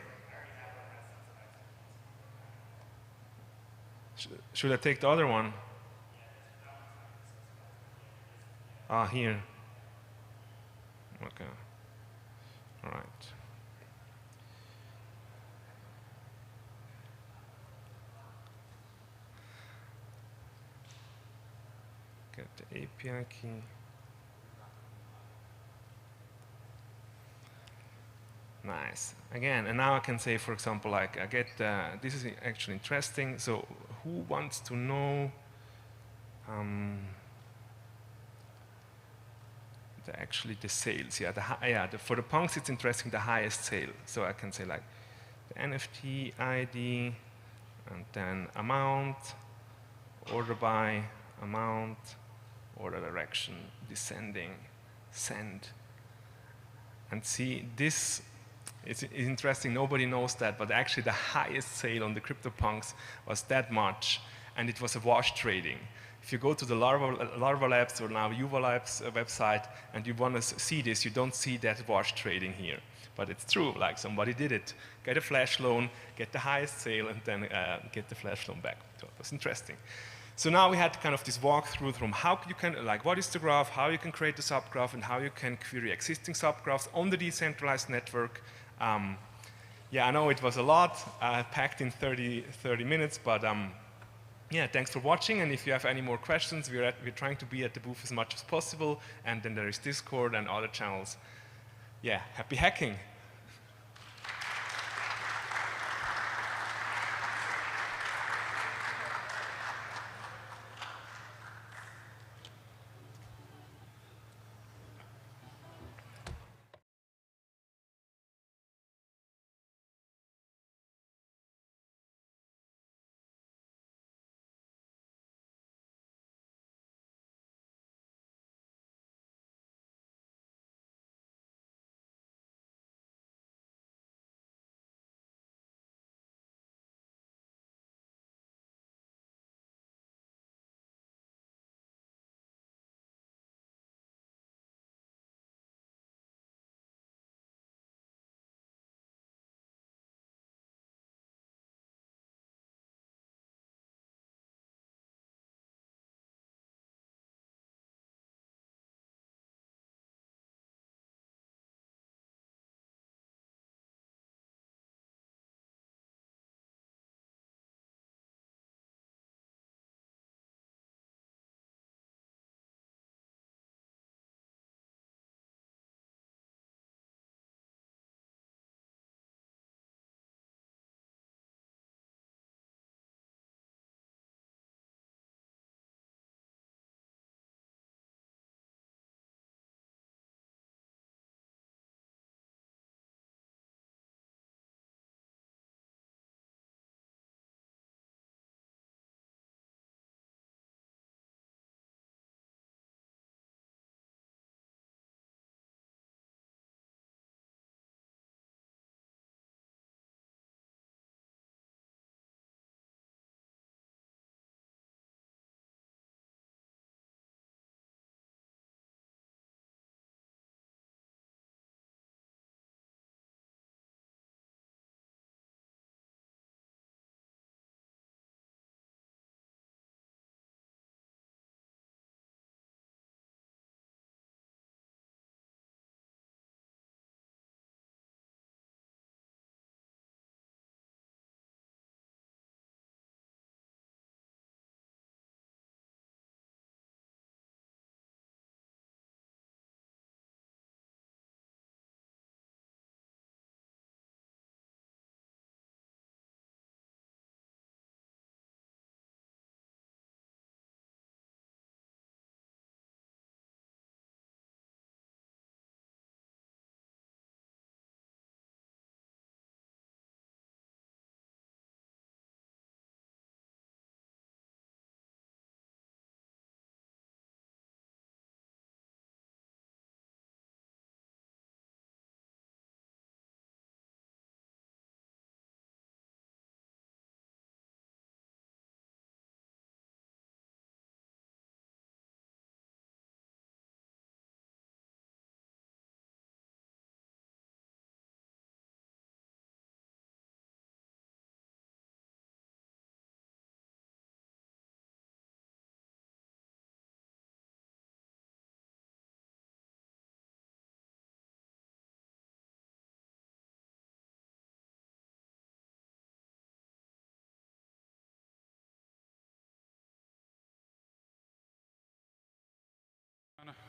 Should I take the other one? Ah, here. Okay. All right. Get the API key. Nice. Again, and now I can say, for example, like I get, this is actually interesting. So who wants to know the sales? Yeah, for the punks, it's interesting, the highest sale. So I can say like the NFT ID, and then amount, order by, amount, order direction, descending, send. And see, this It's interesting, nobody knows that, but actually the highest sale on the CryptoPunks was that much, and it was a wash trading. If you go to the Larva Labs or now Yuva Labs website and you want to see this, you don't see that wash trading here. But it's true, like somebody did it. Get a flash loan, get the highest sale, and then get the flash loan back. So it was interesting. So now we had kind of this walkthrough from how you can, like what is the graph, how you can create the subgraph, and how you can query existing subgraphs on the decentralized network. Yeah, I know it was a lot, packed in 30 minutes, but yeah, thanks for watching, and if you have any more questions, we're trying to be at the booth as much as possible, and then there is Discord and other channels. Yeah, happy hacking.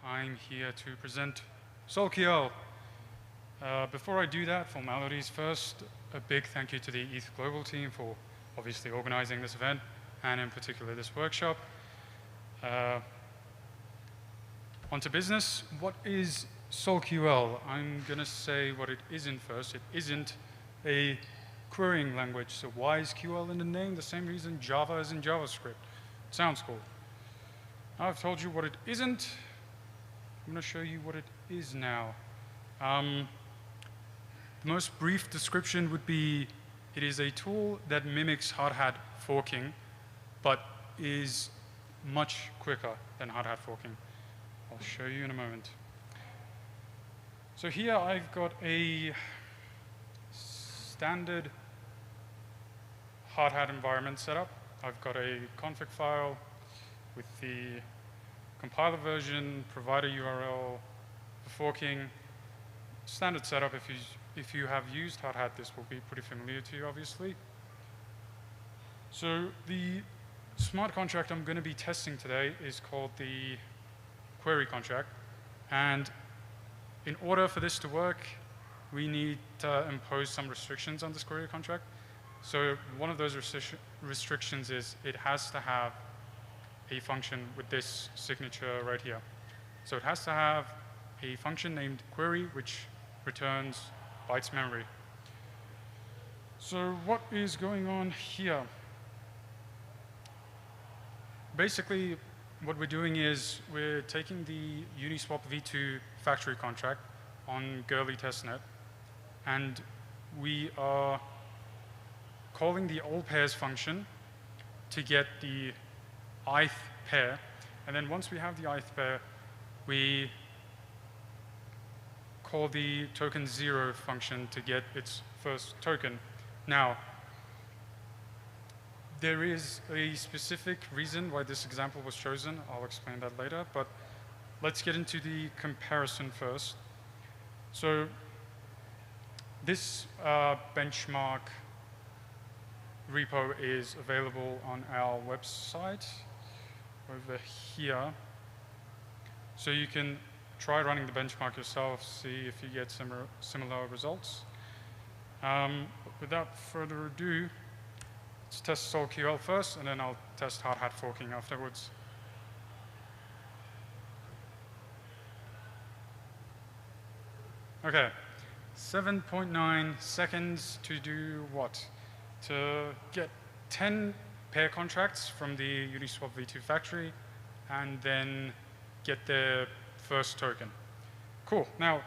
I'm here to present SolQL. Before I do that, formalities first. A big thank you to the ETH Global team for obviously organizing this event, and in particular this workshop. On to business. What is SolQL? I'm going to say what it isn't first. It isn't a querying language. So why is QL in the name? The same reason Java is in JavaScript. It sounds cool. Now I've told you what it isn't. I'm going to show you what it is now. The most brief description would be, it is a tool that mimics hard hat forking, but is much quicker than hard hat forking. I'll show you in a moment. So here I've got a standard hard hat environment set up. I've got a config file with the compiler version, provider URL, the forking, standard setup. If you have used hard hat, this will be pretty familiar to you, obviously. So the smart contract I'm going to be testing today is called the query contract. And in order for this to work, we need to impose some restrictions on this query contract. So one of those restrictions is it has to have a function with this signature right here. So it has to have a function named query, which returns bytes memory. So what is going on here? Basically, what we're doing is we're taking the Uniswap v2 factory contract on Goerli testnet, and we are calling the all pairs function to get the ith pair. And then once we have the ith pair, we call the token 0 function to get its first token. Now, there is a specific reason why this example was chosen. I'll explain that later, but let's get into the comparison first. So this benchmark repo is available on our website over here. So you can try running the benchmark yourself, see if you get similar results. Without further ado, let's test SolQL first, and then I'll test hard hat forking afterwards. Okay, 7.9 seconds to do what? To get 10 pair contracts from the Uniswap v2 factory, and then get their first token. Cool. Now,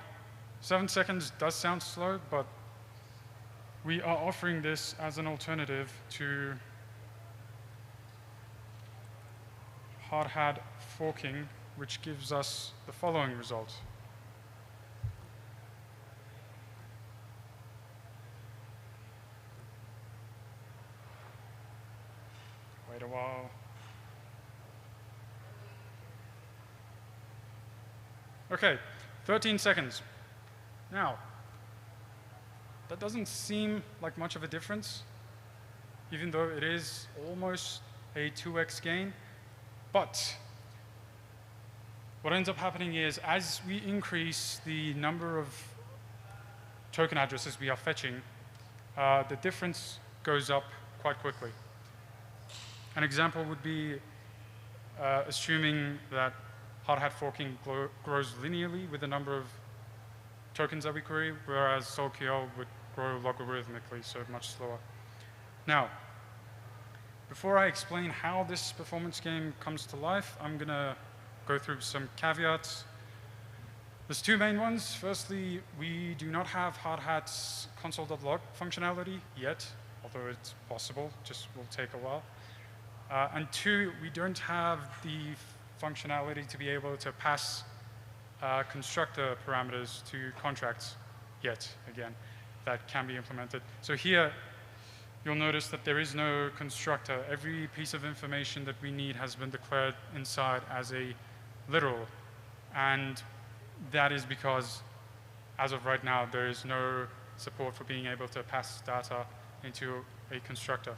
7 seconds does sound slow, but we are offering this as an alternative to hard hat forking, which gives us the following result. Wait a while. Okay, 13 seconds. Now, that doesn't seem like much of a difference, even though it is almost a 2x gain. But what ends up happening is, as we increase the number of token addresses we are fetching, the difference goes up quite quickly. An example would be assuming that hard hat forking grows linearly with the number of tokens that we query, whereas SolQL would grow logarithmically, so much slower. Now, before I explain how this performance game comes to life, I'm going to go through some caveats. There's two main ones. Firstly, we do not have hard hat's console.log functionality yet, although it's possible, just will take a while. And two, we don't have the functionality to be able to pass constructor parameters to contracts yet, again, that can be implemented. So here, you'll notice that there is no constructor. Every piece of information that we need has been declared inside as a literal. And that is because, as of right now, there is no support for being able to pass data into a constructor.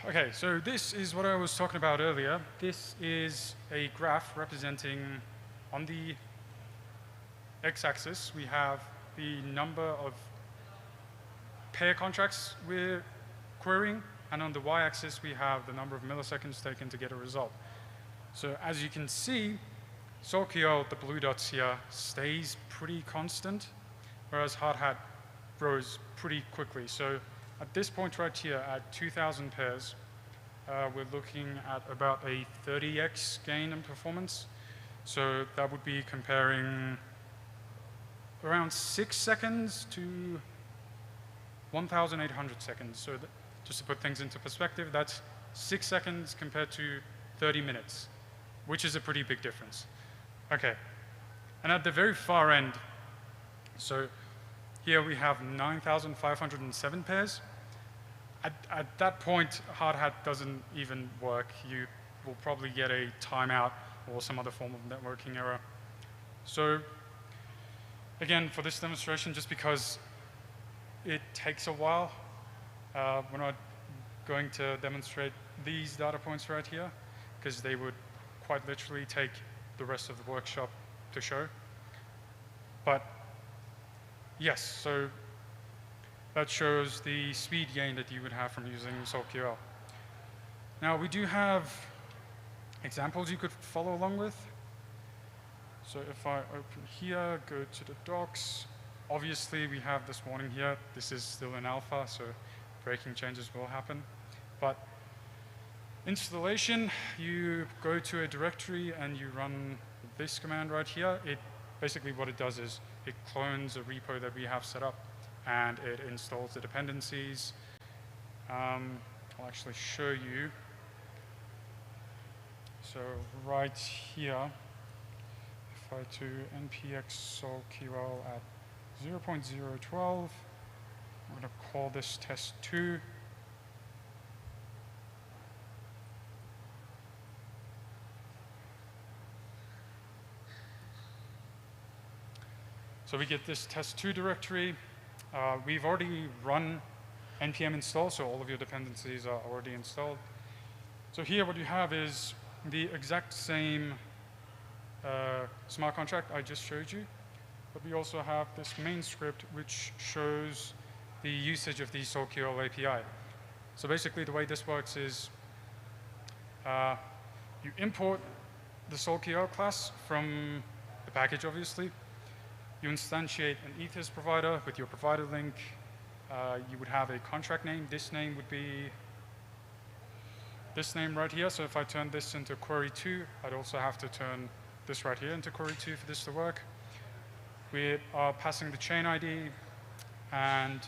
Okay, so this is what I was talking about earlier. This is a graph representing, on the x-axis, we have the number of pair contracts we're querying, and on the y-axis, we have the number of milliseconds taken to get a result. So as you can see, SolQL, the blue dots here, stays pretty constant, whereas hard hat grows pretty quickly. So at this point right here, at 2,000 pairs, we're looking at about a 30x gain in performance. So that would be comparing around 6 seconds to 1,800 seconds. So just to put things into perspective, that's 6 seconds compared to 30 minutes, which is a pretty big difference. Okay, and at the very far end, so here we have 9,507 pairs. At that point, hard hat doesn't even work. You will probably get a timeout or some other form of networking error. So again, for this demonstration, just because it takes a while, we're not going to demonstrate these data points right here, because they would quite literally take the rest of the workshop to show. But yes, so that shows the speed gain that you would have from using SolQL. Now, we do have examples you could follow along with. So if I open here, go to the docs, obviously we have this warning here. This is still in alpha, so breaking changes will happen. But installation, you go to a directory and you run this command right here. Basically what it does is it clones a repo that we have set up, and it installs the dependencies. I'll actually show you. So right here, if I do npx solql at 0.012, I'm going to call this test 2. So we get this test2 directory. We've already run npm install, so all of your dependencies are already installed. So here what you have is the exact same smart contract I just showed you, but we also have this main script which shows the usage of the SolQL API. So basically the way this works is you import the SolQL class from the package, obviously. You instantiate an ethers provider with your provider link. You would have a contract name. This name would be this name right here. So if I turn this into query 2, I'd also have to turn this right here into query 2 for this to work. We are passing the chain ID, and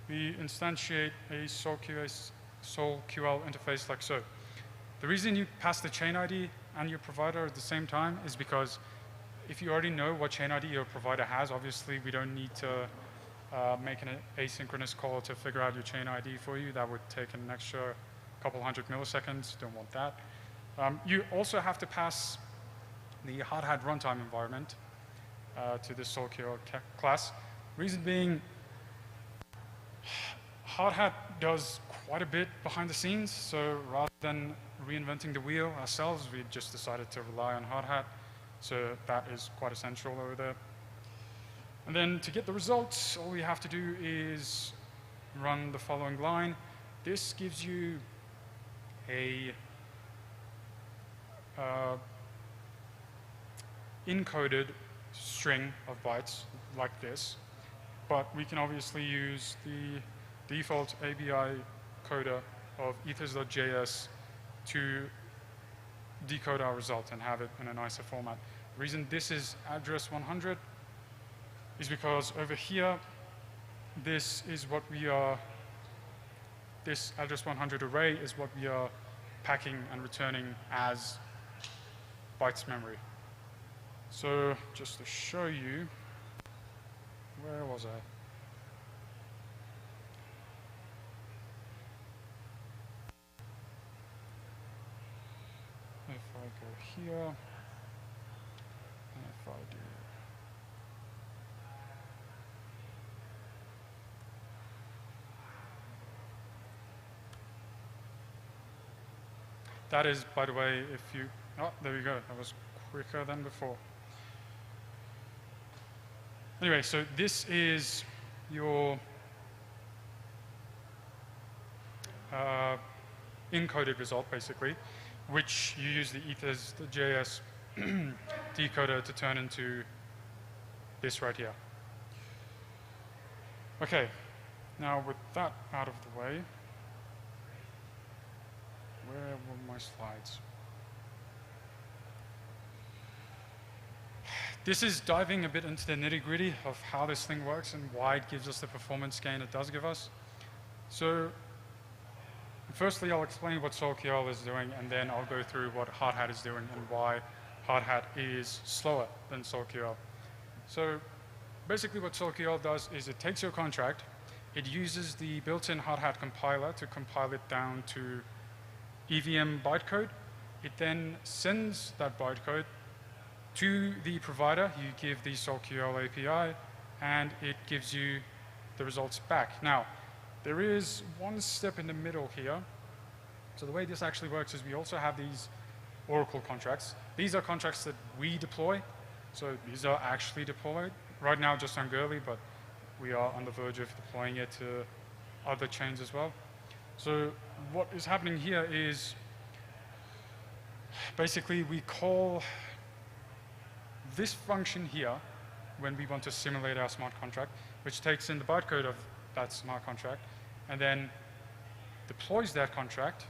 we instantiate a SolQL interface like so. The reason you pass the chain ID and your provider at the same time is because if you already know what chain ID your provider has, obviously we don't need to make an asynchronous call to figure out your chain ID for you. That would take an extra couple hundred milliseconds. Don't want that. You also have to pass the hard hat runtime environment to this SolQL class. Reason being, hard hat does quite a bit behind the scenes. So rather than reinventing the wheel ourselves, we just decided to rely on hard hat. So that is quite essential over there. And then to get the results, all we have to do is run the following line. This gives you a encoded string of bytes like this, but we can obviously use the default ABI coder of ethers.js to decode our result and have it in a nicer format. The reason this is address 100 is because over here, this address 100 array is what we are packing and returning as bytes memory. So just to show you, where was I? If I go here, and if I do that is, by the way, if you, oh, there you go, that was quicker than before. Anyway, so this is your encoded result, basically, which you use the ethers.js decoder to turn into this right here. Okay, now with that out of the way, where were my slides? This is diving a bit into the nitty-gritty of how this thing works and why it gives us the performance gain it does give us. So firstly, I'll explain what SolQL is doing, and then I'll go through what Hardhat is doing and why Hardhat is slower than SolQL. So basically what SolQL does is it takes your contract, it uses the built-in Hardhat compiler to compile it down to EVM bytecode. It then sends that bytecode to the provider. You give the SolQL API, and it gives you the results back. Now, there is one step in the middle here. So the way this actually works is we also have these Oracle contracts. These are contracts that we deploy. So these are actually deployed. Right now just on Gurley, but we are on the verge of deploying it to other chains as well. So what is happening here is basically we call this function here when we want to simulate our smart contract, which takes in the bytecode of that smart contract and then deploys that contract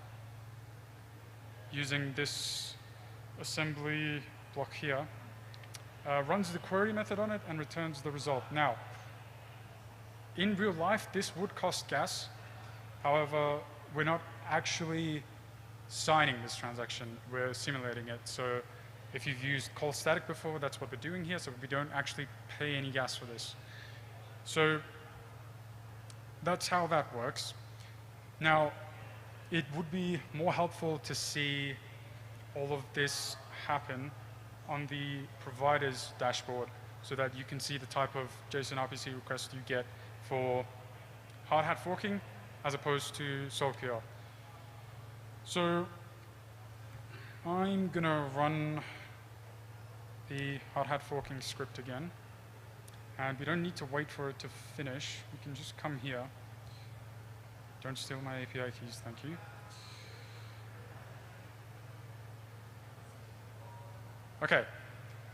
using this assembly block here, runs the query method on it and returns the result. Now, in real life, this would cost gas. However, we're not actually signing this transaction, we're simulating it. So if you've used call static before, that's what we're doing here, so we don't actually pay any gas for this. So that's how that works. Now, it would be more helpful to see all of this happen on the provider's dashboard so that you can see the type of JSON RPC request you get for Hardhat forking as opposed to SolQL. So I'm going to run the Hardhat forking script again. And we don't need to wait for it to finish. We can just come here. Don't steal my API keys, thank you. Okay,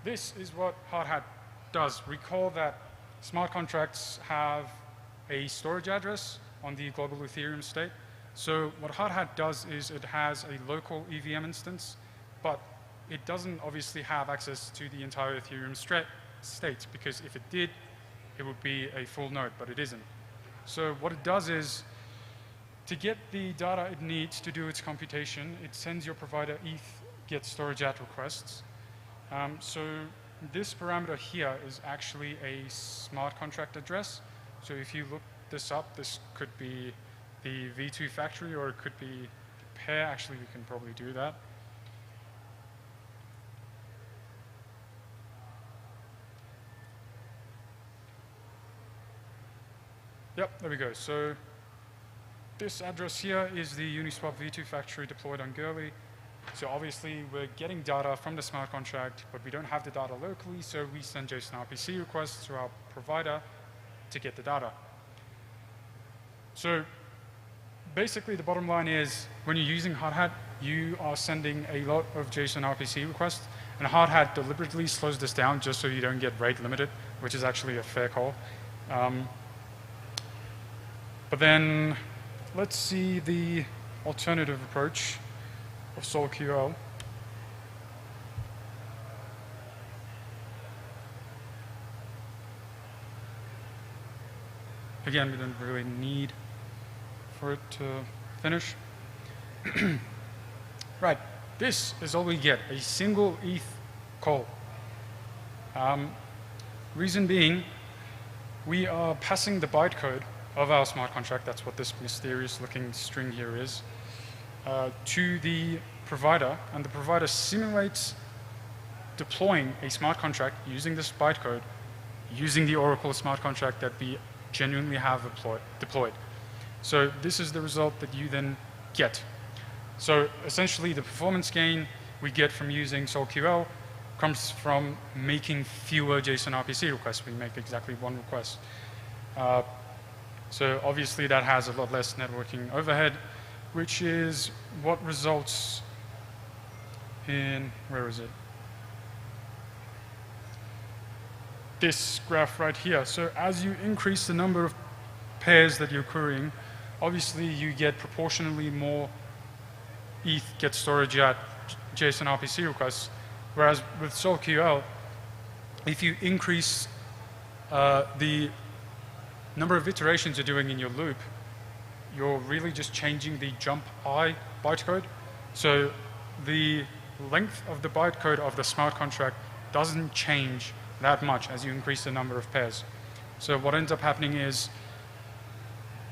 this is what Hardhat does. Recall that smart contracts have a storage address on the global Ethereum state. So what Hardhat does is it has a local EVM instance, but it doesn't obviously have access to the entire Ethereum state, because if it did, it would be a full node, but it isn't. So what it does is, to get the data it needs to do its computation, it sends your provider ETH get storage at requests. So this parameter here is actually a smart contract address. So if you look this up, this could be the V2 factory, or it could be the pair. Actually, we can probably do that. Yep, there we go. So this address here is the Uniswap V2 factory deployed on Gurley. So obviously, we're getting data from the smart contract, but we don't have the data locally, so we send JSON RPC requests to our provider to get the data. So basically, the bottom line is, when you're using Hardhat, you are sending a lot of JSON RPC requests, and Hardhat deliberately slows this down just so you don't get rate limited, which is actually a fair call. But then let's see the alternative approach of SolQL. Again, we don't really need for it to finish. Right, this is all we get, a single ETH call. Reason being, we are passing the bytecode of our smart contract, that's what this mysterious looking string here is, to the provider, and the provider simulates deploying a smart contract using this bytecode, using the Oracle smart contract that we genuinely have deployed. So this is the result that you then get. So essentially, the performance gain we get from using SolQL comes from making fewer JSON RPC requests. We make exactly one request. So obviously, that has a lot less networking overhead, which is what results in, where is it? This graph right here. So as you increase the number of pairs that you're querying, obviously you get proportionally more ETH get storage at JSON RPC requests, whereas with SolQL, if you increase the number of iterations you're doing in your loop, you're really just changing the jump I bytecode. So the length of the bytecode of the smart contract doesn't change that much as you increase the number of pairs. So what ends up happening is,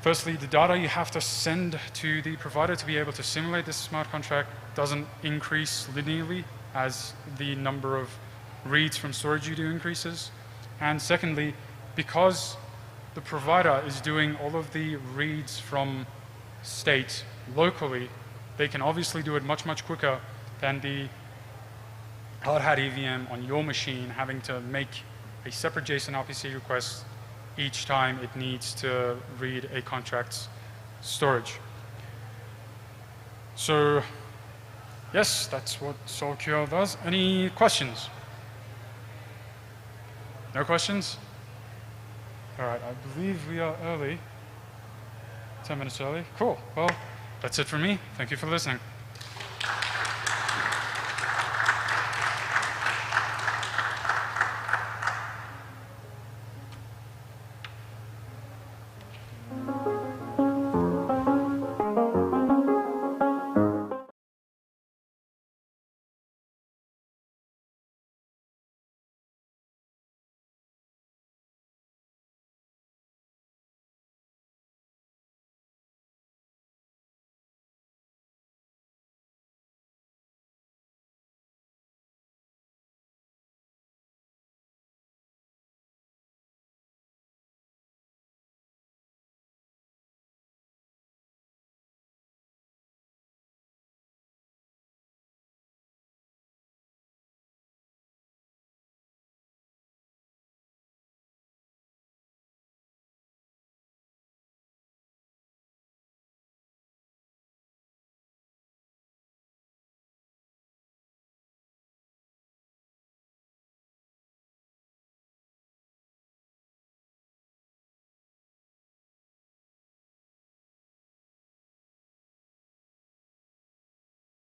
firstly, the data you have to send to the provider to be able to simulate this smart contract doesn't increase linearly as the number of reads from storage you do increases. And secondly, because the provider is doing all of the reads from state locally, they can obviously do it much, much quicker than the hard hat EVM on your machine having to make a separate JSON RPC request each time it needs to read a contract's storage. So yes, that's what SolQL does. Any questions? No questions? All right, I believe we are early. 10 minutes early. Cool. Well, that's it for me. Thank you for listening.